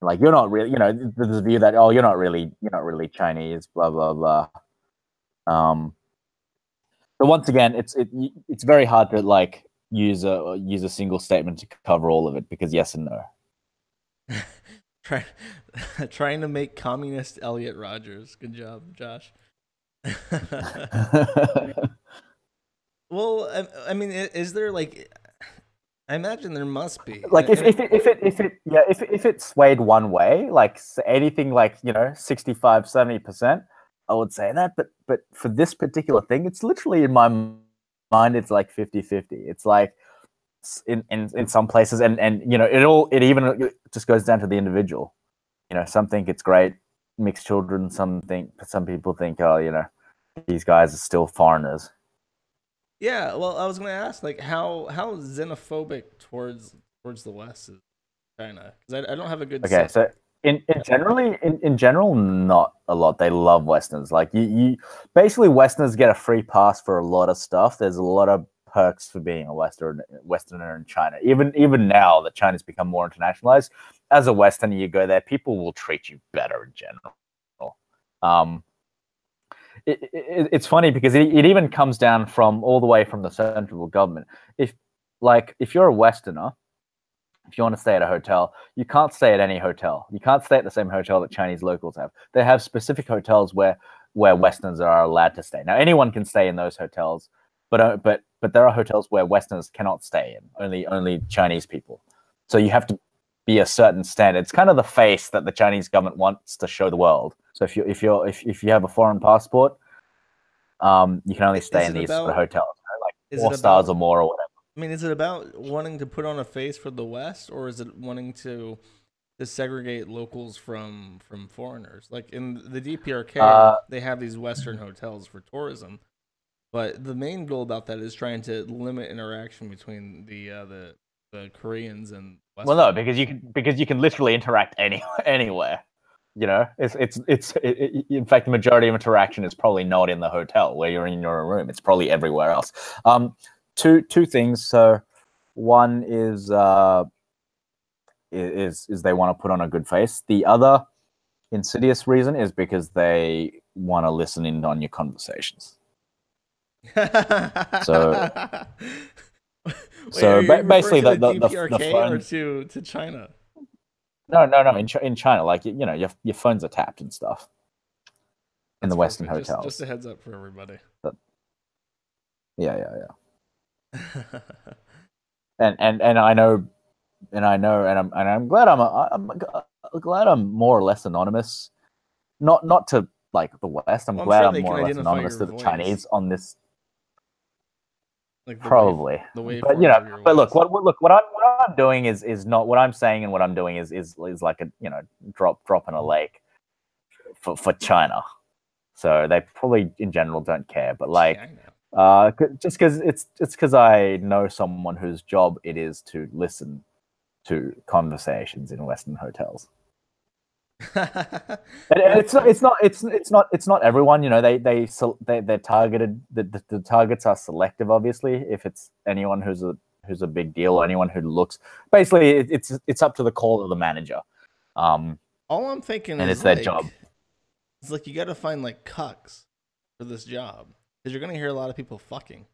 Like you're not really, there's a view that you're not really Chinese, blah blah blah. Um, but once again, it's very hard to like use a single statement to cover all of it because yes and no. Try, trying to make communist Elliot Rogers. Good job, Josh. Well, I mean, is there like? I imagine there must be. Like if it swayed one way, like anything like 65-70%, I would say that. But for this particular thing, it's literally in my mind, it's like 50-50. It's like in some places, and it just goes down to the individual. Some think it's great, mixed children. Some people think, oh, these guys are still foreigners. Yeah, well, I was gonna ask like how xenophobic towards the West is China because I don't have a good Okay, sense. so in general, not a lot. They love Westerners. Like you basically Westerners get a free pass for a lot of stuff. There's a lot of perks for being a Westerner in China. Even now that China's become more internationalized, as a Westerner, you go there, people will treat you better in general. It's funny because it even comes down from all the way from the central government. If you're a Westerner, if you want to stay at a hotel, you can't stay at any hotel. You can't stay at the same hotel that Chinese locals have. They have specific hotels where Westerners are allowed to stay. Now, anyone can stay in those hotels, but there are hotels where Westerners cannot stay in. Only Chinese people. So you have to be a certain standard. It's kind of the face that the Chinese government wants to show the world. So if you have a foreign passport, you can only stay in these sort of hotels, like 4 stars or more or whatever. I mean, is it about wanting to put on a face for the West, or is it wanting to segregate locals from foreigners? Like in the DPRK, they have these Western hotels for tourism, but the main goal about that is trying to limit interaction between the Koreans and Western. Well, no, because you can literally interact anywhere. You know, it's in fact the majority of interaction is probably not in the hotel where you're in your room. It's probably everywhere else. Two things. So one is they want to put on a good face. The other insidious reason is because they want to listen in on your conversations. So basically the phone, or to China. No. In China, like your phones are tapped and stuff in the Western hotels. Just a heads up for everybody. But, yeah. and I know, and I'm glad I'm more or less anonymous. Not to like the West. I'm glad I'm more or less anonymous to the Chinese on this. Like probably, but look, what I'm doing is not what I'm saying, and what I'm doing is like a drop in a lake for China. So they probably in general don't care, but like just because I know someone whose job it is to listen to conversations in Western hotels. And it's not everyone. They're targeted. The targets are selective. Obviously, if it's anyone who's a big deal, or anyone who looks, basically it's up to the call of the manager. All I'm thinking and is it's their job. It's like you got to find like cucks for this job because you're gonna hear a lot of people fucking.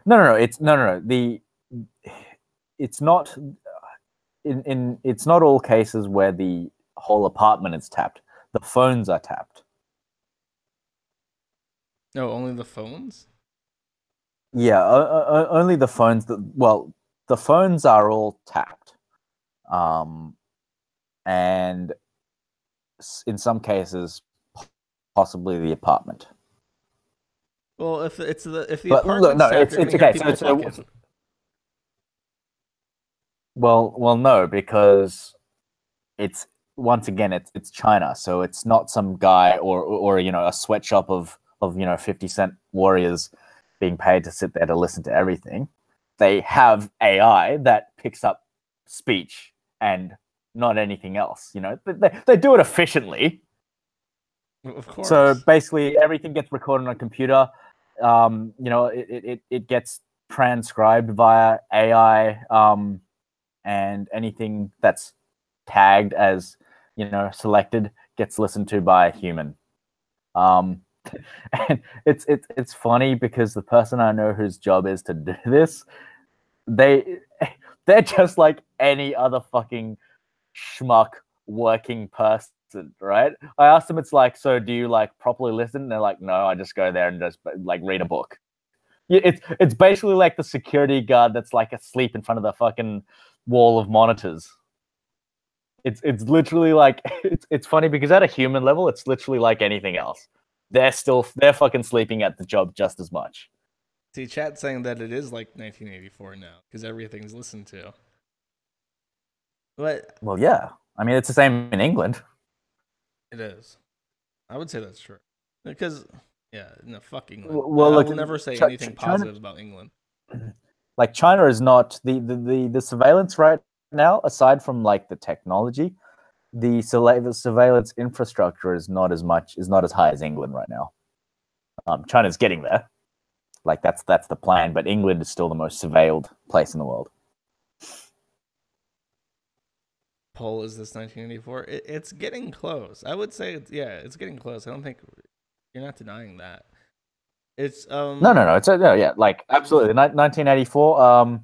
No. It's not. It's not all cases where the whole apartment is tapped. The phones are tapped. No, only the phones? Yeah, only the phones. The phones are all tapped. And in some cases, possibly the apartment. Well, if the apartment's tapped, it's okay. Well, no, because it's once again it's China, so it's not some guy or a sweatshop of 50-cent warriors being paid to sit there to listen to everything. They have AI that picks up speech and not anything else. They do it efficiently. Of course. So basically, everything gets recorded on a computer. It gets transcribed via AI. And anything that's tagged as, selected gets listened to by a human. And it's funny because the person I know whose job is to do this, they're just like any other fucking schmuck working person, right? I asked them, it's like, so do you like properly listen? And they're like, no, I just go there and just like read a book. It's basically like the security guard that's like asleep in front of the fucking wall of monitors. It's literally like it's funny because at a human level, it's literally like anything else. They're fucking sleeping at the job just as much. See, chat's saying that it is like 1984 now because everything's listened to. But well, yeah, I mean it's the same in England. It is. I would say that's true because fuck England. Well, I will never say anything positive about England. Like China is not the surveillance right now, aside from like the technology, the surveillance infrastructure is not as high as England right now. China's getting there. Like that's the plan. But England is still the most surveilled place in the world. Poll is this 1984? It's getting close. I would say, it's getting close. I don't think you're not denying that. It's No. It's yeah, like absolutely. 1984.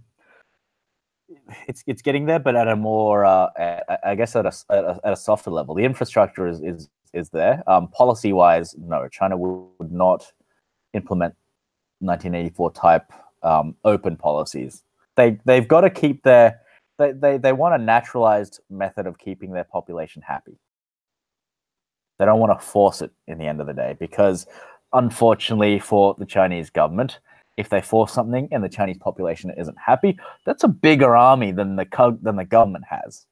It's getting there, but at a more, I guess, at a softer level. The infrastructure is there. Policy wise, no, China would not implement 1984 type open policies. They've got to keep their they want a naturalized method of keeping their population happy. They don't want to force it in the end of the day, because unfortunately for the Chinese government, if they force something and the Chinese population isn't happy, that's a bigger army than the government has.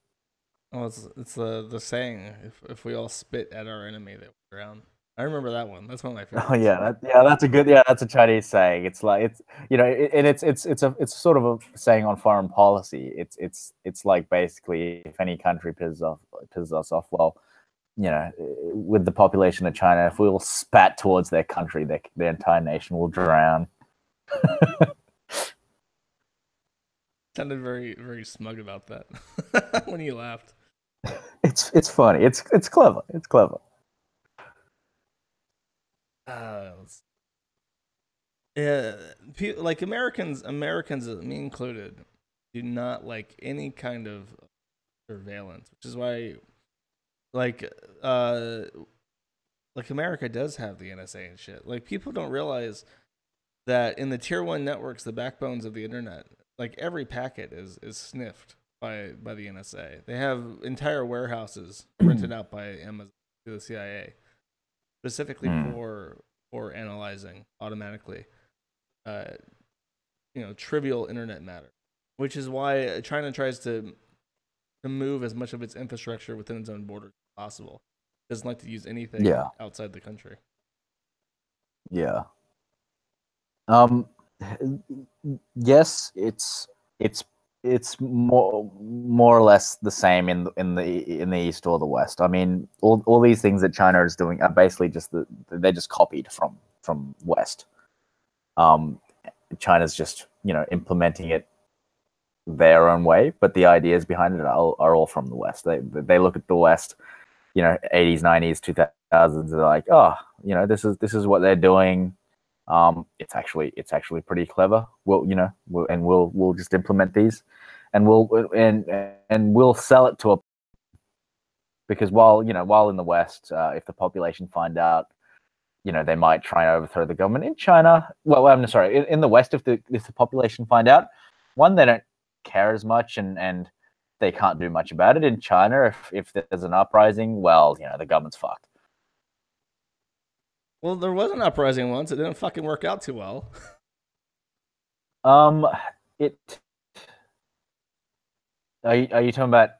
Well, it's the saying, if we all spit at our enemy, they will drown. I remember that one. That's one of my favorites. Oh yeah, that's a Chinese saying. It's like it's sort of a saying on foreign policy. It's like basically, if any country pisses us off, well, with the population of China, if we all spat towards their country, their entire nation will drown. Sounded very, very smug about that when you laughed. It's funny. It's clever. It's clever. Yeah, like Americans, me included, do not like any kind of surveillance, which is why, like America does have the NSA and shit. Like, people don't realize that in the tier 1 networks, the backbones of the internet, like every packet is sniffed by the NSA. They have entire warehouses rented out by Amazon to the CIA, specifically for analyzing automatically, trivial internet matter. Which is why China tries to move as much of its infrastructure within its own borders as possible. It doesn't like to use anything outside the country. Yeah. Yes, it's more or less the same in the East or the West. I mean, all these things that China is doing are basically they're just copied from West. China's just implementing it their own way, but the ideas behind it are all from the West. They look at the West, 80s, 90s, 2000s. They're like, oh, this is what they're doing. It's actually pretty clever. We'll just implement these, and we'll sell it to a, because while in the West, if the population find out, they might try and overthrow the government. In China, well, I'm sorry, in the West, if the population find out, one, they don't care as much, and they can't do much about it. In China, if there's an uprising, well, the government's fucked. Well, there was an uprising once. It didn't fucking work out too well. It. Are you talking about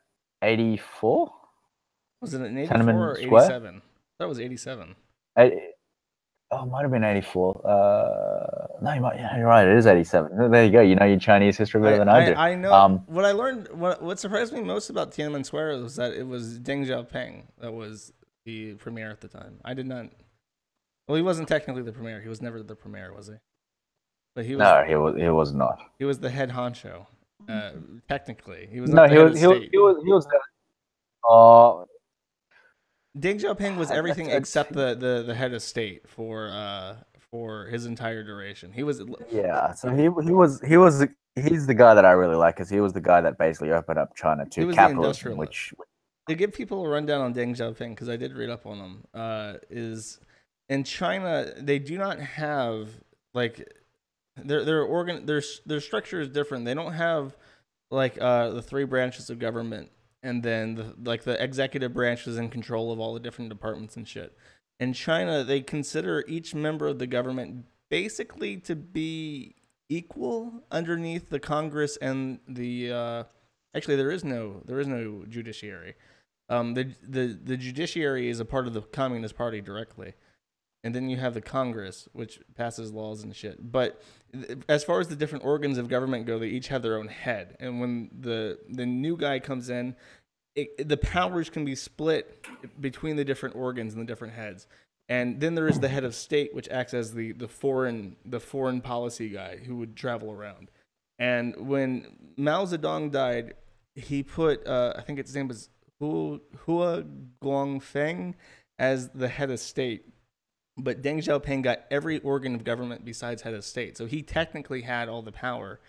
84? Was it an 84 or 87? That was 87. It might have been 84. No, you're right. It is 87. There you go. You know your Chinese history better than I do. I know. What I learned, what surprised me most about Tiananmen Square was that it was Deng Xiaoping that was the premier at the time. I did not. Well, he wasn't technically the premier. He was never the premier, was he? But he was. No, he was not. He was the head honcho. Technically, he was. No, he was. He was. Deng Xiaoping was everything except the head of state for his entire duration. He was. Yeah, so he's the guy that I really like, because he was the guy that basically opened up China to capitalism, which. To give people a rundown on Deng Xiaoping, because I did read up on him, is in China they do not have like their structure is different. They don't have like the three branches of government, and then the executive branch is in control of all the different departments and shit. In China, they consider each member of the government basically to be equal underneath the Congress and the actually there is no judiciary. The judiciary is a part of the Communist Party directly. And then you have the Congress, which passes laws and shit. But as far as the different organs of government go, they each have their own head. And when the new guy comes in, the powers can be split between the different organs and the different heads. And then there is the head of state, which acts as the foreign policy guy who would travel around. And when Mao Zedong died, he put I think his name was Hua Guangfeng as the head of state. But Deng Xiaoping got every organ of government besides head of state. So he technically had all the power,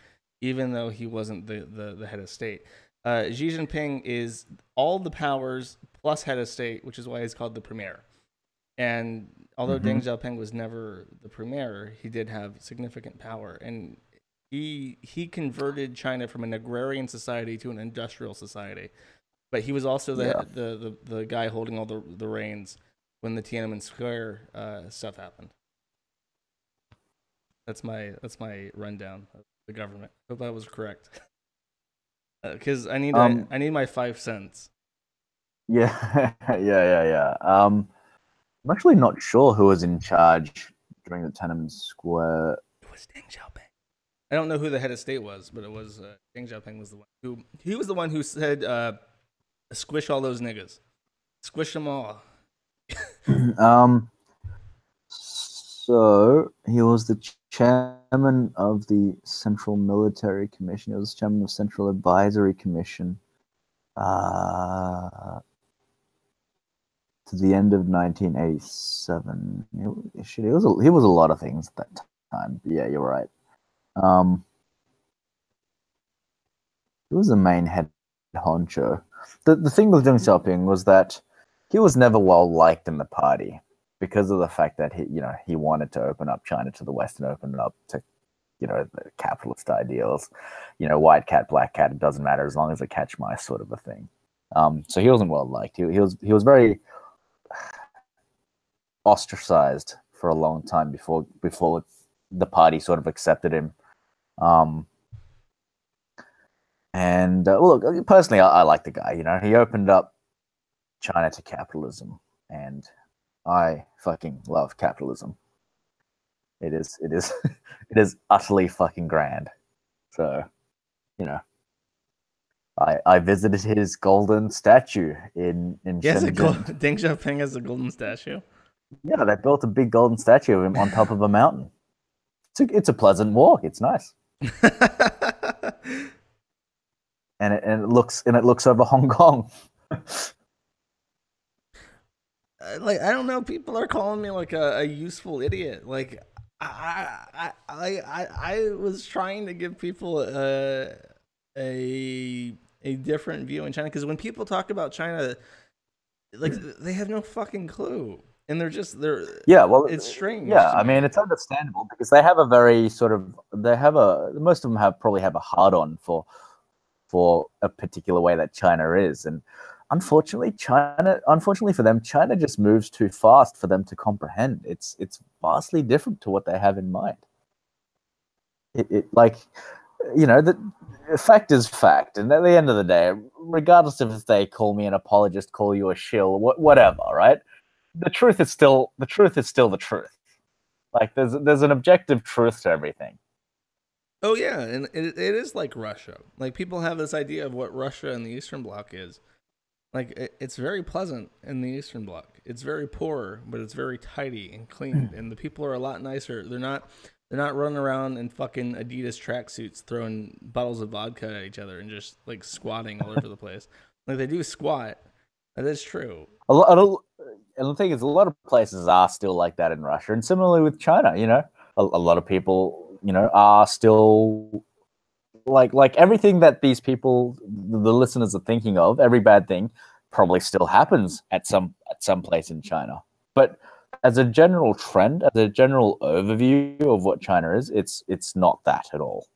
even though he wasn't the head of state. Xi Jinping is all the powers plus head of state, which is why he's called the premier. And although Deng Xiaoping was never the premier, he did have significant power. And he converted China from an agrarian society to an industrial society. But he was also the guy holding all the reins when the Tiananmen Square stuff happened. That's my rundown of the government. Hope I was correct. Because I need my 5 cents. Yeah, yeah. I'm actually not sure who was in charge during the Tiananmen Square. It was Deng Xiaoping. I don't know who the head of state was, but it was Deng Xiaoping was the one who said, "Squish all those niggas, squish them all." So he was the chairman of the Central Military Commission. He was chairman of Central Advisory Commission to the end of 1987. He was a lot of things at that time. Yeah, you're right. He was the main head honcho. The thing with Deng Xiaoping was that he was never well liked in the party because of the fact that he wanted to open up China to the West and open it up to, the capitalist ideals. White cat, black cat, it doesn't matter as long as they catch mice, sort of a thing. So he wasn't well liked. He was very ostracized for a long time before the party sort of accepted him. Look, personally, I like the guy. He opened up China to capitalism, and I fucking love capitalism. It is it is utterly fucking grand. So, I visited his golden statue in Shenzhen. Deng Xiaoping has a golden statue. Yeah, they built a big golden statue of him on top of a mountain. It's a pleasant walk. It's nice. and it looks over Hong Kong. I don't know. People are calling me like a useful idiot. Like I was trying to give people a different view in China, because when people talk about China, like they have no fucking clue, and it's strange. Yeah, I mean, it's understandable because they have a very most of them probably have a hard on for a particular way that China is, and unfortunately for them, China just moves too fast for them to comprehend. It's vastly different to what they have in mind. The fact is fact, and at the end of the day, regardless of if they call me an apologist, call you a shill, whatever, right? The truth is still the truth. Like there's an objective truth to everything. Oh yeah, and it is like Russia. Like people have this idea of what Russia and the Eastern Bloc is. Like it's very pleasant in the Eastern Bloc. It's very poor, but it's very tidy and clean, and the people are a lot nicer. They're not running around in fucking Adidas tracksuits throwing bottles of vodka at each other and just like squatting all over the place. Like they do squat. That is true. And the thing is, a lot of places are still like that in Russia, and similarly with China. A lot of people, are still like everything that these people, the listeners, are thinking of. Every bad thing probably still happens at some place in China. But as a general trend, as a general overview of what China is, it's not that at all.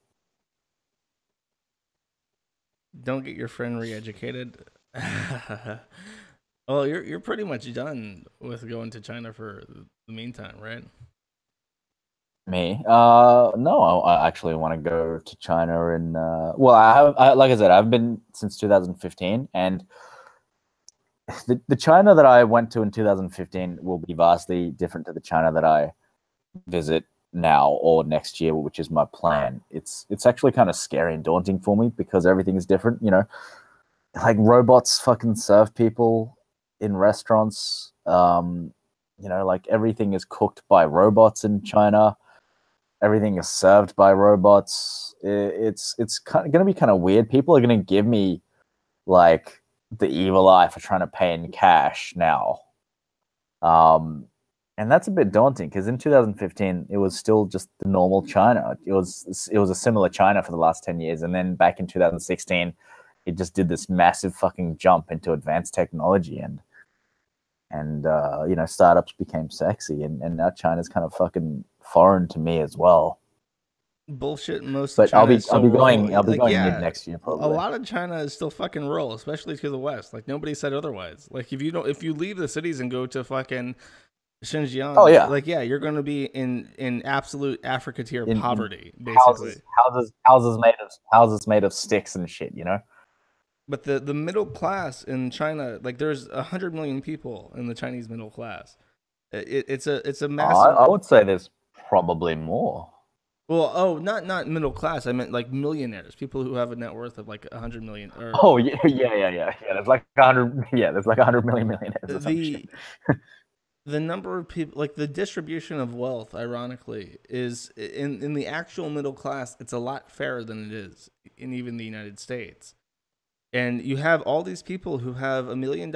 Don't get your friend re-educated. Well, you're pretty much done with going to China for the meantime, right? Me? No, I actually want to go to China, and like I said, I've been since 2015, and the China that I went to in 2015 will be vastly different to the China that I visit now or next year, which is my plan. It's actually kind of scary and daunting for me because everything is different. Like robots fucking serve people in restaurants. You know, like everything is cooked by robots in China. Everything is served by robots. It's kind of going to be kind of weird. People are going to give me like the evil eye for trying to pay in cash now. And that's a bit daunting because in 2015 it was still just the normal China. It was a similar China for the last 10 years, and then back in 2016, it just did this massive fucking jump into advanced technology, and you know, startups became sexy, and now China's kind of fucking foreign to me as well. Bullshit. Most of But China is so rural. I'll be Like, going mid yeah, next year a probably. lot of China is still fucking rural, especially to the west. Like nobody said otherwise. Like if you leave the cities and go to fucking Oh Xinjiang, yeah, like yeah, you're going to be in absolute Africa tier in poverty, basically. houses made of sticks and shit. You know. But the middle class in China, like there's 100 million people in the Chinese middle class. It's a I massive. would say there's probably more. Well, oh, not middle class. I meant like millionaires, people who have a net worth of like 100 million or Oh yeah, yeah. There's like 100. Yeah, there's like 100 million millionaires or some shit. the the number of people, like the distribution of wealth, ironically, is in the actual middle class. It's a lot fairer than it is in even the United States. And you have all these people who have $1 million,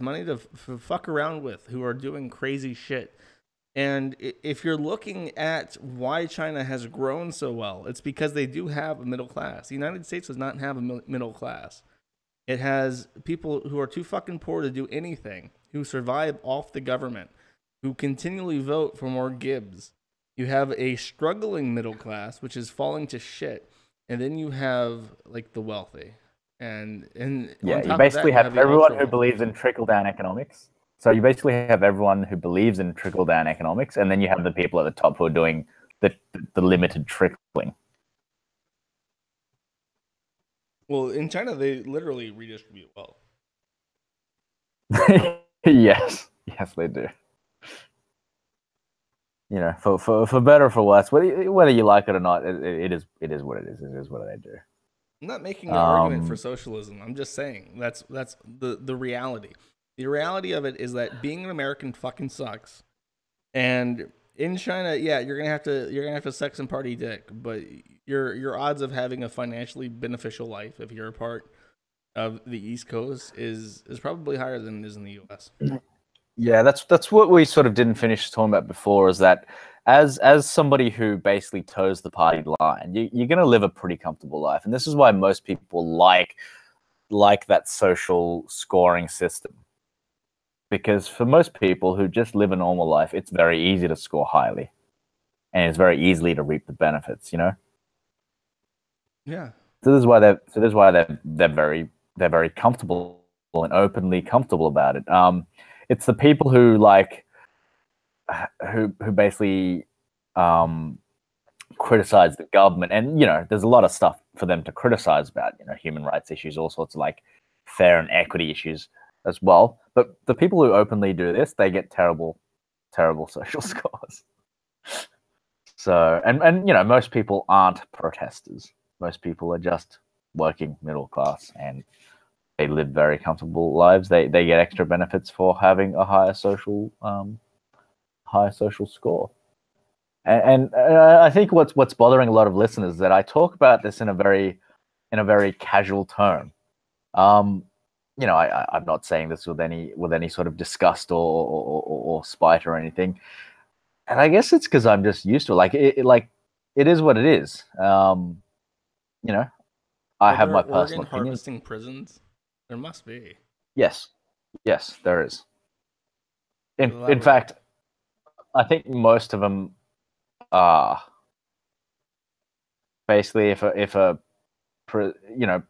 money to fuck around with, who are doing crazy shit. And if you're looking at why China has grown so well, it's because they do have a middle class. The United States does not have a middle class. It has people who are too fucking poor to do anything, who survive off the government, who continually vote for more Gibbs. You have a struggling middle class, which is falling to shit. And then you have like the wealthy. And on Yeah, you top of that, basically you have have the everyone ultra who wealthy. believes in trickle down economics. So you basically have everyone who believes in trickle down economics, and then you have the people at the top who are doing the limited trickling. Well, in China, they literally redistribute wealth. Yes, yes, they do. You know, for better or for worse, whether you like it or not, it is what it is. It is what they do. I'm not making an argument for Um, socialism. I'm just saying that's the reality. The reality of it is that being an American fucking sucks. And in China, yeah, you're gonna have to sex and party dick, but your odds of having a financially beneficial life if you're a part of the East Coast is probably higher than it is in the U.S. Yeah, that's what we sort of didn't finish talking about before. Is that as somebody who basically toes the party line, you're going to live a pretty comfortable life, and this is why most people like that social scoring system. Because for most people who just live a normal life, it's very easy to score highly, and it's very easily to reap the benefits. You know, Yeah. so this is why they're very comfortable and openly comfortable about it. It's the people who who basically um, criticize the government, and you know, there's a lot of stuff for them to criticize about, you know, human rights issues, all sorts of like fair and equity issues as well. But the people who openly do this, they get terrible social scores. So, and you know, most people aren't protesters. Most people are just working middle class, and they live very comfortable lives. They get extra benefits for having a higher social score. And I think what's bothering a lot of listeners is that I talk about this in a very casual term. Um, you know, I'm not saying this with any sort of disgust or spite or anything. And I guess it's because I'm just used to it. Like it is what it is. You know, I Are have there my organ personal opinions. harvesting prisons? There must be. Yes, yes, there is. So that In would fact, I think most of them are basically if a you know,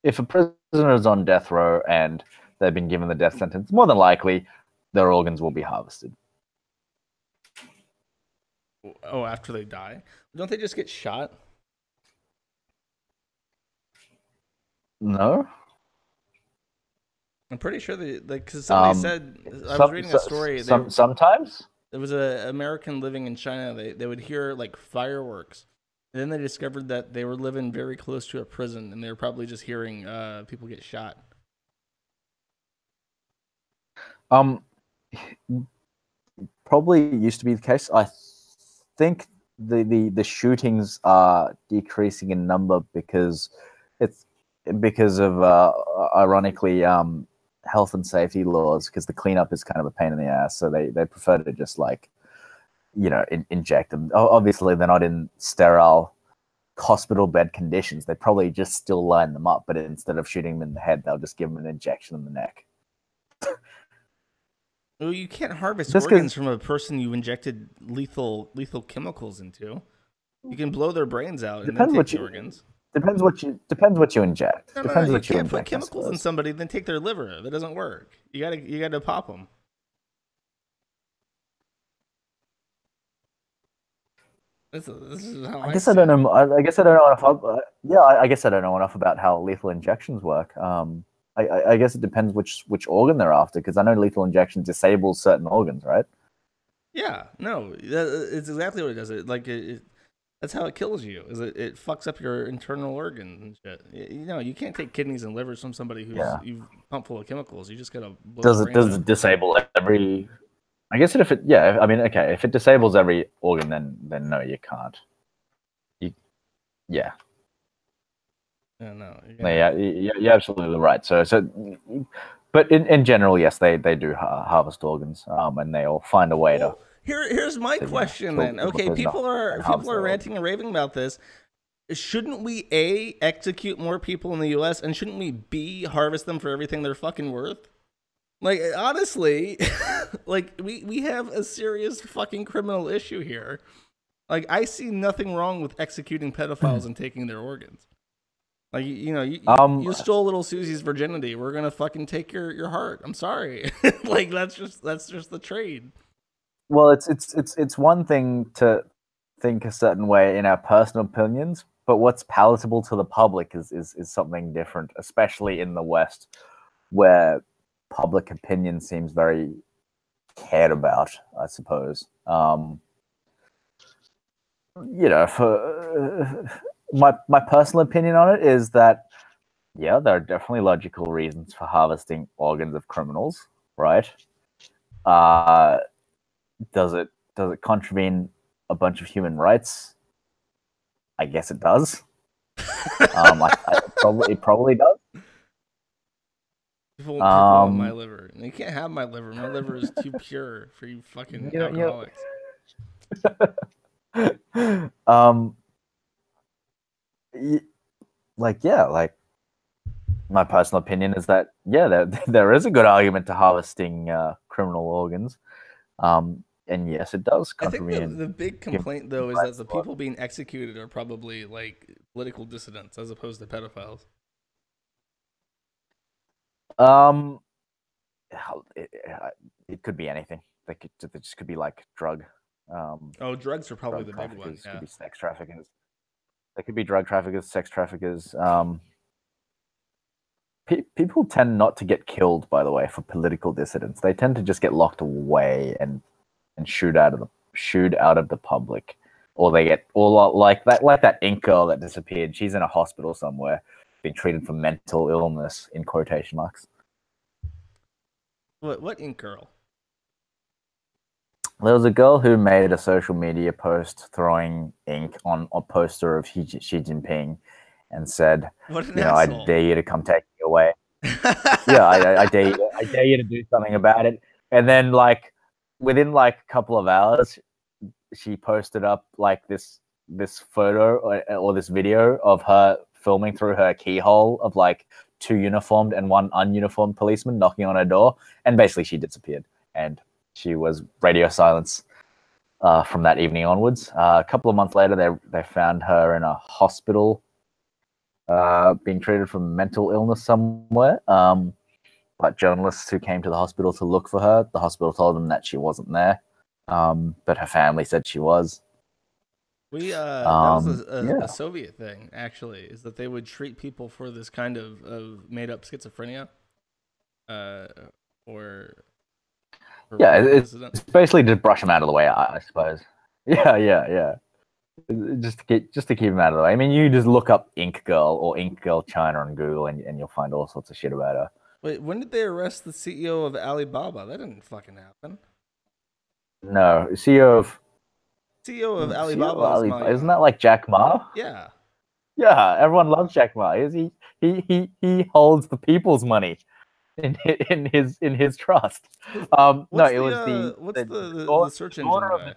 if a prisoner is on death row and they've been given the death sentence, more than likely their organs will be harvested. oh, after they die, don't they just get shot? No. I'm pretty sure they like because somebody Um, said I was reading a story. sometimes. There was an American living in China. They would hear like fireworks, and then they discovered that they were living very close to a prison, and they were probably just hearing people get shot. Um, probably used to be the case. I think the shootings are decreasing in number because it's because of ironically health and safety laws, because the cleanup is kind of a pain in the ass, so they prefer to just like inject them. Obviously they're not in sterile hospital bed conditions. They probably just still line them up, but instead of shooting them in the head, they'll just give them an injection in the neck. Well, you can't harvest Just organs 'cause from a person you've injected lethal chemicals into. You can blow their brains out and then depends take what the you organs. depends what you inject. No. Depends You what you can't put inject, I chemicals in suppose. somebody then take their liver. That doesn't work. You gotta pop them. This is how I I guess I see don't it. know. I guess I don't know enough. Yeah, I guess I don't know enough about how lethal injections work. I guess it depends which organ they're after, because I know lethal injection disables certain organs, right? Yeah, no, it's exactly what it does. That's how it kills you. Is it fucks up your internal organs and shit. You can't take kidneys and livers from somebody who's Yeah. you've pumped full of chemicals. You just gotta blow Does their it brains does out. it disable every? I guess if it yeah. I mean, okay, if it disables every organ, then no, you can't. You yeah. Yeah, no, No, yeah, you're absolutely right. But in general, yes, they do harvest organs, and they'll find a way Well, here's my to question kill then. the Okay, person off and people harvest are their organs. ranting and raving about this. Shouldn't we execute more people in the U.S. and shouldn't we harvest them for everything they're fucking worth? Like honestly, like we have a serious fucking criminal issue here. Like I see nothing wrong with executing pedophiles and taking their organs. Like Um, you stole little Susie's virginity. We're gonna fucking take your heart. I'm sorry. Like that's just the trade. well, it's one thing to think a certain way in our personal opinions, but what's palatable to the public is something different, especially in the West, where public opinion seems very cared about, I suppose. For my personal opinion on it is that yeah, there are definitely logical reasons for harvesting organs of criminals, right? Uh, does it contravene a bunch of human rights? I guess it does. It probably does. People want my Um, liver. And they can't have my liver. My liver is too pure for you fucking you know, alcoholics. um, like my personal opinion is that yeah, there is a good argument to harvesting criminal organs. And yes, it does I think contravene the big human complaint though is that rights the law. people being executed are probably like political dissidents as opposed to pedophiles. Um, it, it could be anything. They just could be like Oh, drugs are probably drug the big one. traffickers, could Yeah. be sex traffickers. They could be drug traffickers, sex traffickers. People tend not to get killed, by the way, for political dissidents. They tend to just get locked away and shoot out of the public, or they get or like that ink girl that disappeared. She's in a hospital somewhere, being treated for mental illness in quotation marks. What ink girl? There was a girl who made a social media post throwing ink on a poster of Xi Jinping and said, What an I asshole. dare you to come take me away. Yeah, I dare you to do something about it. And then, like, within like a couple of hours, she posted up like this photo or this video of her filming through her keyhole of like two uniformed and one ununiformed policeman knocking on her door, and basically she disappeared, and she was radio silence from that evening onwards. A couple of months later, they found her in a hospital, being treated for mental illness somewhere. But journalists who came to the hospital to look for her, the hospital told them that she wasn't there, but her family said she was. That was a Yeah, Soviet thing actually, is that they would treat people for this kind of made up schizophrenia, uh, or yeah. political dissident. It's basically just brush them out of the way, I suppose. Yeah. Just to keep them out of the way. I mean, you just look up Ink Girl or Ink Girl China on Google, and you'll find all sorts of shit about her. Wait, when did they arrest the CEO of Alibaba? That didn't fucking happen. No, CEO of Alibaba is Alibaba. Isn't that Ma. like Jack Ma? Yeah. Yeah, everyone loves Jack Ma. He holds the people's money in his trust. No, it was What's the search engine daughter of guy?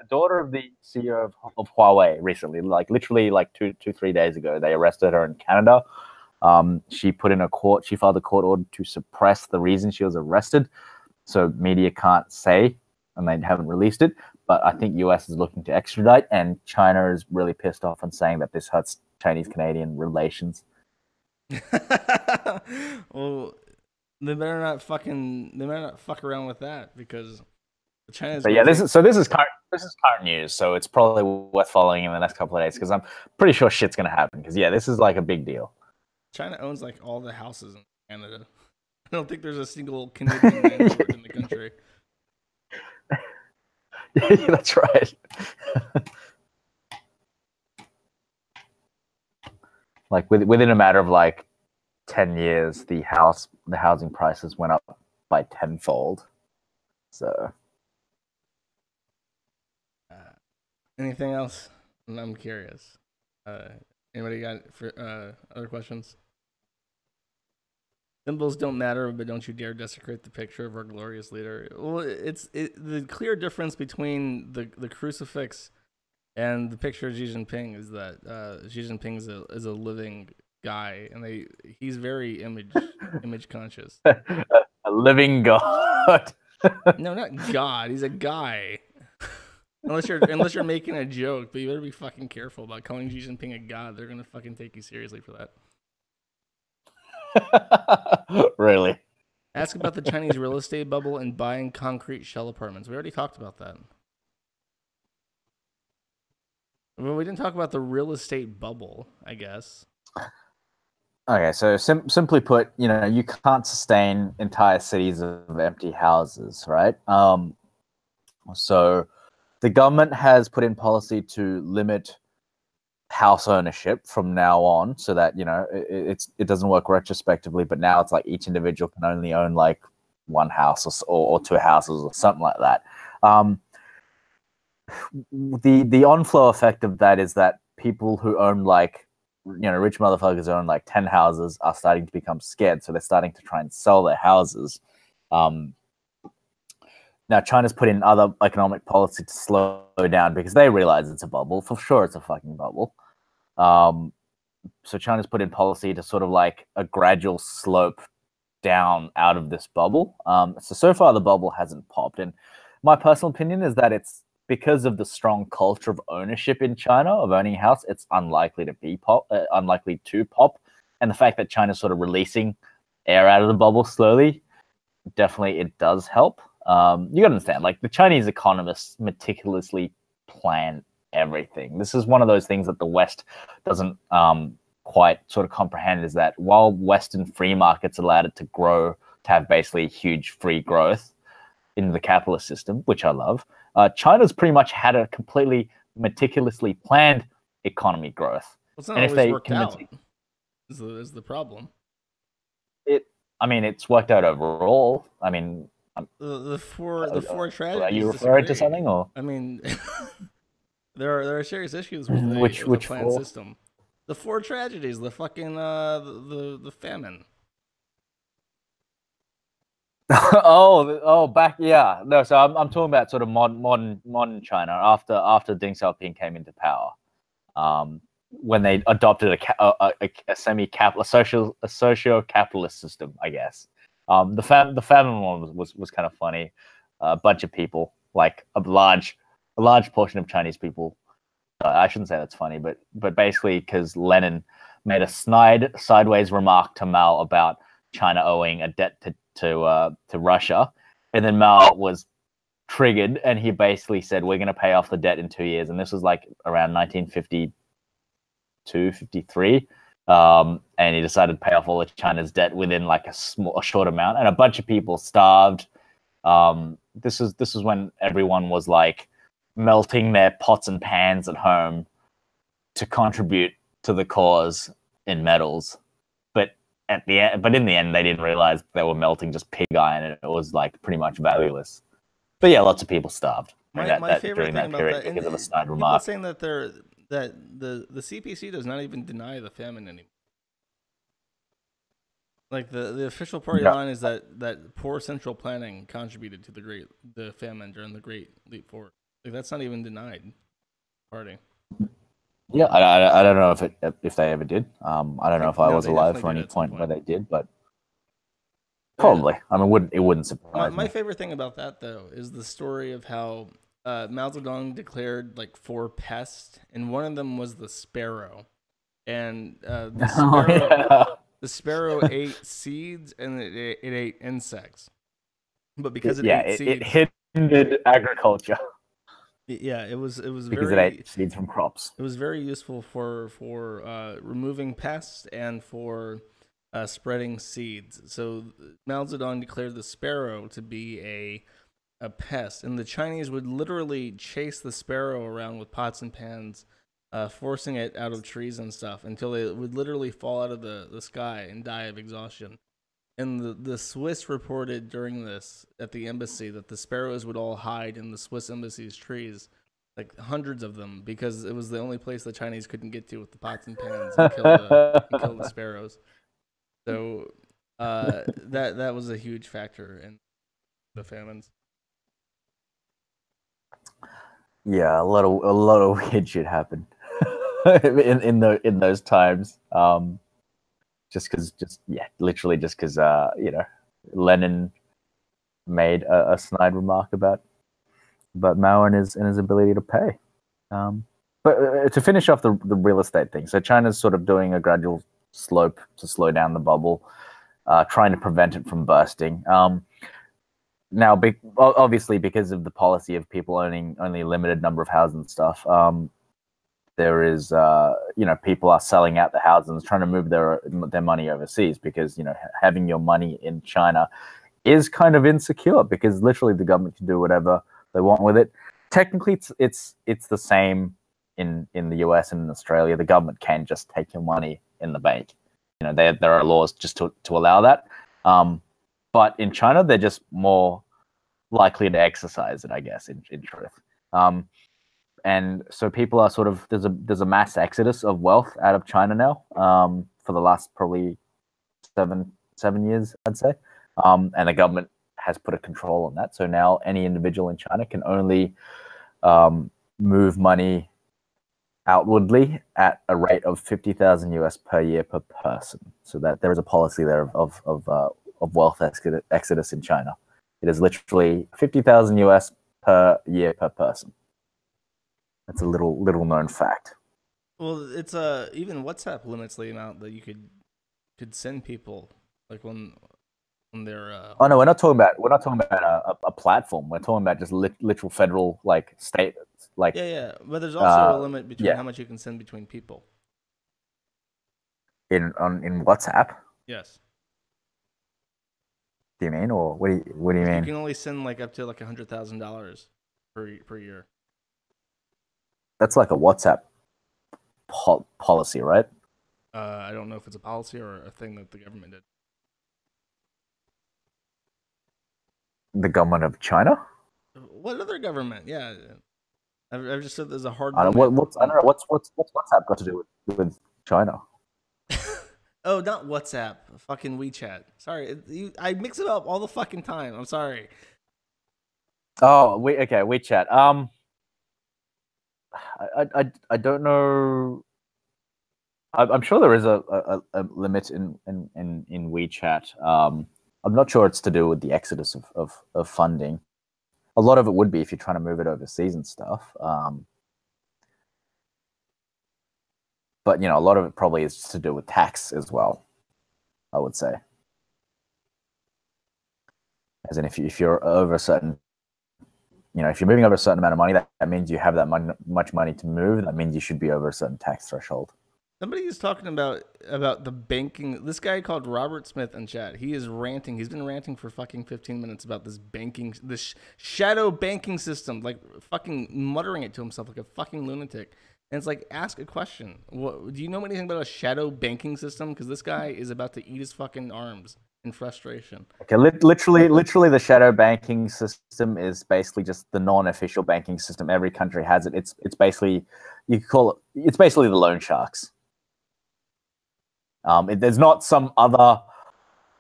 the daughter of the CEO of Huawei recently, like literally like 3 days ago, they arrested her in Canada. She filed a court order to suppress the reason she was arrested, so media can't say, and they haven't released it. But I think US is looking to extradite, and China is really pissed off and saying that this hurts Chinese-Canadian relations. Well, they better not fuck around with that because China's But going yeah, to take. this is current news, so it's probably worth following in the next couple of days because I'm pretty sure shit's gonna happen. Because yeah, this is like a big deal. China owns like all the houses in Canada. I don't think there's a single Canadian landlord in the country. That's right. Like within a matter of like 10 years, the housing prices went up by tenfold. So Anything else? I'm curious. Anybody got for other questions? Symbols don't matter, but don't you dare desecrate the picture of our glorious leader. Well, it's the clear difference between the crucifix and the picture of Xi Jinping is that Xi Jinping is a living guy, and he's very image conscious. a living god. No, not God. He's a guy. Unless you're making a joke, but you better be fucking careful about calling Xi Jinping a god. They're gonna fucking take you seriously for that. Really? Ask about the Chinese real estate bubble and buying concrete shell apartments. We already talked about that. Well, we didn't talk about the real estate bubble, I guess. Okay, so simply put, you can't sustain entire cities of empty houses, right? So the government has put in policy to limit house ownership from now on, so that it doesn't work retrospectively. But now it's like each individual can only own like one house or two houses or something like that. The on-flow effect of that is that people who own like rich motherfuckers who own like 10 houses are starting to become scared, so they're starting to try and sell their houses. Now, China's put in other economic policy to slow down because they realize it's a bubble. For sure, it's a fucking bubble. So China's put in policy to sort of like a gradual slope down out of this bubble. So far, the bubble hasn't popped. And my personal opinion is that it's because of the strong culture of ownership in China, of owning a house, it's unlikely to pop. And the fact that China's sort of releasing air out of the bubble slowly, definitely it does help. You gotta understand, like the Chinese economists meticulously plan everything. This is one of those things that the West doesn't quite sort of comprehend, is that while Western free markets allowed it to grow, to have basically huge free growth in the capitalist system, which I love, China's pretty much had a completely meticulously planned economy growth. Well, it's not always worked out. Is the problem. It's worked out overall. I mean, the four tragedies. Are you referring to something, or? I mean, there are serious issues with the planned system. The four tragedies, the fucking the famine. Back, yeah. No, so I'm talking about sort of modern China after Deng Xiaoping came into power. When they adopted a socio-capitalist system, I guess. The famine one was kind of funny. A bunch of people, like a large portion of Chinese people. I shouldn't say that's funny, but basically because Lenin made a sideways remark to Mao about China owing a debt to Russia, and then Mao was triggered, and he basically said, "We're going to pay off the debt in 2 years," and this was like around 1952, 53. And he decided to pay off all of China's debt within like a short amount, and a bunch of people starved. This is when everyone was like melting their pots and pans at home to contribute to the cause in metals. But in the end, they didn't realize they were melting just pig iron, and it was like pretty much valueless. But yeah, lots of people starved My favorite during thing that about period that, because of a snide people are remark. saying that the CPC does not even deny the famine anymore. Like the official party Yeah. line is that poor central planning contributed to the famine during the Great Leap Forward. Like that's not even denied. Party. Yeah, I don't know if they ever did. I don't know if I No, was they alive definitely for did any at some point where point. they did, but Yeah. probably. I mean, it wouldn't surprise My me. favorite thing about that though is the story of how Mao Zedong declared like 4 pests, and one of them was the sparrow, and Oh, yeah. the sparrow ate seeds and it ate insects, but because it Yeah, ate it seeds, hindered agriculture yeah, it was because it ate seeds from crops. it was very useful for removing pests and for spreading seeds. So Mao Zedong declared the sparrow to be a pest, and the Chinese would literally chase the sparrow around with pots and pans, forcing it out of trees and stuff until it would literally fall out of the sky and die of exhaustion. And the Swiss reported during this at the embassy that the sparrows would all hide in the Swiss embassy's trees, like hundreds of them, because it was the only place the Chinese couldn't get to with the pots and pans and kill the sparrows. So that was a huge factor in the famines. Yeah, a lot of weird shit happened in those times. Literally just because Lenin made a snide remark about Mao and his ability to pay. But to finish off the real estate thing, so China's sort of doing a gradual slope to slow down the bubble, trying to prevent it from bursting. Now, obviously, because of the policy of people owning only a limited number of houses and stuff, there is, people are selling out the houses and trying to move their money overseas because, having your money in China is kind of insecure because literally the government can do whatever they want with it. Technically, it's the same in the US and in Australia. The government can just take your money in the bank. There are laws just to allow that. But in China, they're just more likely to exercise it, I guess, in truth. And so people are sort of there's a mass exodus of wealth out of China now for the last probably seven years, I'd say. And the government has put a control on that. So now any individual in China can only move money outwardly at a rate of 50,000 US per year per person. So that there is a policy there of wealth exodus in China. It is literally 50,000 US per year per person. That's a little known fact. Well, it's even WhatsApp limits the amount that you could send people, like when they're. Oh no, we're not talking about a platform. We're talking about just literal federal state Yeah, but there's also a limit between how much you can send between people. In WhatsApp. Yes. Do you mean, or what do you mean? You can only send up to $100,000 per year. That's like a WhatsApp policy, right? I don't know if it's a policy or a thing that the government did. The government of China? What other government? Yeah, I've just said there's a hard. I don't know what's WhatsApp got to do with China. Oh, not WhatsApp. Fucking WeChat. Sorry, I mix it up all the fucking time. I'm sorry. Oh, WeChat. I don't know. I'm sure there is a limit in WeChat. I'm not sure it's to do with the exodus of funding. A lot of it would be if you're trying to move it overseas and stuff. But a lot of it probably is to do with tax as well, I would say. As in, if you're over a certain, if you're moving over a certain amount of money, that means you have that much money to move. That means you should be over a certain tax threshold. Somebody is talking about the banking. This guy called Robert Smith in chat. He is ranting. He's been ranting for fucking 15 minutes about this shadow banking system, like fucking muttering it to himself like a fucking lunatic. And it's like, ask a question. What, do you know anything about a shadow banking system? Because this guy is about to eat his fucking arms in frustration. Okay, literally, the shadow banking system is basically just the non-official banking system. Every country has it. It's basically, you could call it. It's basically the loan sharks. There's not some other,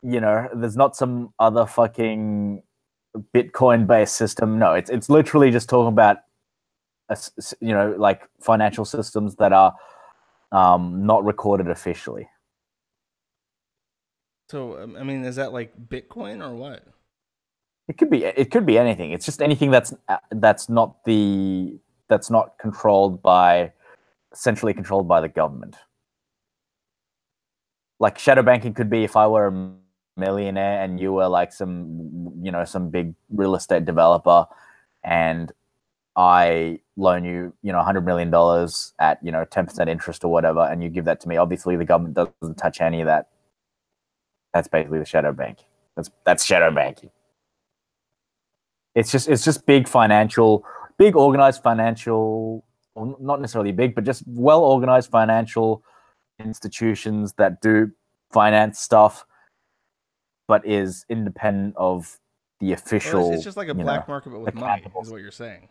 there's not some other fucking Bitcoin-based system. No, it's literally just talking about, like financial systems that are not recorded officially. So, I mean, is that like Bitcoin or what? It could be anything. It's just anything that's not centrally controlled by the government. Like shadow banking could be if I were a millionaire and you were like some big real estate developer, and I loan you, $100 million at 10% interest or whatever, and you give that to me. Obviously, the government doesn't touch any of that. That's basically the shadow banking. That's shadow banking. It's just big organized financial, well, not necessarily big, but just well organized financial institutions that do finance stuff, but is independent of the official. Well, it's just like a black market, but with money, is what you're saying.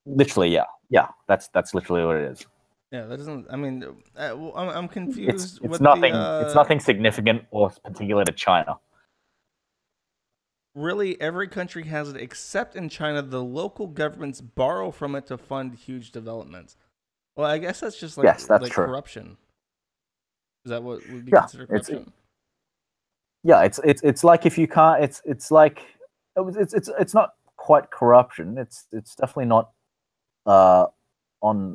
Literally, yeah. That's literally what it is. Yeah, that doesn't. I mean, well, I'm confused. It's nothing. It's nothing significant or particular to China. Really, every country has it, except in China, the local governments borrow from it to fund huge developments. Well, I guess that's just like, yes, that's like true. Corruption. Is that what would be considered corruption? It's like if you can't. It's like it's not quite corruption. It's definitely not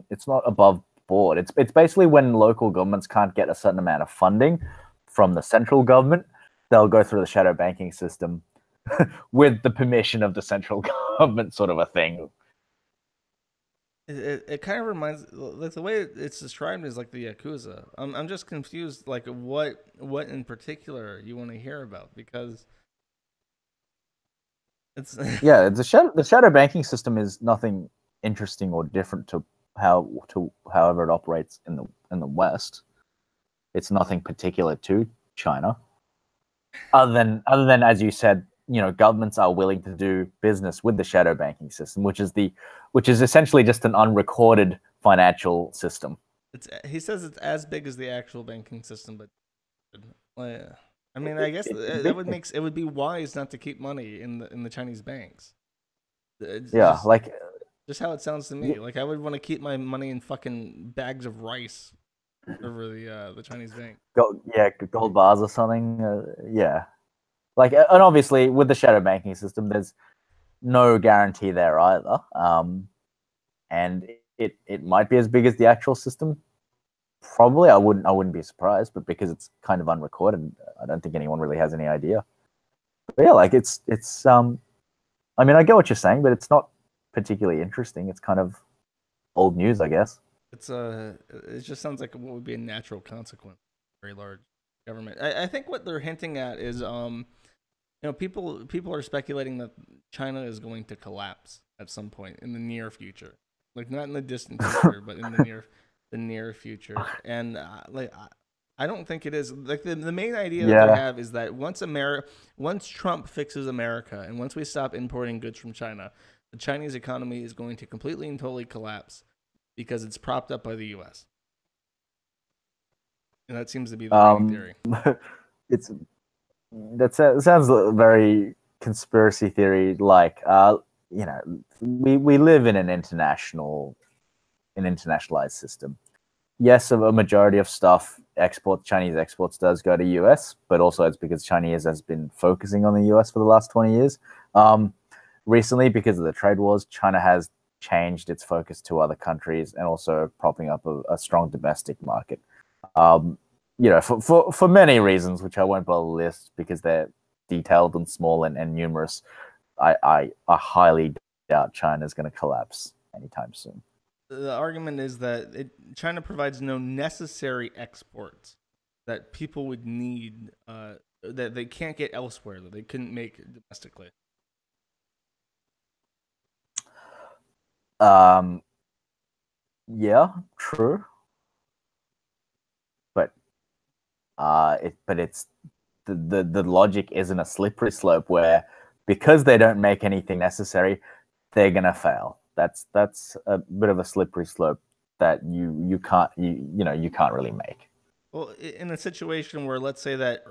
It's not above board. It's basically when local governments can't get a certain amount of funding from the central government, they'll go through the shadow banking system with the permission of the central government, sort of a thing. It kind of reminds, like, the way it's described is like the Yakuza. I'm just confused, like what in particular you want to hear about, because it's the shadow banking system is nothing interesting or different to however it operates in the West. It's nothing particular to China, other than as you said, governments are willing to do business with the shadow banking system, which is essentially just an unrecorded financial system. He says it's as big as the actual banking system, but I mean, I guess it would be wise not to keep money in the Chinese banks. Just how it sounds to me. Like, I would want to keep my money in fucking bags of rice over the Chinese bank. Gold bars or something. Like, and obviously with the shadow banking system, there's no guarantee there either. And it might be as big as the actual system. Probably, I wouldn't be surprised, but because it's kind of unrecorded, I don't think anyone really has any idea. But yeah, like it's I mean, I get what you're saying, but it's not particularly interesting. It's kind of old news, I guess. It just sounds like what would be a natural consequence of very large government. I think what they're hinting at is people are speculating that China is going to collapse at some point in the near future, like not in the distant future, but in the near future. And I don't think it is. Like, the main idea that they have is that once Trump fixes America, and once we stop importing goods from China, the Chinese economy is going to completely and totally collapse because it's propped up by the U.S. And that seems to be the main theory. That sounds very conspiracy theory like. We live in an internationalized system. Yes, a majority of stuff Chinese exports does go to US, but also it's because Chinese has been focusing on the US for the last 20 years. Recently, because of the trade wars, China has changed its focus to other countries and also propping up a strong domestic market. For many reasons, which I won't bother to list because they're detailed and small and numerous. I highly doubt China's going to collapse anytime soon. The argument is that China provides no necessary exports that people would need, that they can't get elsewhere, that they couldn't make domestically. Yeah, true. But it's the logic isn't a slippery slope where because they don't make anything necessary, they're gonna fail. That's a bit of a slippery slope that you can't you can't really make. Well, in a situation where, let's say that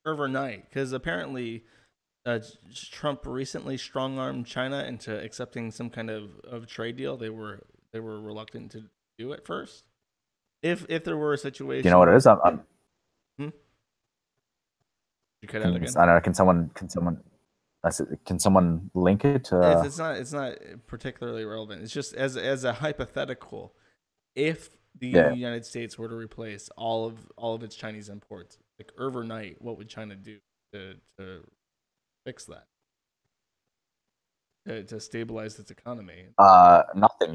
overnight, because apparently Trump recently strong armed China into accepting some kind of trade deal. They were reluctant to do it first. If there were a Do you know what situation, it is? hmm? You cut out again. I don't know. Can someone link it to? It's not particularly relevant. It's just as a hypothetical. If the Yeah. United States were to replace all of its Chinese imports, like overnight, what would China do to fix that? To stabilize its economy? Nothing.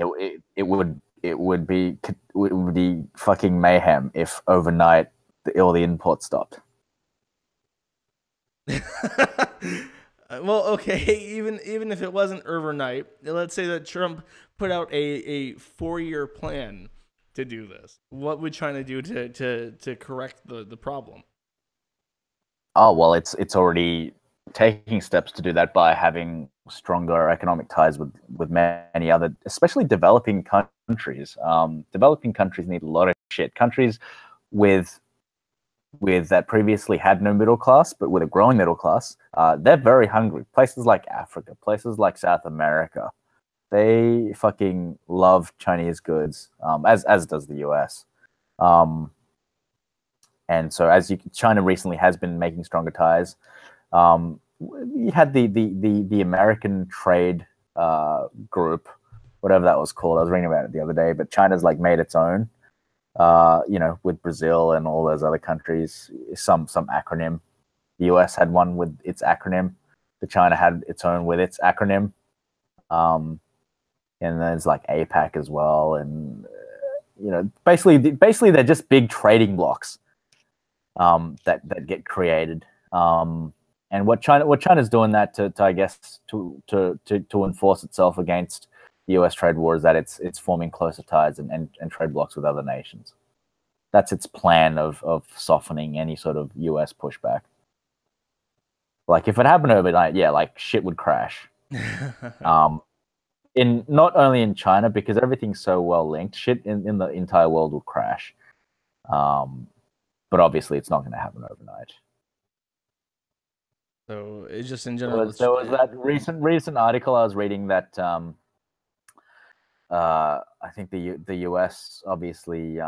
It would be fucking mayhem if overnight all the imports stopped. Well, okay, even if it wasn't overnight, let's say that Trump put out a 4-year plan to do this. What would China do to correct the problem? Oh well, it's already taking steps to do that by having stronger economic ties with many other, especially developing countries. Developing countries need a lot of shit. Countries with that previously had no middle class, but with a growing middle class, they're very hungry. Places like Africa, places like South America, they fucking love Chinese goods, as does the US. Um, and so, China recently has been making stronger ties. You had the American trade group, whatever that was called. I was reading about it the other day, but China's like made its own. With Brazil and all those other countries, some acronym. The US had one with its acronym. The China had its own with its acronym. And there's like APAC as well, and basically they're just big trading blocks that get created. And what China's doing that to I guess to enforce itself against the US trade war is that it's forming closer ties and trade blocks with other nations. That's its plan of softening any sort of US pushback. Like if it happened overnight, yeah, like shit would crash. In not only in China because everything's so well linked, shit in the entire world will crash. But obviously, it's not going to happen overnight. So it's just in general. There was that recent article I was reading that I think the US obviously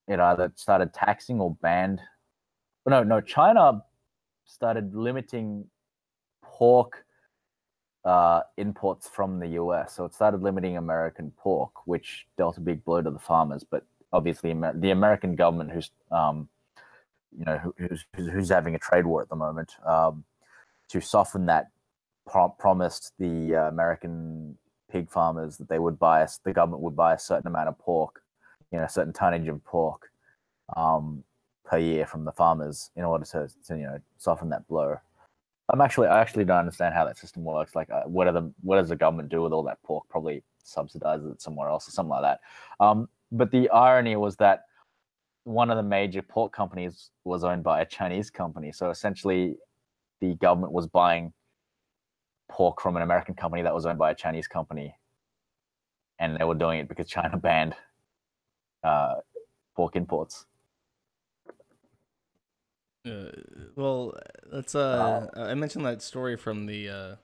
it either started taxing or banned. No, China started limiting pork imports from the US. So it started limiting American pork, which dealt a big blow to the farmers. But obviously, the American government, who's having a trade war at the moment, to soften that, promised the American pig farmers that the government would buy a certain amount of pork, a certain tonnage of pork per year from the farmers in order to soften that blow. I actually don't understand how that system works. Like, what does the government do with all that pork? Probably subsidize it somewhere else or something like that. But the irony was that one of the major pork companies was owned by a Chinese company. So essentially, the government was buying pork from an American company that was owned by a Chinese company, and they were doing it because China banned pork imports. Well, let's. I mentioned that story from the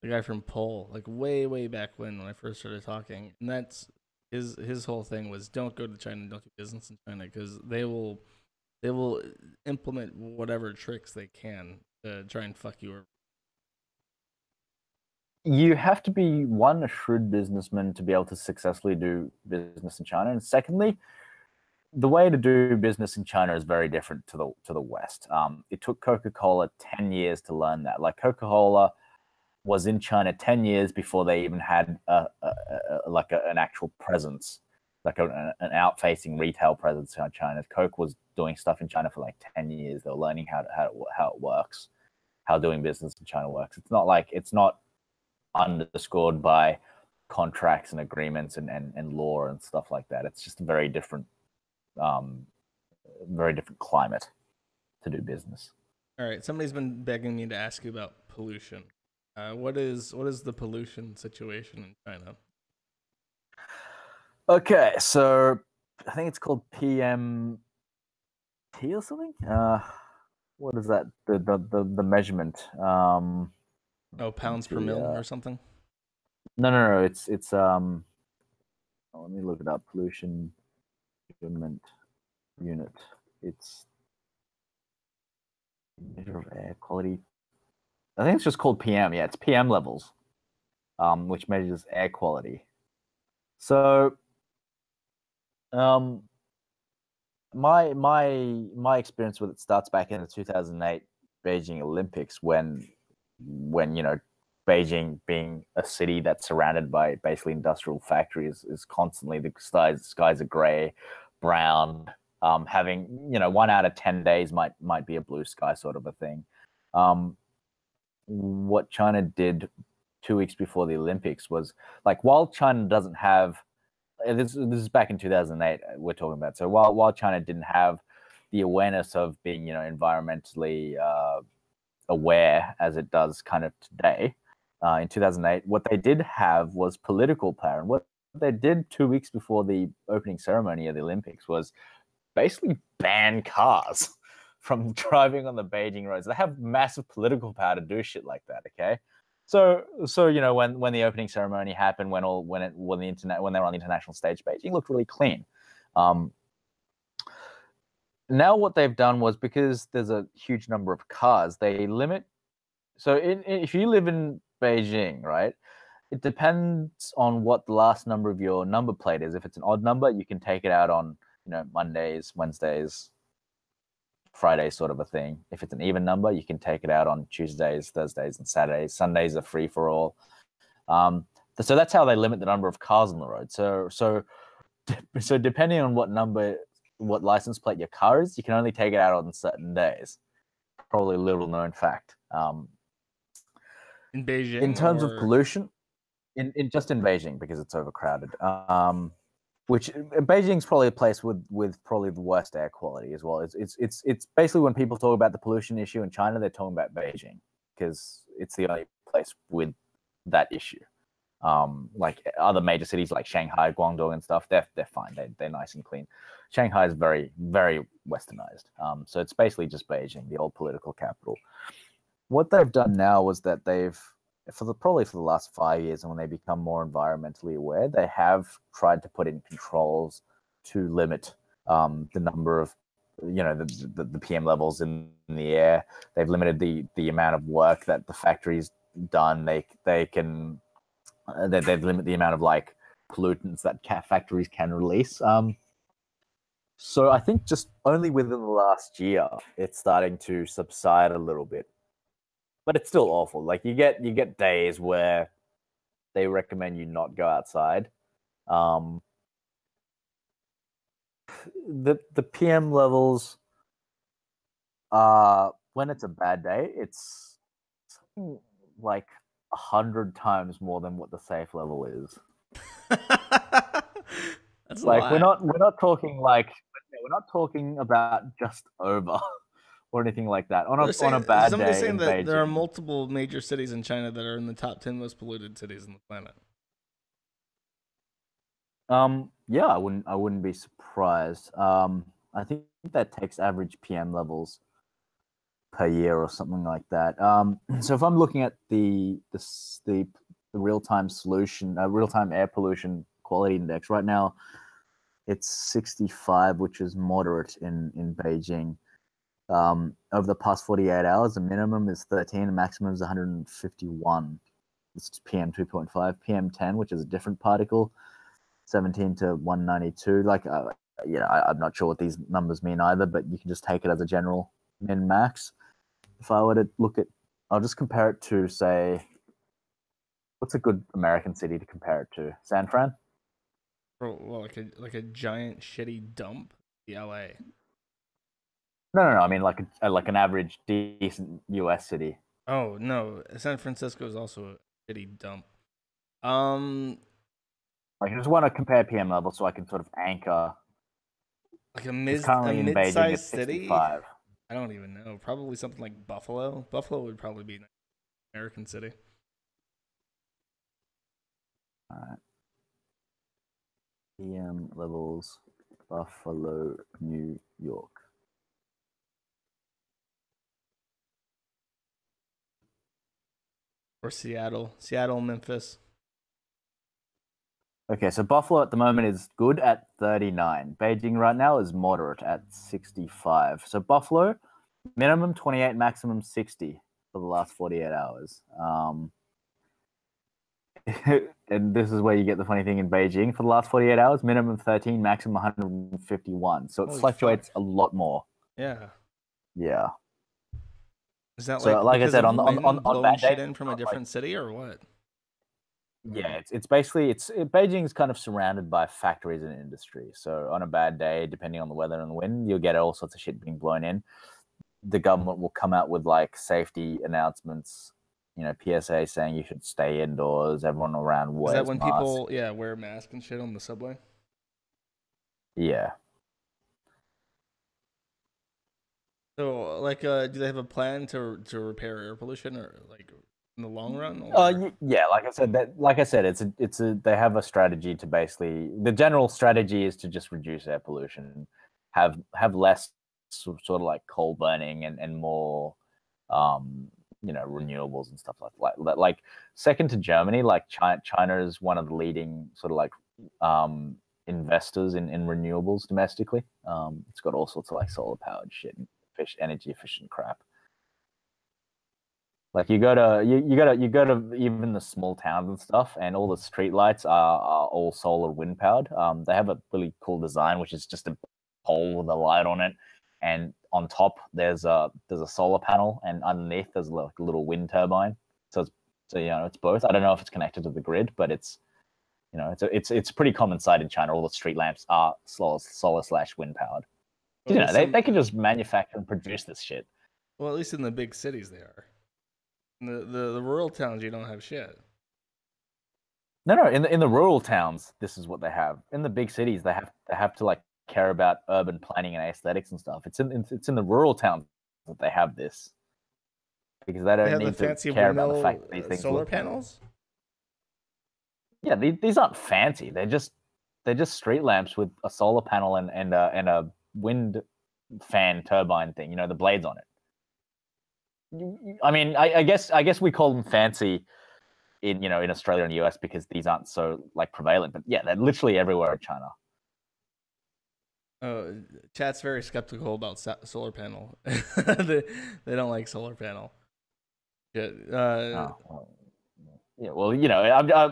guy from Pole, like way back when I first started talking, and that's his whole thing was don't go to China, don't do business in China because they will implement whatever tricks they can to try and fuck you over. You have to be one, a shrewd businessman to be able to successfully do business in China, and secondly, the way to do business in China is very different to the West. It took Coca-Cola 10 years to learn that. Like Coca-Cola was in China 10 years before they even had an actual presence, like an out-facing retail presence in China. Coke was doing stuff in China for like 10 years. They were learning how it works, how doing business in China works. It's not underscored by contracts and agreements and law and stuff like that. It's just a um, very different climate to do business. All right, somebody's been begging me to ask you about pollution. What is the pollution situation in China? Okay, so I think it's called PMT or something. What is that? The measurement. Oh, pounds per PMT, mil or something? no. It's. Let me look it up. Pollution measurement unit. It's measure of air quality. I think it's just called PM. Yeah, it's PM levels, which measures air quality. So, um, my experience with it starts back in the 2008 Beijing Olympics when Beijing being a city that's surrounded by basically industrial factories is constantly the skies are gray, brown. Having 1 out of 10 days might be a blue sky sort of a thing. Um, what China did 2 weeks before the Olympics was like while China doesn't have this is back in 2008 we're talking about. So while China didn't have the awareness of being environmentally aware as it does kind of today, in 2008, what they did have was political power. And what they did 2 weeks before the opening ceremony of the Olympics was basically ban cars from driving on the Beijing roads. They have massive political power to do shit like that. Okay, so when the opening ceremony happened, when they were on the international stage, Beijing looked really clean. Um, Now what they've done was, because there's a huge number of cars, they limit. So if you live in Beijing, right, it depends on what the last number of your number plate is. If it's an odd number, you can take it out on Mondays, Wednesdays, Fridays, sort of a thing. If it's an even number, you can take it out on Tuesdays, Thursdays, and Saturdays. Sundays are free for all. So that's how they limit the number of cars on the road. So depending on what license plate your car is, you can only take it out on certain days. Probably a little known fact. In Beijing, In terms of or pollution, in just in Beijing, because it's overcrowded. Which Beijing's probably a place with probably the worst air quality as well. It's basically, when people talk about the pollution issue in China, they're talking about Beijing because it's the only place with that issue. Like other major cities like Shanghai, Guangdong, and stuff, they're fine. They're nice and clean. Shanghai is very, very westernized. So it's basically just Beijing, the old political capital. What they've done now was that probably for the last 5 years, and when they become more environmentally aware, they have tried to put in controls to limit the number of the PM levels in the air. They've limited the amount of work that the factory's done. They've limited the amount of like pollutants that factories can release. So I think just only within the last year, it's starting to subside a little bit, but it's still awful. Like you get days where they recommend you not go outside. The PM levels, when it's a bad day, it's like 100 times more than what the safe level is. that's a Like lot. we're not talking like we're not talking about just over or anything like that. On a bad Somebody's day saying in that there are Beijing, multiple major cities in China that are in the top 10 most polluted cities on the planet. yeah, I wouldn't be surprised. I think that takes average PM levels per year or something like that. So if I'm looking at the real time real time air pollution quality index right now, it's 65, which is moderate in Beijing. Over the past 48 hours, the minimum is 13, the maximum is 151. It's PM 2.5, PM 10, which is a different particle, 17 to 192. Like, I'm not sure what these numbers mean either, but you can just take it as a general min max. If I were to I'll just compare it to, say, what's a good American city to compare it to? San Fran? Well, like a giant shitty dump, the LA. No. I mean, like an average decent US city. Oh no, San Francisco is also a shitty dump. Um, Like, I just want to compare PM levels so I can sort of anchor. Like a It's currently in Beijing at mid-sized city? 65. I don't even know. Probably something like Buffalo. Buffalo would probably be an American city. All right. PM levels, Buffalo, New York. Or Seattle, Memphis. Okay, so Buffalo at the moment is good at 39. Beijing right now is moderate at 65. So Buffalo, minimum 28, maximum 60 for the last 48 hours. And this is where you get the funny thing in Beijing. For the last 48 hours, minimum 13, maximum 151. So it Holy fluctuates fuck. a lot more. Yeah. Yeah. Is that So, like I because said, of on wind blowing bad days, shit in from a different city or what? yeah, it's basically Beijing's kind of surrounded by factories and industry. So on a bad day, depending on the weather and the wind, you'll get all sorts of shit being blown in. The government will come out with like safety announcements, PSA saying you should stay indoors. Everyone around Is that wears when masks. people wear masks and shit on the subway? Yeah. So do they have a plan to repair air pollution or like in the long run? Or Yeah, like I said, they have a strategy to basically, the general strategy is to just reduce air pollution, have less sort of like coal burning and more renewables and stuff like second to Germany. Like China is one of the leading sort of like investors in renewables domestically. It's got all sorts of like solar powered shit and energy efficient crap. Like you go to even the small towns and stuff, and all the street lights are all solar wind powered. They have a really cool design, which is just a pole with a light on it, and on top there's a solar panel, and underneath there's like a little wind turbine. So it's both. I don't know if it's connected to the grid, but it's it's a pretty common sight in China. All the street lamps are solar/wind powered. well, They can just manufacture and produce this shit. Well, at least in the big cities they are. In the rural towns you don't have shit. No. In the rural towns, this is what they have. In the big cities, they have to like care about urban planning and aesthetics and stuff. It's in the rural towns that they have this because they They don't have the need to fancy care about the windmill fact that these things solar look. panels. Yeah, these aren't fancy. They're just street lamps with a solar panel and a wind fan turbine thing. The blades on it. I mean, I guess we call them fancy in Australia and the US because these aren't so like prevalent. But yeah, they're literally everywhere in China. Chat's very skeptical about solar panel. they don't like solar panel. Yeah. Yeah. Well,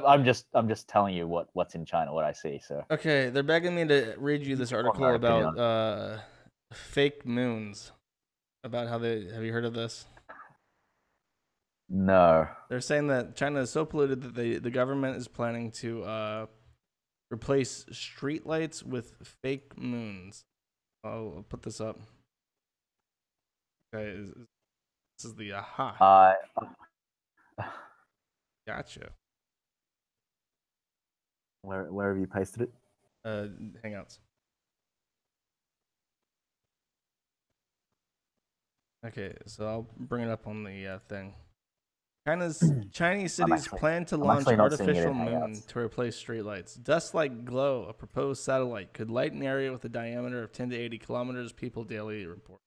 I'm just telling you what's in China, what I see. So Okay, they're begging me to read you this article about fake moons. About how have you heard of this? No. They're saying that China is so polluted that the government is planning to replace streetlights with fake moons. I'll put this up. Okay, this is the aha. Gotcha. Where have you pasted it? Hangouts. Okay, so I'll bring it up on the thing. Chinese cities plan to launch artificial moon to replace streetlights. Dust-like glow, a proposed satellite, could light an area with a diameter of 10 to 80 kilometers, people daily report.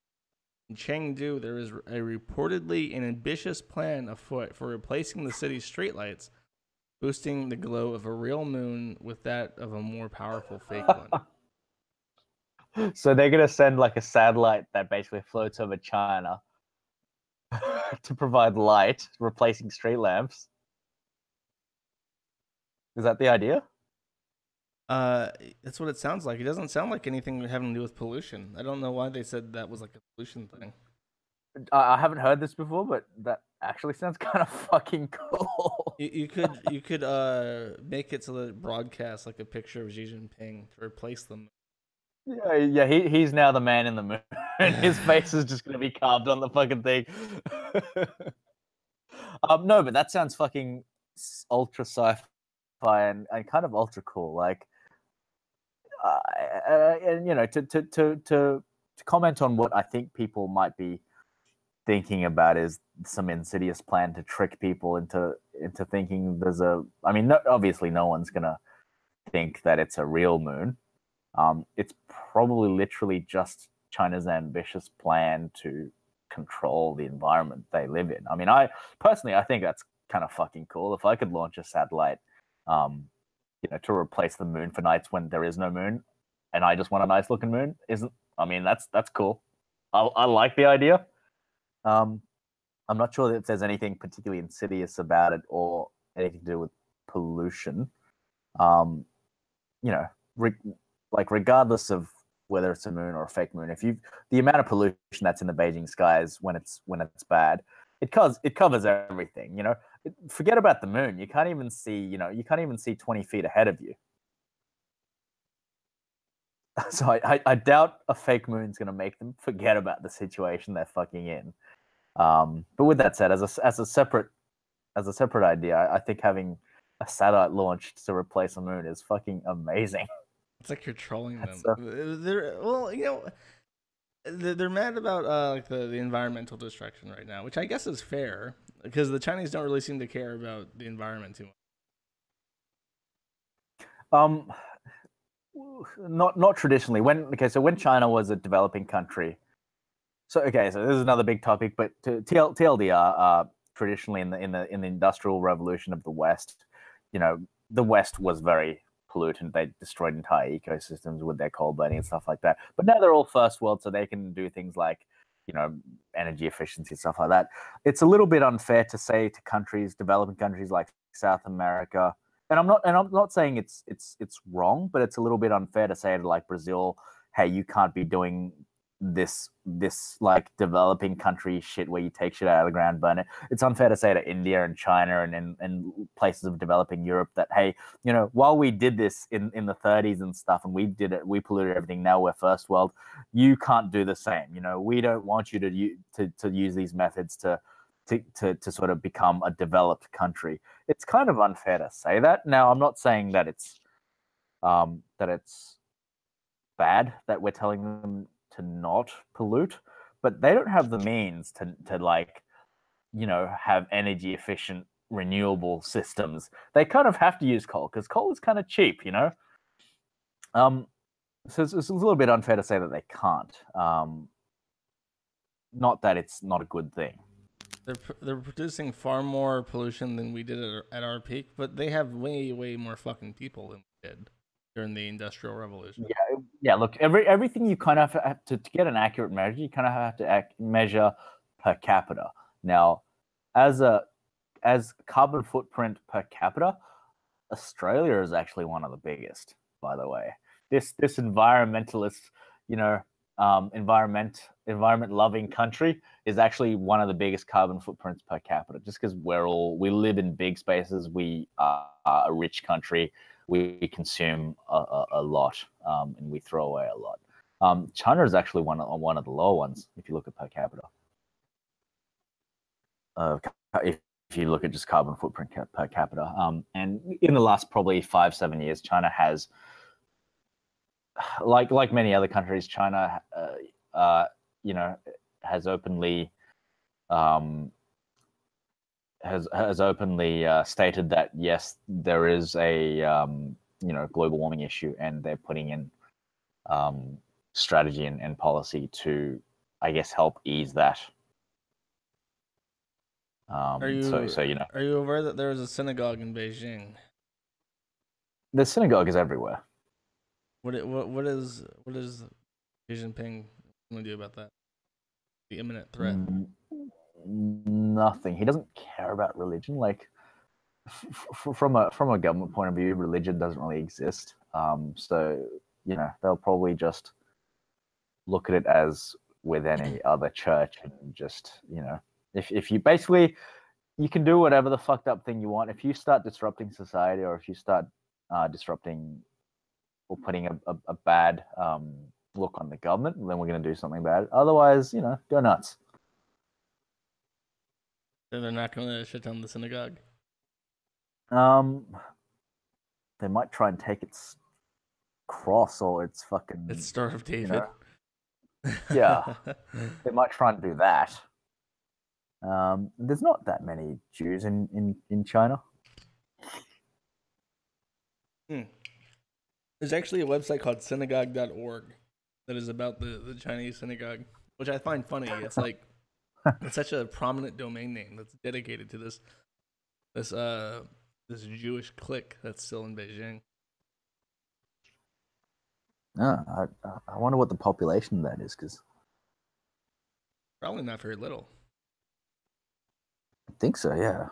In Chengdu, there is a reportedly an ambitious plan afoot for replacing the city's streetlights, boosting the glow of a real moon with that of a more powerful fake one. So they're going to send like a satellite that basically floats over China to provide light, replacing street lamps. Is that the idea? That's what it sounds like. It doesn't sound like anything having to do with pollution. I don't know why they said that was like a pollution thing. I haven't heard this before, but that actually sounds kind of fucking cool. You could make it so that it broadcasts like a picture of Xi Jinping to replace them. Yeah, he's now the man in the moon. His face is just going to be carved on the fucking thing. No, but that sounds fucking ultra sci-fi sci-fi and kind of ultra cool. Like, and you know, to comment on what I think people might be thinking about is some insidious plan to trick people into thinking there's a. I mean, obviously, no one's gonna think that it's a real moon. It's probably literally just China's ambitious plan to control the environment they live in. I mean, I think that's kind of fucking cool. If I could launch a satellite, to replace the moon for nights when there is no moon, and I just want a nice looking moon, isn't? I mean, that's cool. I like the idea. I'm not sure if there's anything particularly insidious about it or anything to do with pollution. Um, you know, regardless of whether it's a moon or a fake moon, the amount of pollution that's in the Beijing skies when it's bad, it covers everything. You know, forget about the moon. You can't even see 20 feet ahead of you. So I doubt a fake moon's going to make them forget about the situation they're fucking in. But with that said, as a separate idea, I think having a satellite launched to replace a moon is fucking amazing. It's like you're trolling them. They're mad about like the environmental destruction right now, which I guess is fair because the Chinese don't really seem to care about the environment too much. Not traditionally. So when China was a developing country, so this is another big topic, but TLDR, traditionally in the Industrial Revolution of the West, the West was very pollutant. They destroyed entire ecosystems with their coal burning and stuff like that. But now they're all first world, so they can do things like energy efficiency, stuff like that. It's a little bit unfair to say to developing countries like South America. And I'm not saying it's wrong, but it's a little bit unfair to say to like Brazil, hey, you can't be doing this like developing country shit where you take shit out of the ground, burn it. It's unfair to say to India and China and places of developing Europe that, hey, while we did this in the 30s and stuff, and we polluted everything, now we're first world, you can't do the same. We don't want you to use these methods to sort of become a developed country. It's kind of unfair to say that. Now, I'm not saying that it's bad that we're telling them to not pollute, but they don't have the means to like, have energy efficient renewable systems. They kind of have to use coal because coal is kind of cheap, So it's a little bit unfair to say that they can't. Not that it's not a good thing. They're producing far more pollution than we did at our peak, but they have way more fucking people than we did during the Industrial Revolution. Yeah. Look, everything you kind of have to get an accurate measure, you kind of have to measure per capita. Now, as carbon footprint per capita, Australia is actually one of the biggest. By the way, this environmentalist, environment loving country is actually one of the biggest carbon footprints per capita, just because we live in big spaces. We are a rich country. We consume a lot, and we throw away a lot. China is actually one of the lower ones if you look at per capita. If you look at just carbon footprint per capita, and in the last probably 5-7 years, China has, like many other countries, China, has openly stated that yes, there is a global warming issue, and they're putting in strategy and policy to, I guess, help ease that. Are you aware that there is a synagogue in Beijing? The synagogue is everywhere. What is Xi Jinping going to do about that? The imminent threat. Nothing. He doesn't care about religion. Like from a government point of view, religion doesn't really exist. So they'll probably just look at it as with any other church, and just if you basically, you can do whatever the fucked up thing you want. If you start disrupting society, or if you start disrupting or putting a bad look on the government, then we're going to do something bad. Otherwise, go nuts. So they're not going to shut down the synagogue? they might try and take its cross or its fucking. It's Star of David. You know, yeah, they might try and do that. There's not that many Jews in China. There's actually a website called synagogue.org that is about the Chinese synagogue, which I find funny. It's like it's such a prominent domain name that's dedicated to this Jewish clique that's still in Beijing. I wonder what the population of that is, because Probably not very little. I think so, yeah.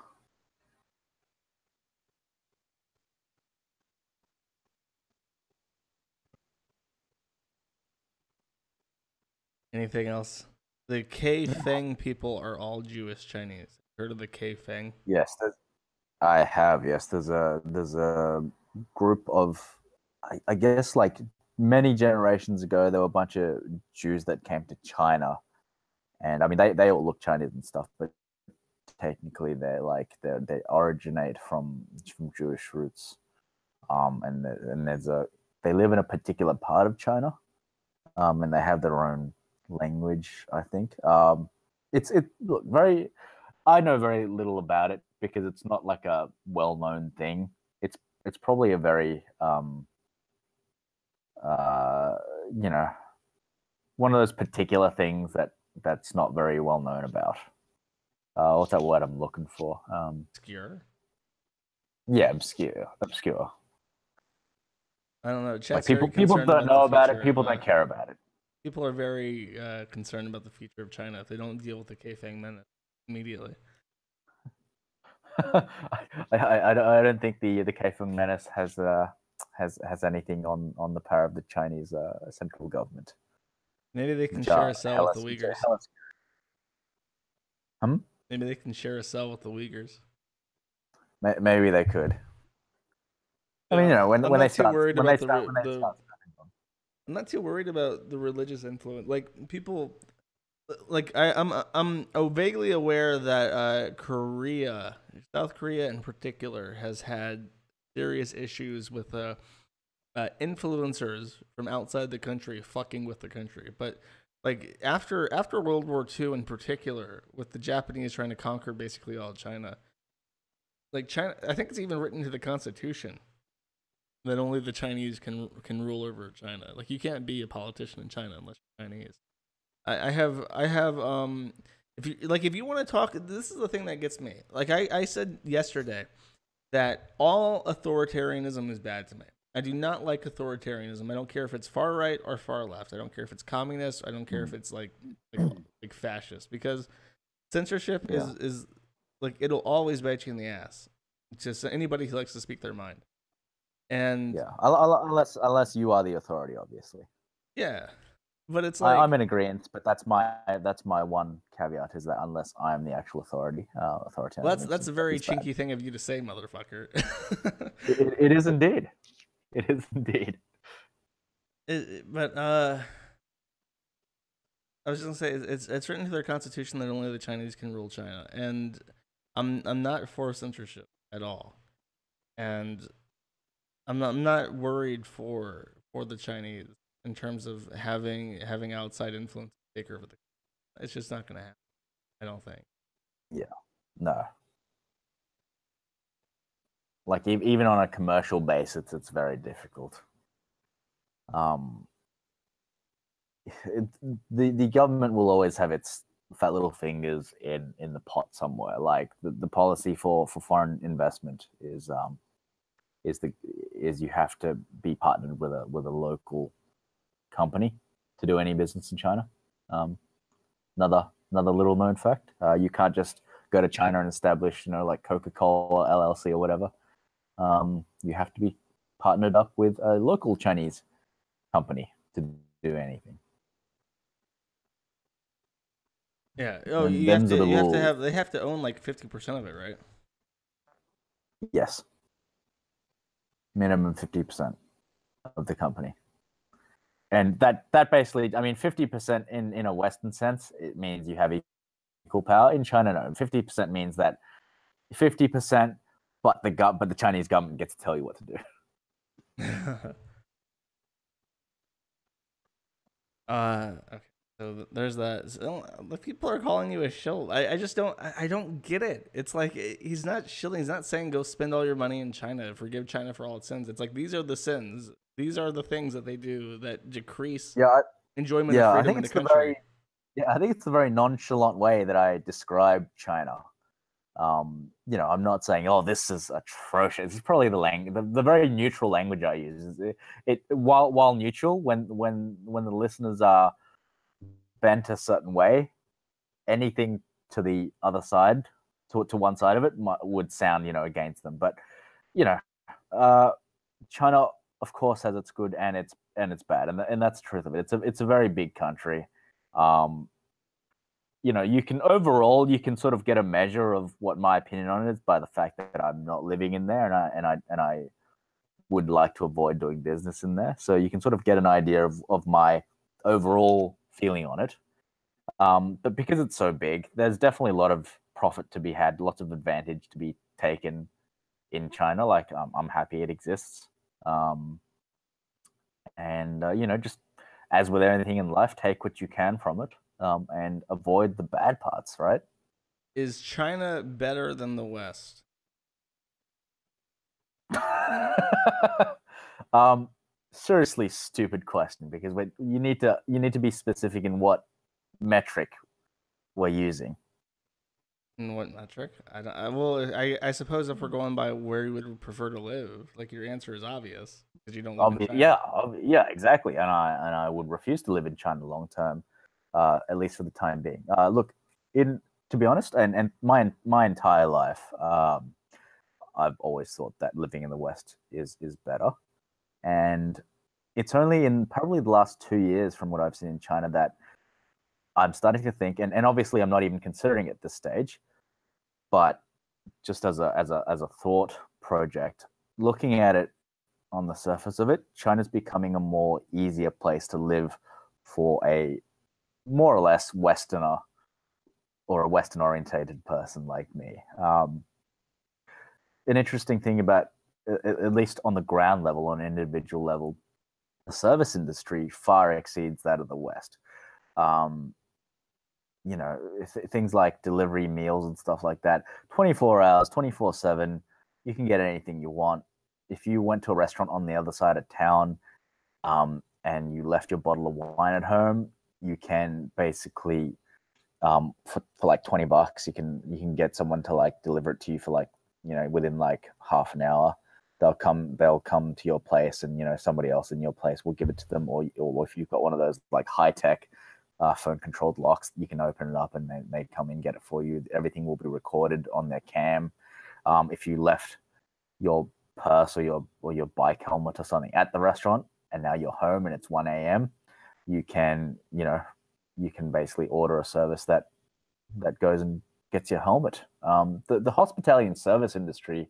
Anything else? The K Feng people are all Jewish Chinese. Heard of the K Feng? Yes, I have. Yes, there's a group of, I guess, like many generations ago, there were a bunch of Jews that came to China, and I mean they all look Chinese and stuff, but technically they originate from Jewish roots, and they live in a particular part of China, and they have their own language, I think. Look, very. I know very little about it because it's not like a well-known thing. It's probably a very one of those particular things that's not very well known about. What's that word I'm looking for? Obscure? Yeah, obscure. I don't know. Like people don't know about it. People don't care about it. People are very concerned about the future of China if they don't deal with the K-Fang menace immediately. I don't think the K-Fang menace has anything on the power of the Chinese central government. Maybe they can share a cell with the Uyghurs. Maybe they can share a cell with the Uyghurs. Maybe they could. I mean, when they start, I'm not too worried about the religious influence. Like people, like I'm vaguely aware that South Korea in particular, has had serious issues with influencers from outside the country fucking with the country. But like after World War II in particular, with the Japanese trying to conquer basically all China, like China, I think it's even written into the Constitution that only the Chinese can rule over China. Like you can't be a politician in China unless you're Chinese. I have if you want to talk, this is the thing that gets me. Like I said yesterday that all authoritarianism is bad to me. I do not like authoritarianism. I don't care if it's far right or far left. I don't care if it's communist. I don't care if it's like fascist, because censorship is like it'll always bite you in the ass. It's just anybody who likes to speak their mind. And yeah, unless you are the authority, obviously. Yeah, but it's like I'm in agreement. But that's my one caveat, is that unless I'm the actual authoritarian. Well, that's a very chinky thing of you to say, motherfucker. It is indeed. It is indeed. But I was just gonna say it's written into their constitution that only the Chinese can rule China, and I'm not for censorship at all, and I'm not worried for the Chinese in terms of having outside influence take over the. It's just not gonna happen. I don't think. Yeah. No. Like even on a commercial basis, it's very difficult. The government will always have its fat little fingers in the pot somewhere. Like the policy for foreign investment is you have to be partnered with a local company to do any business in China. Another little known fact: you can't just go to China and establish, like Coca-Cola LLC or whatever. You have to be partnered up with a local Chinese company to do anything. Yeah. Oh, they have to own like 50% of it, right? Yes. Minimum 50% of the company. And that basically, I mean, 50% in a Western sense, it means you have equal power. In China, no. 50% means that 50%, but the Chinese government gets to tell you what to do. Okay. So there's that. So, the people are calling you a shill. I just don't. I don't get it. It's like he's not shilling. He's not saying go spend all your money in China, forgive China for all its sins. It's like these are the sins. These are the things that they do that decrease Yeah, enjoyment of yeah. I freedom think in the it's the country. very yeah. I think it's the very nonchalant way that I describe China. I'm not saying, "Oh, this is atrocious." It's probably the very neutral language I use. While neutral, when the listeners are bent a certain way, anything to the other side, to one side of it, would sound against them. But you know, uh, China, of course, has its good and its bad, and that's the truth of it. It's a very big country. Um, you can sort of get a measure of what my opinion on it is by the fact that I'm not living in there, and I would like to avoid doing business in there. So you can sort of get an idea of my overall feeling on it. But because it's so big, there's definitely a lot of profit to be had, lots of advantage to be taken in China. Like I'm happy it exists, um, and just as with anything in life, take what you can from it, and avoid the bad parts. Right? Is China better than the West? um, Seriously, stupid question because you need to be specific in what metric we're using. In what metric? I don't. Well, I suppose if we're going by where you would prefer to live, like your answer is obvious because you don't live in Yeah, China. yeah, exactly. And I would refuse to live in China long term, at least for the time being. Look, in to be honest, and my entire life, I've always thought that living in the West is better. And it's only in probably the last 2 years, from what I've seen in China, that I'm starting to think, and obviously I'm not even considering it at this stage, but just as a thought project, looking at it on the surface of it, China's becoming a more easier place to live for a more or less Westerner or a Western orientated person like me. An interesting thing about, at least on the ground level, on an individual level, the service industry far exceeds that of the West. Um, things like delivery meals and stuff like that, 24 hours, 24/7, you can get anything you want. If you went to a restaurant on the other side of town, and you left your bottle of wine at home, you can basically, for like $20, you can get someone to like deliver it to you for like, within like half an hour. They'll come to your place, and somebody else in your place will give it to them, or if you've got one of those like high tech phone controlled locks, you can open it up and they come and get it for you. Everything will be recorded on their cam. If you left your purse or your bike helmet or something at the restaurant, and now you're home and it's 1 a.m., you can basically order a service that goes and gets your helmet. The hospitality and service industry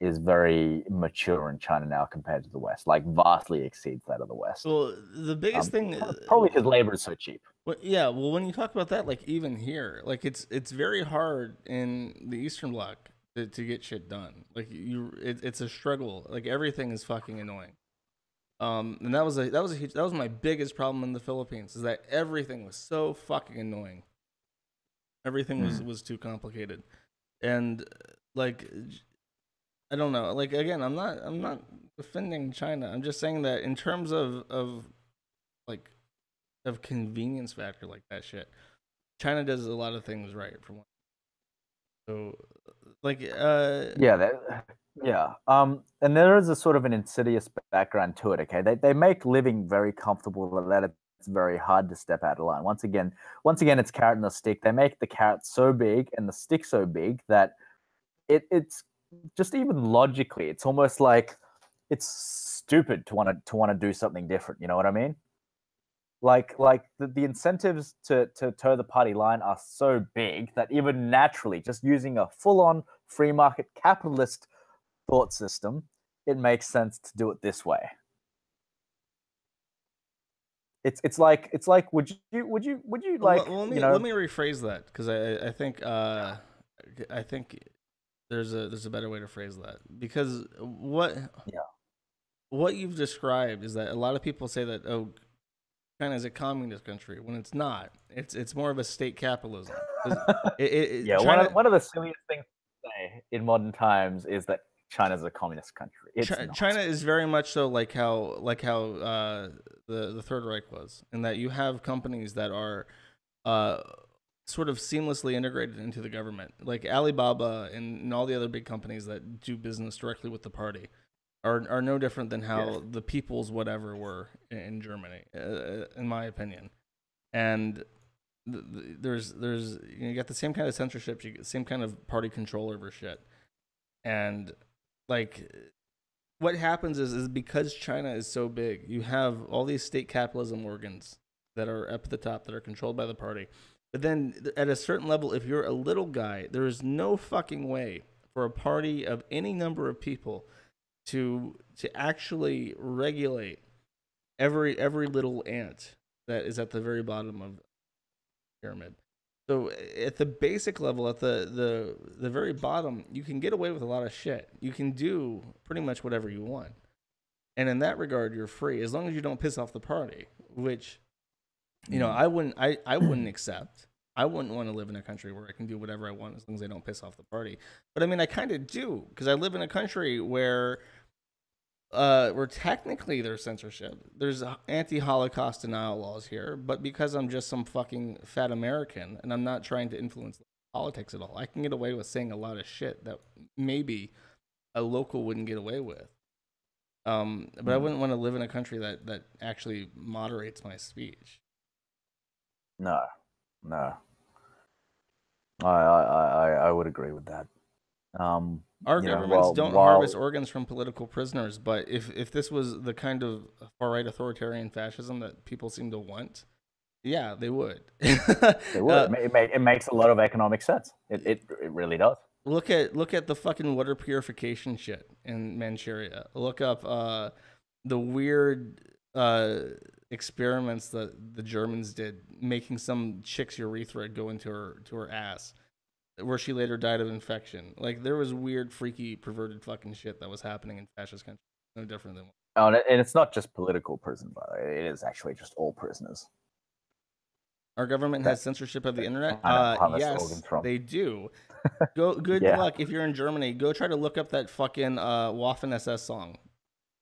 is very mature in China now compared to the West, like vastly exceeds that of the West. Well, the biggest thing, Probably because labor is so cheap. well, yeah. Well, when you talk about that, like even here, like it's very hard in the Eastern Bloc to get shit done. Like it's a struggle. Like everything is fucking annoying. And that was my biggest problem in the Philippines is that everything was so fucking annoying. Everything Mm. was too complicated, and like I don't know. Like again, I'm not defending China. I'm just saying that in terms of like of convenience factor, like that shit, China does a lot of things right for one. So like Yeah, yeah. And there is a sort of an insidious background to it. Okay, they make living very comfortable, but that it's very hard to step out of line. Once again, it's carrot and the stick. They make the carrot so big and the stick so big that it's just, even logically, it's almost like it's stupid to want to do something different. You know what I mean? Like the incentives to toe the party line are so big that even naturally, just using a full-on free market capitalist thought system, it makes sense to do it this way. It's like, would you well, like, let me rephrase that because I think there's a better way to phrase that because yeah. what you've described is that a lot of people say that, oh, China is a communist country when it's not. It's more of a state capitalism. Yeah, China, one of the silliest things to say in modern times is that China's a communist country. It's not. China is very much so like how the Third Reich was, in that you have companies that are uh, sort of seamlessly integrated into the government, like Alibaba and all the other big companies that do business directly with the party. Are no different than how the people's whatever were in Germany, in my opinion. And there's you get the same kind of censorship, you get the same kind of party control over shit, and like what happens is because China is so big, you have all these state capitalism organs that are up at the top that are controlled by the party. But then at a certain level, if you're a little guy, there is no fucking way for a party of any number of people to actually regulate every little ant that is at the very bottom of the pyramid. So at the basic level, at the very bottom, you can get away with a lot of shit. You can do pretty much whatever you want. And in that regard, you're free as long as you don't piss off the party, which I wouldn't accept. I wouldn't want to live in a country where I can do whatever I want as long as I don't piss off the party. But I mean, I kind of do, because I live in a country where technically there's censorship. There's anti-Holocaust denial laws here, but because I'm just some fucking fat American and I'm not trying to influence politics at all, I can get away with saying a lot of shit that maybe a local wouldn't get away with. But I wouldn't want to live in a country that actually moderates my speech. No. I would agree with that. Our governments don't harvest organs from political prisoners, but if this was the kind of far-right authoritarian fascism that people seem to want, yeah, they would. They would. It makes a lot of economic sense. It really does. Look at the fucking water purification shit in Manchuria. Look up the weird experiments that the Germans did, making some chick's urethra go into her ass, where she later died of infection. Like, there was weird, freaky, perverted fucking shit that was happening in fascist countries. No different than. Oh, and it's not just political prison, by the way. It is actually just all prisoners. Our government has censorship of the internet. Yes, they do. Good luck if you're in Germany. Go try to look up that fucking Waffen SS song.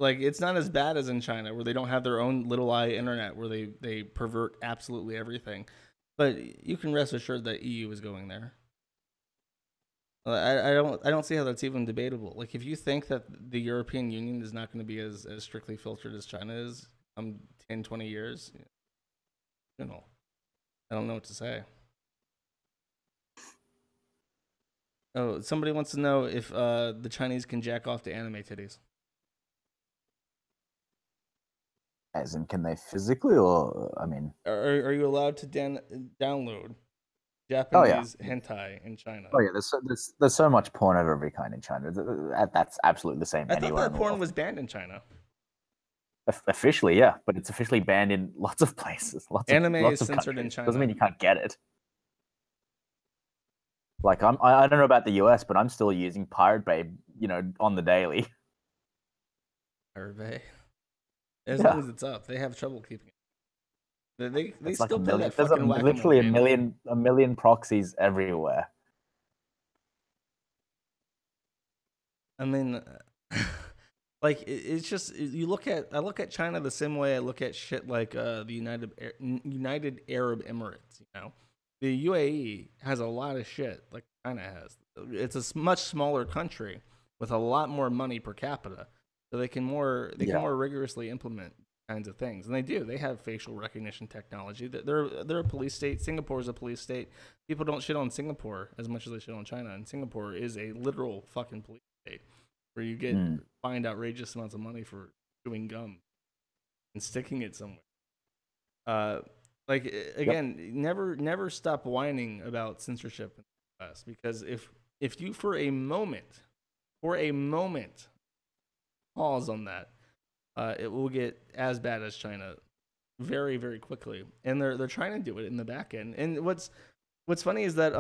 Like, it's not as bad as in China, where they don't have their own little eye internet, where they pervert absolutely everything. But you can rest assured that EU is going there. I don't see how that's even debatable. Like, if you think that the European Union is not going to be as strictly filtered as China is 10, 20 years, I don't know what to say. Oh, somebody wants to know if the Chinese can jack off to anime titties. As in, can they physically, or I mean, are you allowed to download Japanese hentai in China? Oh yeah, there's so much porn of every kind in China. That's absolutely the same. I thought that porn was banned in China. Officially, yeah, but it's officially banned in lots of places. Anime is censored in China. Doesn't mean you can't get it. Like, I don't know about the US, but I'm still using Pirate Bay, on the daily. Pirate Bay. As long as it's up, they have trouble keeping it. They still play that fucking whack-a-mole literally a game. million proxies everywhere. I mean, like, it's just, I look at China the same way I look at shit like the United Arab Emirates. The UAE has a lot of shit like China has. It's a much smaller country with a lot more money per capita, so they can more rigorously implement kinds of things, and they do. They have facial recognition technology. They're a police state. Singapore is a police state. People don't shit on Singapore as much as they shit on China, and Singapore is a literal fucking police state where you get fined outrageous amounts of money for chewing gum and sticking it somewhere. Like, again, never stop whining about censorship in the US, because if you for a moment pause on that, it will get as bad as China very, very quickly. And they're trying to do it in the back end. And what's funny is that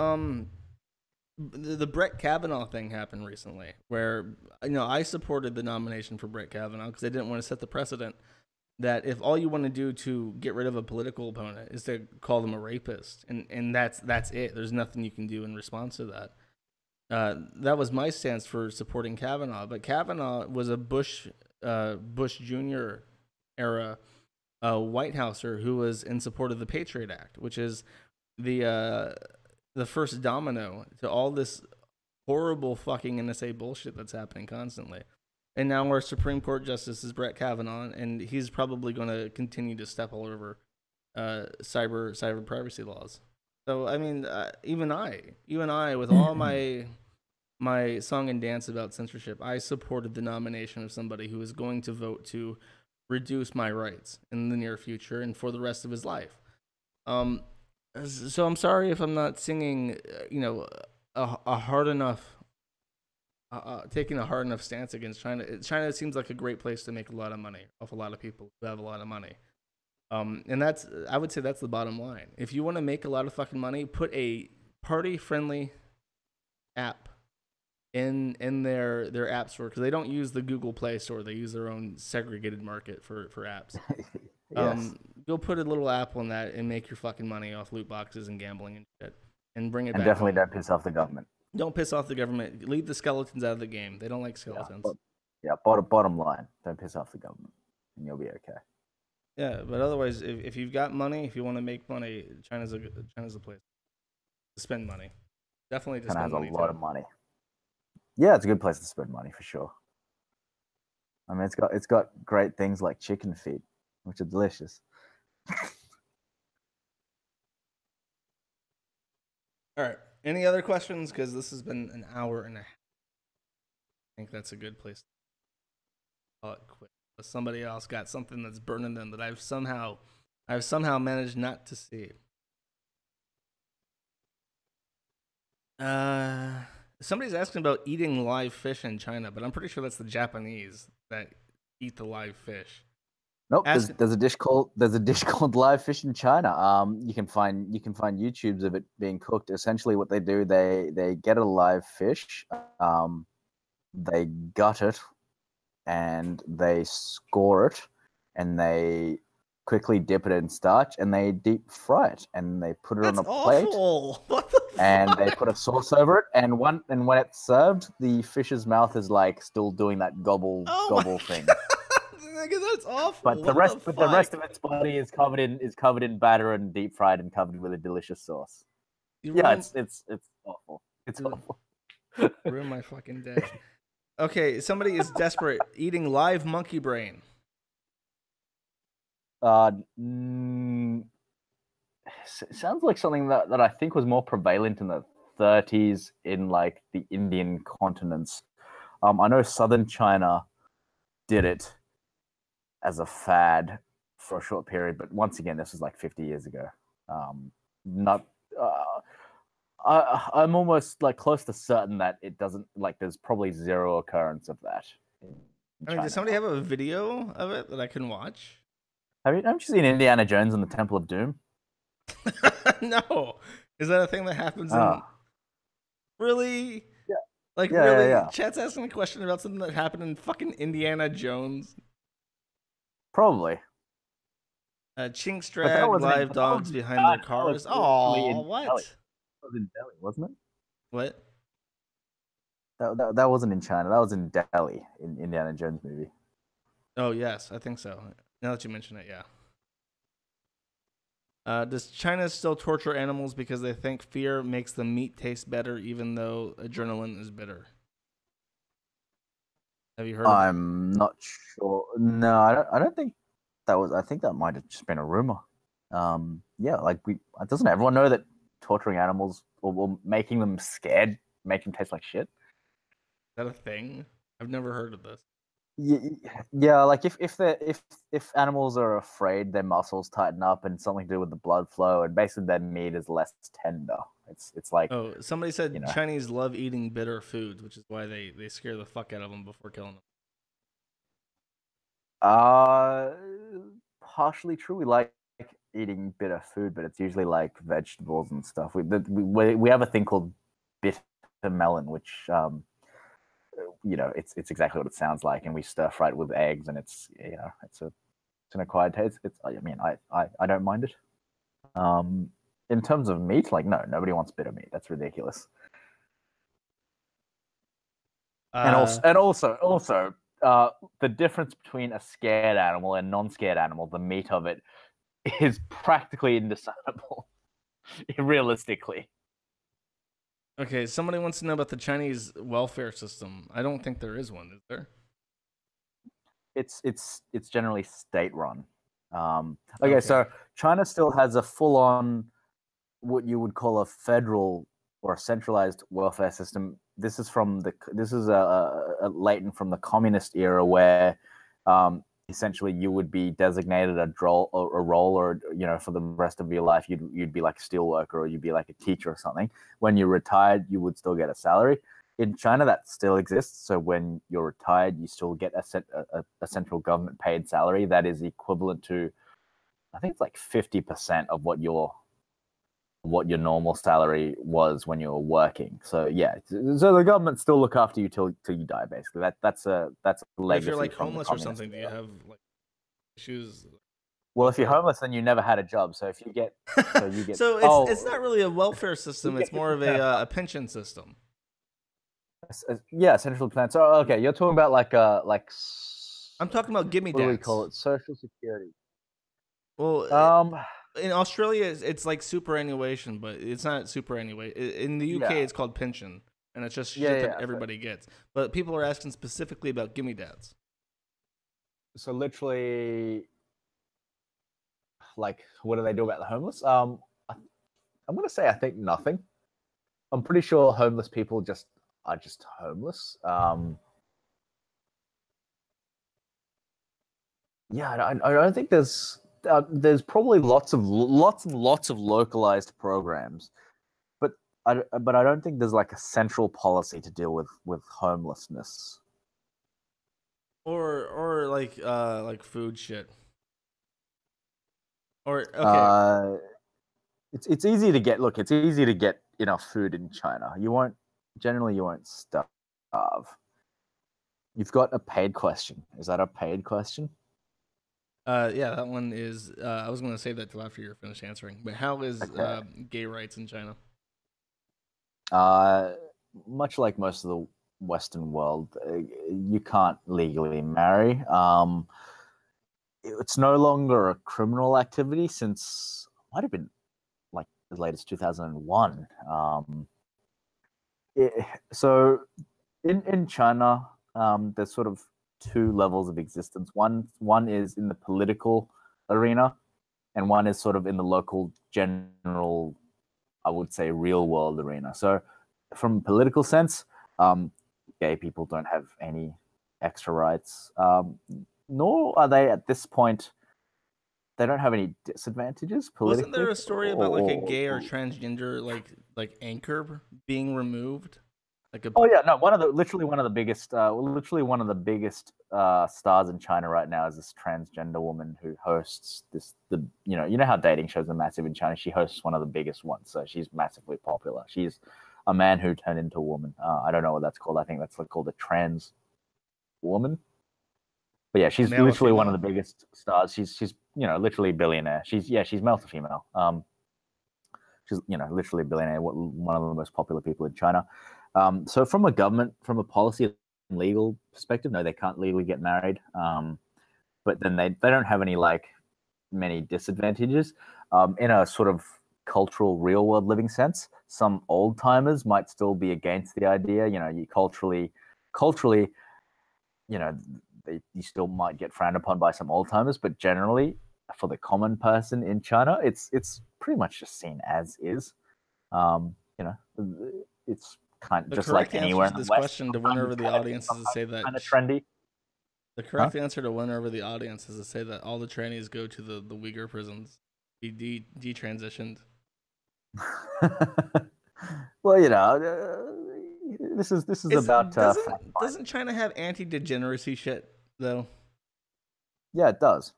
the Brett Kavanaugh thing happened recently, where I supported the nomination for Brett Kavanaugh because I didn't want to set the precedent that if all you want to do to get rid of a political opponent is to call them a rapist, and that's it. There's nothing you can do in response to that. That was my stance for supporting Kavanaugh, but Kavanaugh was a Bush Jr. era White Houser who was in support of the Patriot Act, which is the first domino to all this horrible fucking NSA bullshit that's happening constantly. And now our Supreme Court Justice is Brett Kavanaugh, and he's probably going to continue to step all over cyber privacy laws. So I mean, even I, with all my song and dance about censorship, I supported the nomination of somebody who is going to vote to reduce my rights in the near future and for the rest of his life. So I'm sorry if I'm not singing, a hard enough, taking a hard enough stance against China. China seems like a great place to make a lot of money off a lot of people who have a lot of money. And I would say that's the bottom line. If you want to make a lot of fucking money, put a party-friendly app in their app store, because they don't use the Google Play Store. They use their own segregated market for apps. Yes. Go put a little app on that and make your fucking money off loot boxes and gambling and shit, and bring it and back. Definitely home. Don't piss off the government. Don't piss off the government. Leave the skeletons out of the game. They don't like skeletons. Bottom line, don't piss off the government, and you'll be okay. Yeah, but otherwise, if you've got money, if you want to make money, China's a place to spend money. Definitely to spend money. China has a lot of money. Yeah, it's a good place to spend money for sure. I mean, it's got great things like chicken feet, which are delicious. All right. Any other questions? Because this has been an hour and a half. I think that's a good place to call it quit. But somebody else got something that's burning them that I've somehow managed not to see. Somebody's asking about eating live fish in China, but I'm pretty sure that's the Japanese that eat the live fish. Nope, there's a dish called live fish in China. You can find YouTubes of it being cooked. Essentially, what they do, they get a live fish, they gut it, and they score it, and they quickly dip it in starch, and they deep fry it, and they put it on a plate. What the fuck? And they put a sauce over it, and when it's served, the fish's mouth is like still doing that gobble thing. That's awful. But the rest of its body is covered in batter and deep fried and covered with a delicious sauce. It's awful. It's awful. Ruin my fucking day. Okay, somebody is desperate eating live monkey brain. Sounds like something that I think was more prevalent in the 30s in like the Indian continents. I know southern China did it as a fad for a short period, but once again, this was like 50 years ago. I'm almost like close to certain that it doesn't, like, there's probably zero occurrence of that. Does somebody have a video of it that I can watch? Haven't you seen Indiana Jones and the Temple of Doom? No. Is that a thing that happens in... Really? Yeah. Really? Yeah. Chat's asking a question about something that happened in fucking Indiana Jones. Probably. Chinks drag live dogs behind their cars. Oh, what? That was in Delhi, wasn't it? What? That wasn't in China. That was in Delhi, in Indiana Jones movie. Oh, yes, I think so. Now that you mention it, yeah. Does China still torture animals because they think fear makes the meat taste better, even though adrenaline is bitter? Have you heard of that? I'm not sure. No, I don't think that was. I think that might have just been a rumor. Doesn't everyone know that torturing animals or making them scared make them taste like shit? Is that a thing? I've never heard of this. Yeah, like if animals are afraid, their muscles tighten up, and something to do with the blood flow, and basically their meat is less tender. It's like, oh, somebody said Chinese love eating bitter foods, which is why they scare the fuck out of them before killing them. Partially true. We like eating bitter food, but it's usually like vegetables and stuff. We have a thing called bitter melon, which it's exactly what it sounds like, and we stir fry it with eggs, and it's an acquired taste. I mean, I don't mind it. In terms of meat, like no, nobody wants bitter meat. That's ridiculous. And also, the difference between a scared animal and non-scared animal, the meat of it, is practically indiscernible, realistically. Okay, somebody wants to know about the Chinese welfare system. I don't think there is one, is there? It's generally state run. Okay, so China still has a full-on what you would call a federal or a centralized welfare system. This is a latent from the communist era where essentially you would be designated a role, or for the rest of your life you'd be like a steel worker, or you'd be like a teacher or something. When you're retired, you would still get a salary. In China, that still exists. So when you're retired, you still get a central government paid salary that is equivalent to, I think it's like 50% of what your normal salary was when you were working. So yeah, so the government still look after you till you die. Basically, that's a legacy. If you're like homeless or something, do you have like issues? Well, if you're homeless, then you never had a job. So if you get, so it's not really a welfare system. It's more of a pension system. Yeah, central plan. So okay, you're talking about like I'm talking about gimme what do we dads. call it? Social security. Well, in Australia, it's like superannuation, but it's not superannuation. In the UK, it's called pension, and it's just shit that everybody gets. But people are asking specifically about gimme dads. So literally, like, what do they do about the homeless? I'm gonna say I think nothing. I'm pretty sure homeless people are just homeless. Yeah, I don't think there's probably lots and lots of localized programs, but I don't think there's like a central policy to deal with homelessness. Or like food shit. Or okay. It's easy to get. Look, it's easy to get enough food in China. You won't starve. You've got a paid question. Is that a paid question? Yeah, that one is. I was going to say that till after you're finished answering. But how is gay rights in China? Much like most of the Western world, you can't legally marry. It's no longer a criminal activity since might have been like as late as 2001. So in China, there's sort of two levels of existence. One is in the political arena, and one is sort of in the local general, I would say, real world arena. So from a political sense, gay people don't have any extra rights, nor are they at this point. They don't have any disadvantages politically. Wasn't there a story about like a gay or transgender like anchor being removed? Oh yeah, no. Literally one of the biggest stars in China right now is this transgender woman who hosts you know how dating shows are massive in China. She hosts one of the biggest ones, so she's massively popular. She's a man who turned into a woman. I don't know what that's called. I think that's called a trans woman. But yeah, she's literally one of the biggest stars. She's literally a billionaire. She's male to female. She's literally a billionaire. One of the most popular people in China. So from a policy and legal perspective, no, they can't legally get married. But then they don't have many disadvantages. In a sort of cultural, real world living sense, some old timers might still be against the idea. You culturally, you still might get frowned upon by some old timers, but generally, for the common person in China, it's pretty much just seen as is. It's kind of just like anywhere in the West. The question to win over the audience is to say that kind of trendy. The correct answer to win over the audience is to say that all the trannies go to the Uyghur prisons, be detransitioned. Well, this is about. Doesn't China have anti-degeneracy shit though? Yeah, it does.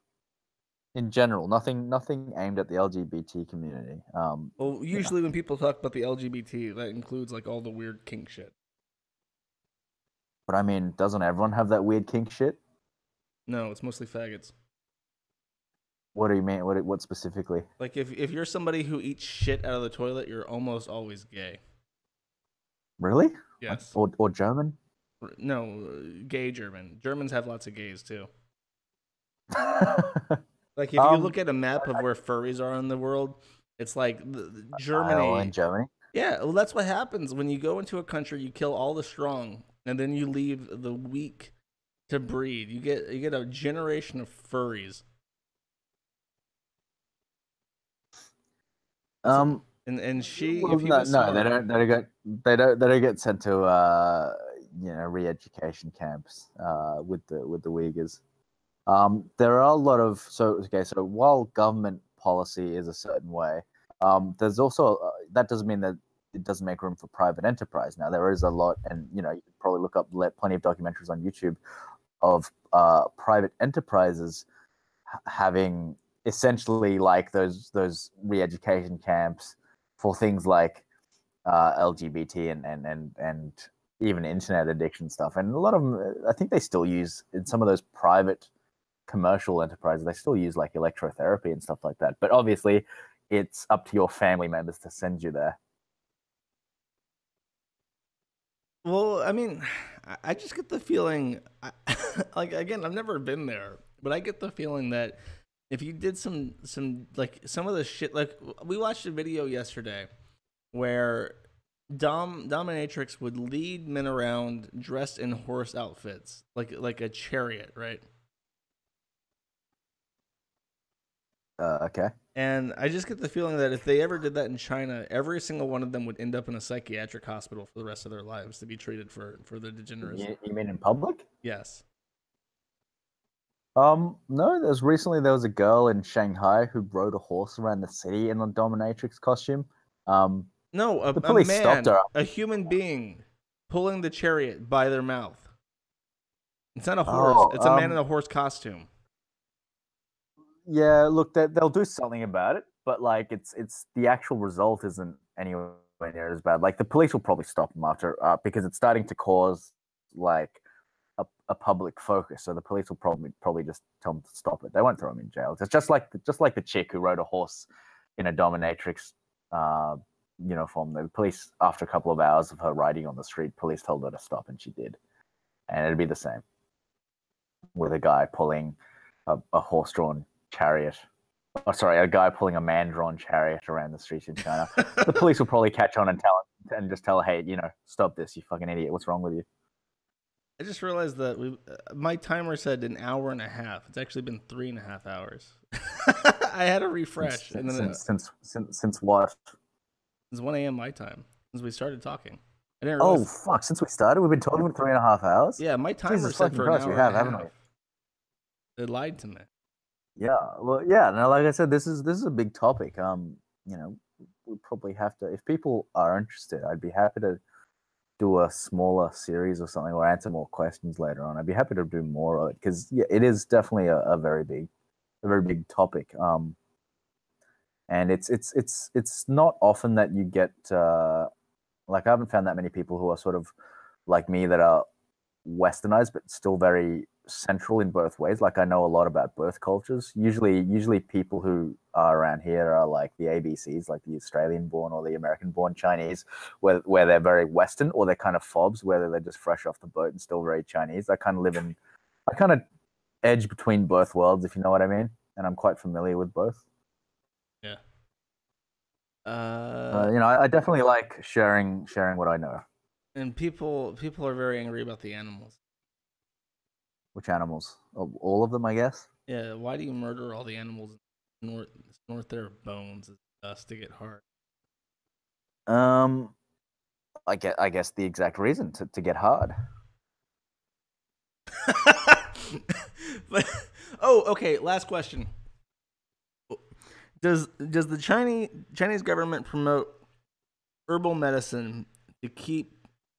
In general, nothing aimed at the LGBT community. Well, usually when people talk about the LGBT, that includes like all the weird kink shit. But I mean, doesn't everyone have that weird kink shit? No, it's mostly faggots. What do you mean? What specifically? Like if you're somebody who eats shit out of the toilet, you're almost always gay. Really? Yes. Or German? No, gay German. Germans have lots of gays too. Oh, Like if you look at a map of where furries are in the world, it's like I'll in Germany. Germany. Yeah, well, that's what happens when you go into a country. You kill all the strong, and then you leave the weak to breed. You get a generation of furries. And she, Well, if he was no, smart, they don't get sent to re-education camps with the Uyghurs. There are a lot of so while government policy is a certain way, there's also that doesn't mean that it doesn't make room for private enterprise. Now there is a lot, and you can probably look up plenty of documentaries on YouTube of private enterprises having essentially like those re-education camps for things like LGBT and even internet addiction stuff. And a lot of them, I think they still use in some of those private commercial enterprises, they still use like electrotherapy and stuff like that. But obviously, it's up to your family members to send you there. well, I mean, I just get the feeling, like again, I've never been there, but I get the feeling that if you did some like some of the shit, like we watched a video yesterday where dominatrix would lead men around dressed in horse outfits, like a chariot, right? Okay. And I just get the feeling that if they ever did that in China, every single one of them would end up in a psychiatric hospital for the rest of their lives to be treated for their degeneracy. You mean in public? Yes. No. There was a girl in Shanghai who rode a horse around the city in a dominatrix costume. No, The a police stopped man, her. a human being, pulling the chariot by their mouth. It's not a horse. Oh, It's a man in a horse costume. yeah. Look, they'll do something about it, but like it's the actual result isn't anywhere near as bad. Like the police will probably stop them after because it's starting to cause like a public focus. So the police will probably just tell them to stop it. They won't throw them in jail. It's just like the chick who rode a horse in a dominatrix uh, uniform. The police, after a couple of hours of her riding on the street, police told her to stop, and she did. And it'd be the same with a guy pulling a horse-drawn chariot. Oh, sorry, a guy pulling a man-drawn chariot around the streets in China. The police will probably catch on and just tell her, hey, stop this, you fucking idiot. What's wrong with you? I just realized that my timer said an hour and a half. It's actually been 3.5 hours. I had a refresh. Since what? It's 1 a.m. my time since we started talking. I didn't Oh realize. fuck! Since we started, we've been talking for 3.5 hours. Yeah, my timer Jesus said fucking for an Christ, hour we have, and a haven't half. we? It lied to me. Yeah, well, yeah. No, like I said, this is a big topic. We probably have to. If people are interested, I'd be happy to do a smaller series or something, or answer more questions later on. I'd be happy to do more of it because yeah, it is definitely a very big topic. And it's not often that you get like I haven't found that many people who are sort of like me that are westernized but still very central in both ways. Like I know a lot about both cultures. Usually people who are around here are like the ABCs, like the Australian born or the American born Chinese, where they're very Western, or they're kind of fobs, whether they're just fresh off the boat and still very Chinese. I kind of edge between both worlds, if you know what I mean. And I'm quite familiar with both. Yeah. I definitely like sharing what I know. And people are very angry about the animals. Which animals? All of them, I guess. Yeah, why do you murder all the animals north their bones and dust to get hard? I guess the exact reason to get hard. But, oh, okay. Last question. Does the Chinese government promote herbal medicine to keep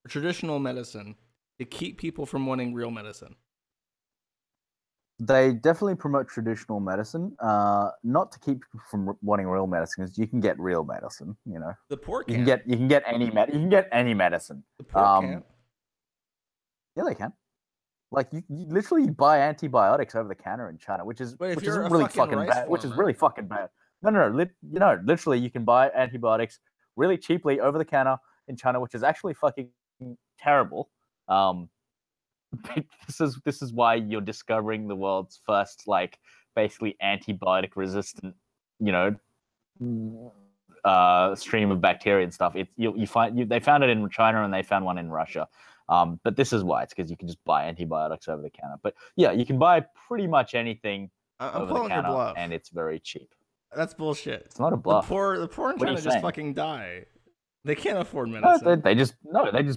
traditional medicine to keep people from wanting real medicine? They definitely promote traditional medicine, not to keep you from wanting real medicine, because you can get real medicine. You know, The poor you can can't. get any medicine. The poor can't. Yeah, they can. Like you literally buy antibiotics over the counter in China, But if which is you're a really fucking fucking rice bad. Which is farmer, really fucking bad. No. Literally, you can buy antibiotics really cheaply over the counter in China, which is actually fucking terrible. Um, this is why you're discovering the world's first like basically antibiotic resistant, you know, stream of bacteria and stuff. They found it in China and they found one in Russia. But this is why. It's because you can just buy antibiotics over the counter. But yeah, you can buy pretty much anything I'm over the calling your counter, bluff. and it's very cheap. That's bullshit. It's not a bluff. The poor in What are China you just saying? fucking die. They can't afford No, medicine. they just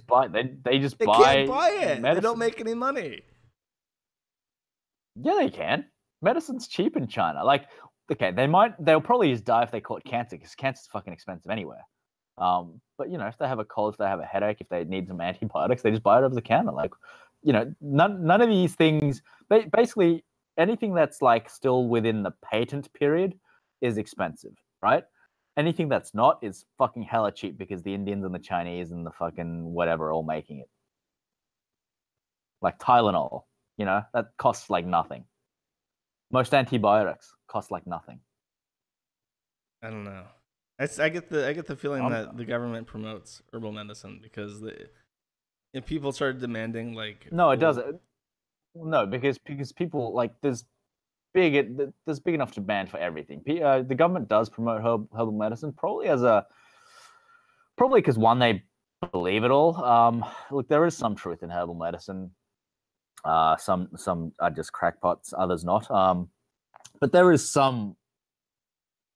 buy They can't buy buy it. medicine. They don't make any money. Yeah, they can. Medicine's cheap in China. Like, okay, they'll probably just die if they caught cancer, because cancer's fucking expensive anywhere. But you know, if they have a cold, if they have a headache, if they need some antibiotics, they just buy it over the counter. Like, you know, none of these things. Basically, anything that's like still within the patent period is expensive, right? Anything that's not is fucking hella cheap, because the Indians and the Chinese and the fucking whatever are all making it. Like Tylenol, you know, that costs like nothing. Most antibiotics cost like nothing. I don't know. I get the feeling that the government promotes herbal medicine because if people started demanding like no, it doesn't. No, because people like there's big enough demand for everything. The government does promote herbal medicine, probably because one, they believe it all. Look, there is some truth in herbal medicine. Some are just crackpots, others not. But there is some,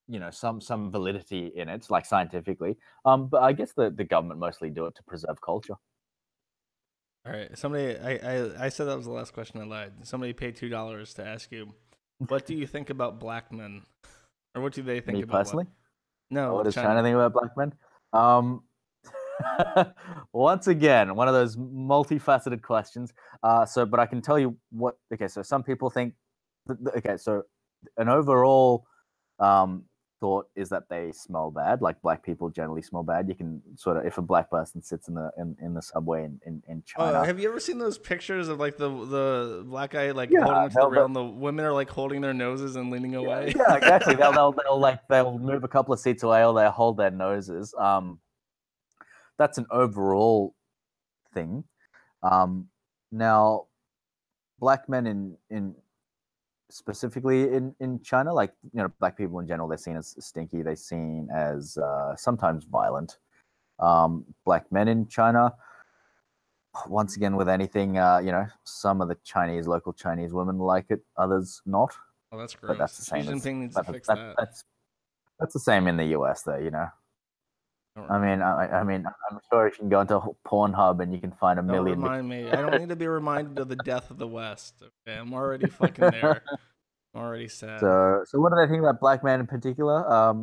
you know, some validity in it, like scientifically. But I guess the government mostly do it to preserve culture. All right, somebody I said that was the last question. I lied. Somebody paid $2 to ask you, what do you think about black men, or what do they think Me about personally? No, What is China. China think about black men? Once again, one of those multifaceted questions. But I can tell you what. Okay, so some people think. Okay, so an overall thought is that they smell bad. Like, black people generally smell bad. You can sort of, if a black person sits in the subway in China. Have you ever seen those pictures of like the black guy like Yeah, holding onto the rail, and the women are like holding their noses and leaning away? Yeah, exactly. They'll move a couple of seats away, or they'll hold their noses. That's an overall thing. Now, black men in specifically in China, like, you know, black people in general, they're seen as stinky. They're seen as sometimes violent. Black men in China, once again, with anything, you know, some of the local Chinese women like it, others not. Oh, that's gross. But that's the same. Xi Jinping needs to fix that. That's the same in the US, though. You know. I mean, I'm sure if you can go into Pornhub and you can find a million. Don't remind me. I don't need to be reminded of the death of the West. Okay, I'm already fucking there. I'm already sad. So what do they think about black men in particular?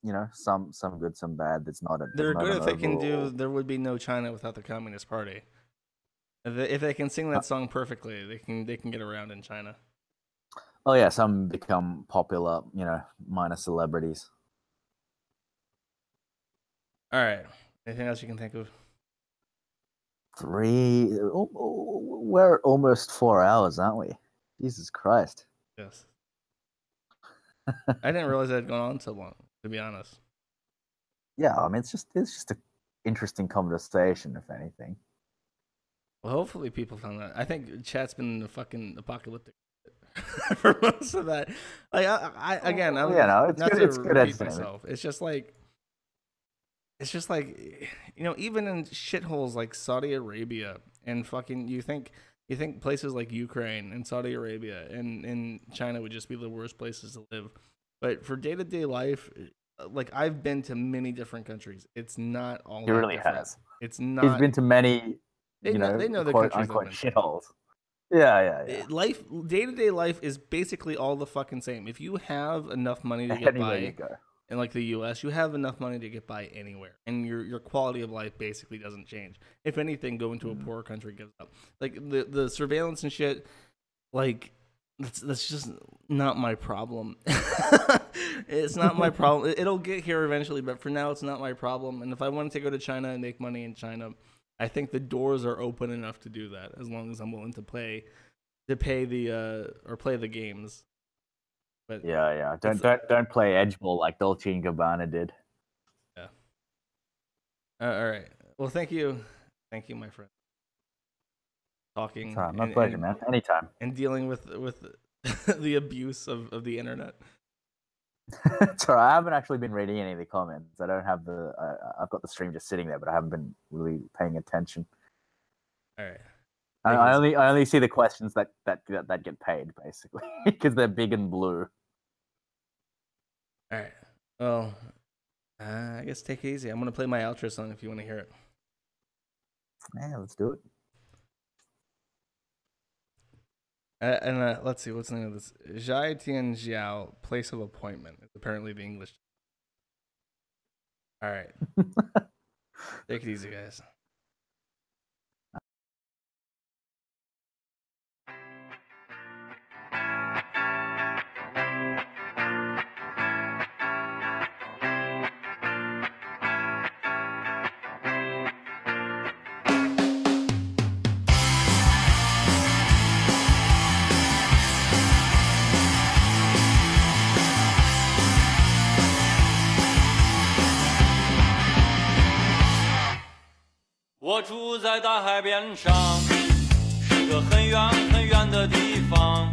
You know, some good, some bad. It's not a. They're not good an if they can overall... do. There would be no China without the Communist Party. If they can sing that song perfectly, they can get around in China. Oh yeah, some become popular. You know, minor celebrities. All right. Anything else you can think of? We're at almost 4 hours, aren't we? Jesus Christ. Yes. I didn't realize it had gone on so long, to be honest. Yeah, I mean, it's just an interesting conversation, if anything. Well, hopefully people found that. I think chat's been fucking apocalyptic for most of that. Like, I'm it's not good. to It's good repeat myself. It's just like, you know, even in shitholes like Saudi Arabia and fucking, you think places like Ukraine and Saudi Arabia and China would just be the worst places to live. But for day-to-day life, like, I've been to many different countries. It's not all He really different. has. It's not. He's been to many, they know the quote countries unquote shitholes. Yeah. Day-to-day life is basically all the fucking same. If you have enough money to get Anywhere by you go. in like the US, you have enough money to get by anywhere, and your quality of life basically doesn't change. If anything, going to a poorer country gives up. Like the surveillance and shit, like, That's just not my problem. It's not my problem. It'll get here eventually, but for now, it's not my problem. And if I wanted to go to China and make money in China, I think the doors are open enough to do that, as long as I'm willing to pay the games. But yeah. Don't play edgeball like Dolce and Gabbana did. Yeah. All right. Well, thank you, my friend. Talking. Sorry, my pleasure, man. Anytime. And dealing with the abuse of the internet. Sorry, I haven't actually been reading any of the comments. I don't have I've got the stream just sitting there, but I haven't been really paying attention. All right. I only see the questions that get paid, basically, because they're big and blue. All right. Well, I guess take it easy. I'm gonna play my outro song if you want to hear it. Yeah, let's do it. And let's see, what's the name of this? Tian, Xiao, place of appointment. It's apparently the English. All right. Take it easy, guys.我住在大海边上，是个很远很远的地方，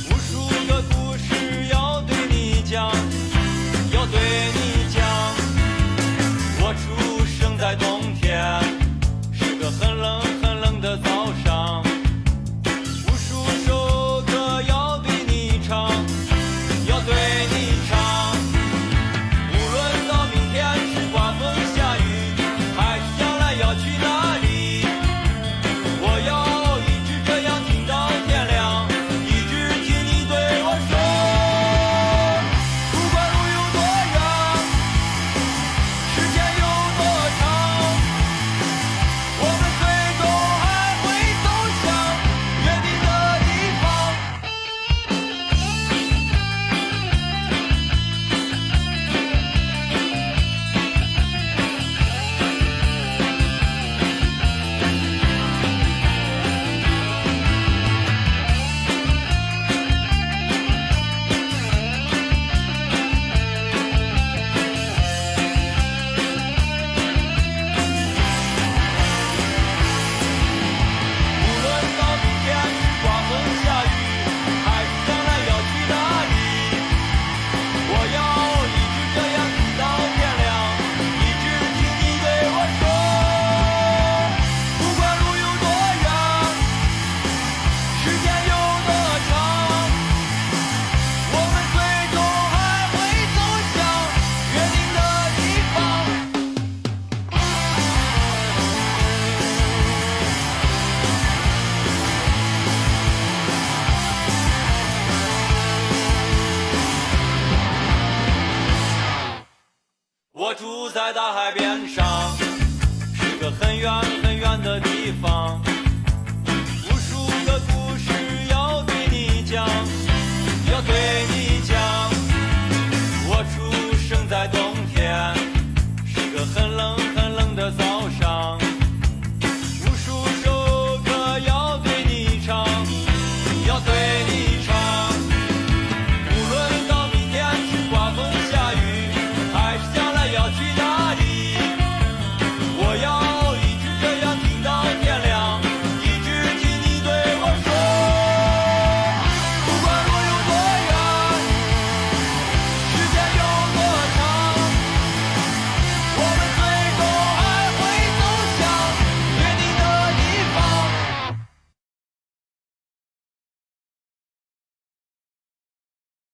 无数个故事要对你讲，要对你讲。我出生在冬天，是个很冷很冷的早上，无数首歌要对你唱，要对你唱。无论到明天是刮风下雨，还是将来要去哪里，我要一直这样听到天亮，一直听你对我说，不管路有多远，时间有多长，我们最终还会走向约定的地方。无论到明天是刮风下雨，还是将来要去哪里，我要一直这样听到天亮，一直听你对我说，不管路有多远，时间有多长，我们最终还会走向约定的地方。我住在大海边上，是个很远很远的地方。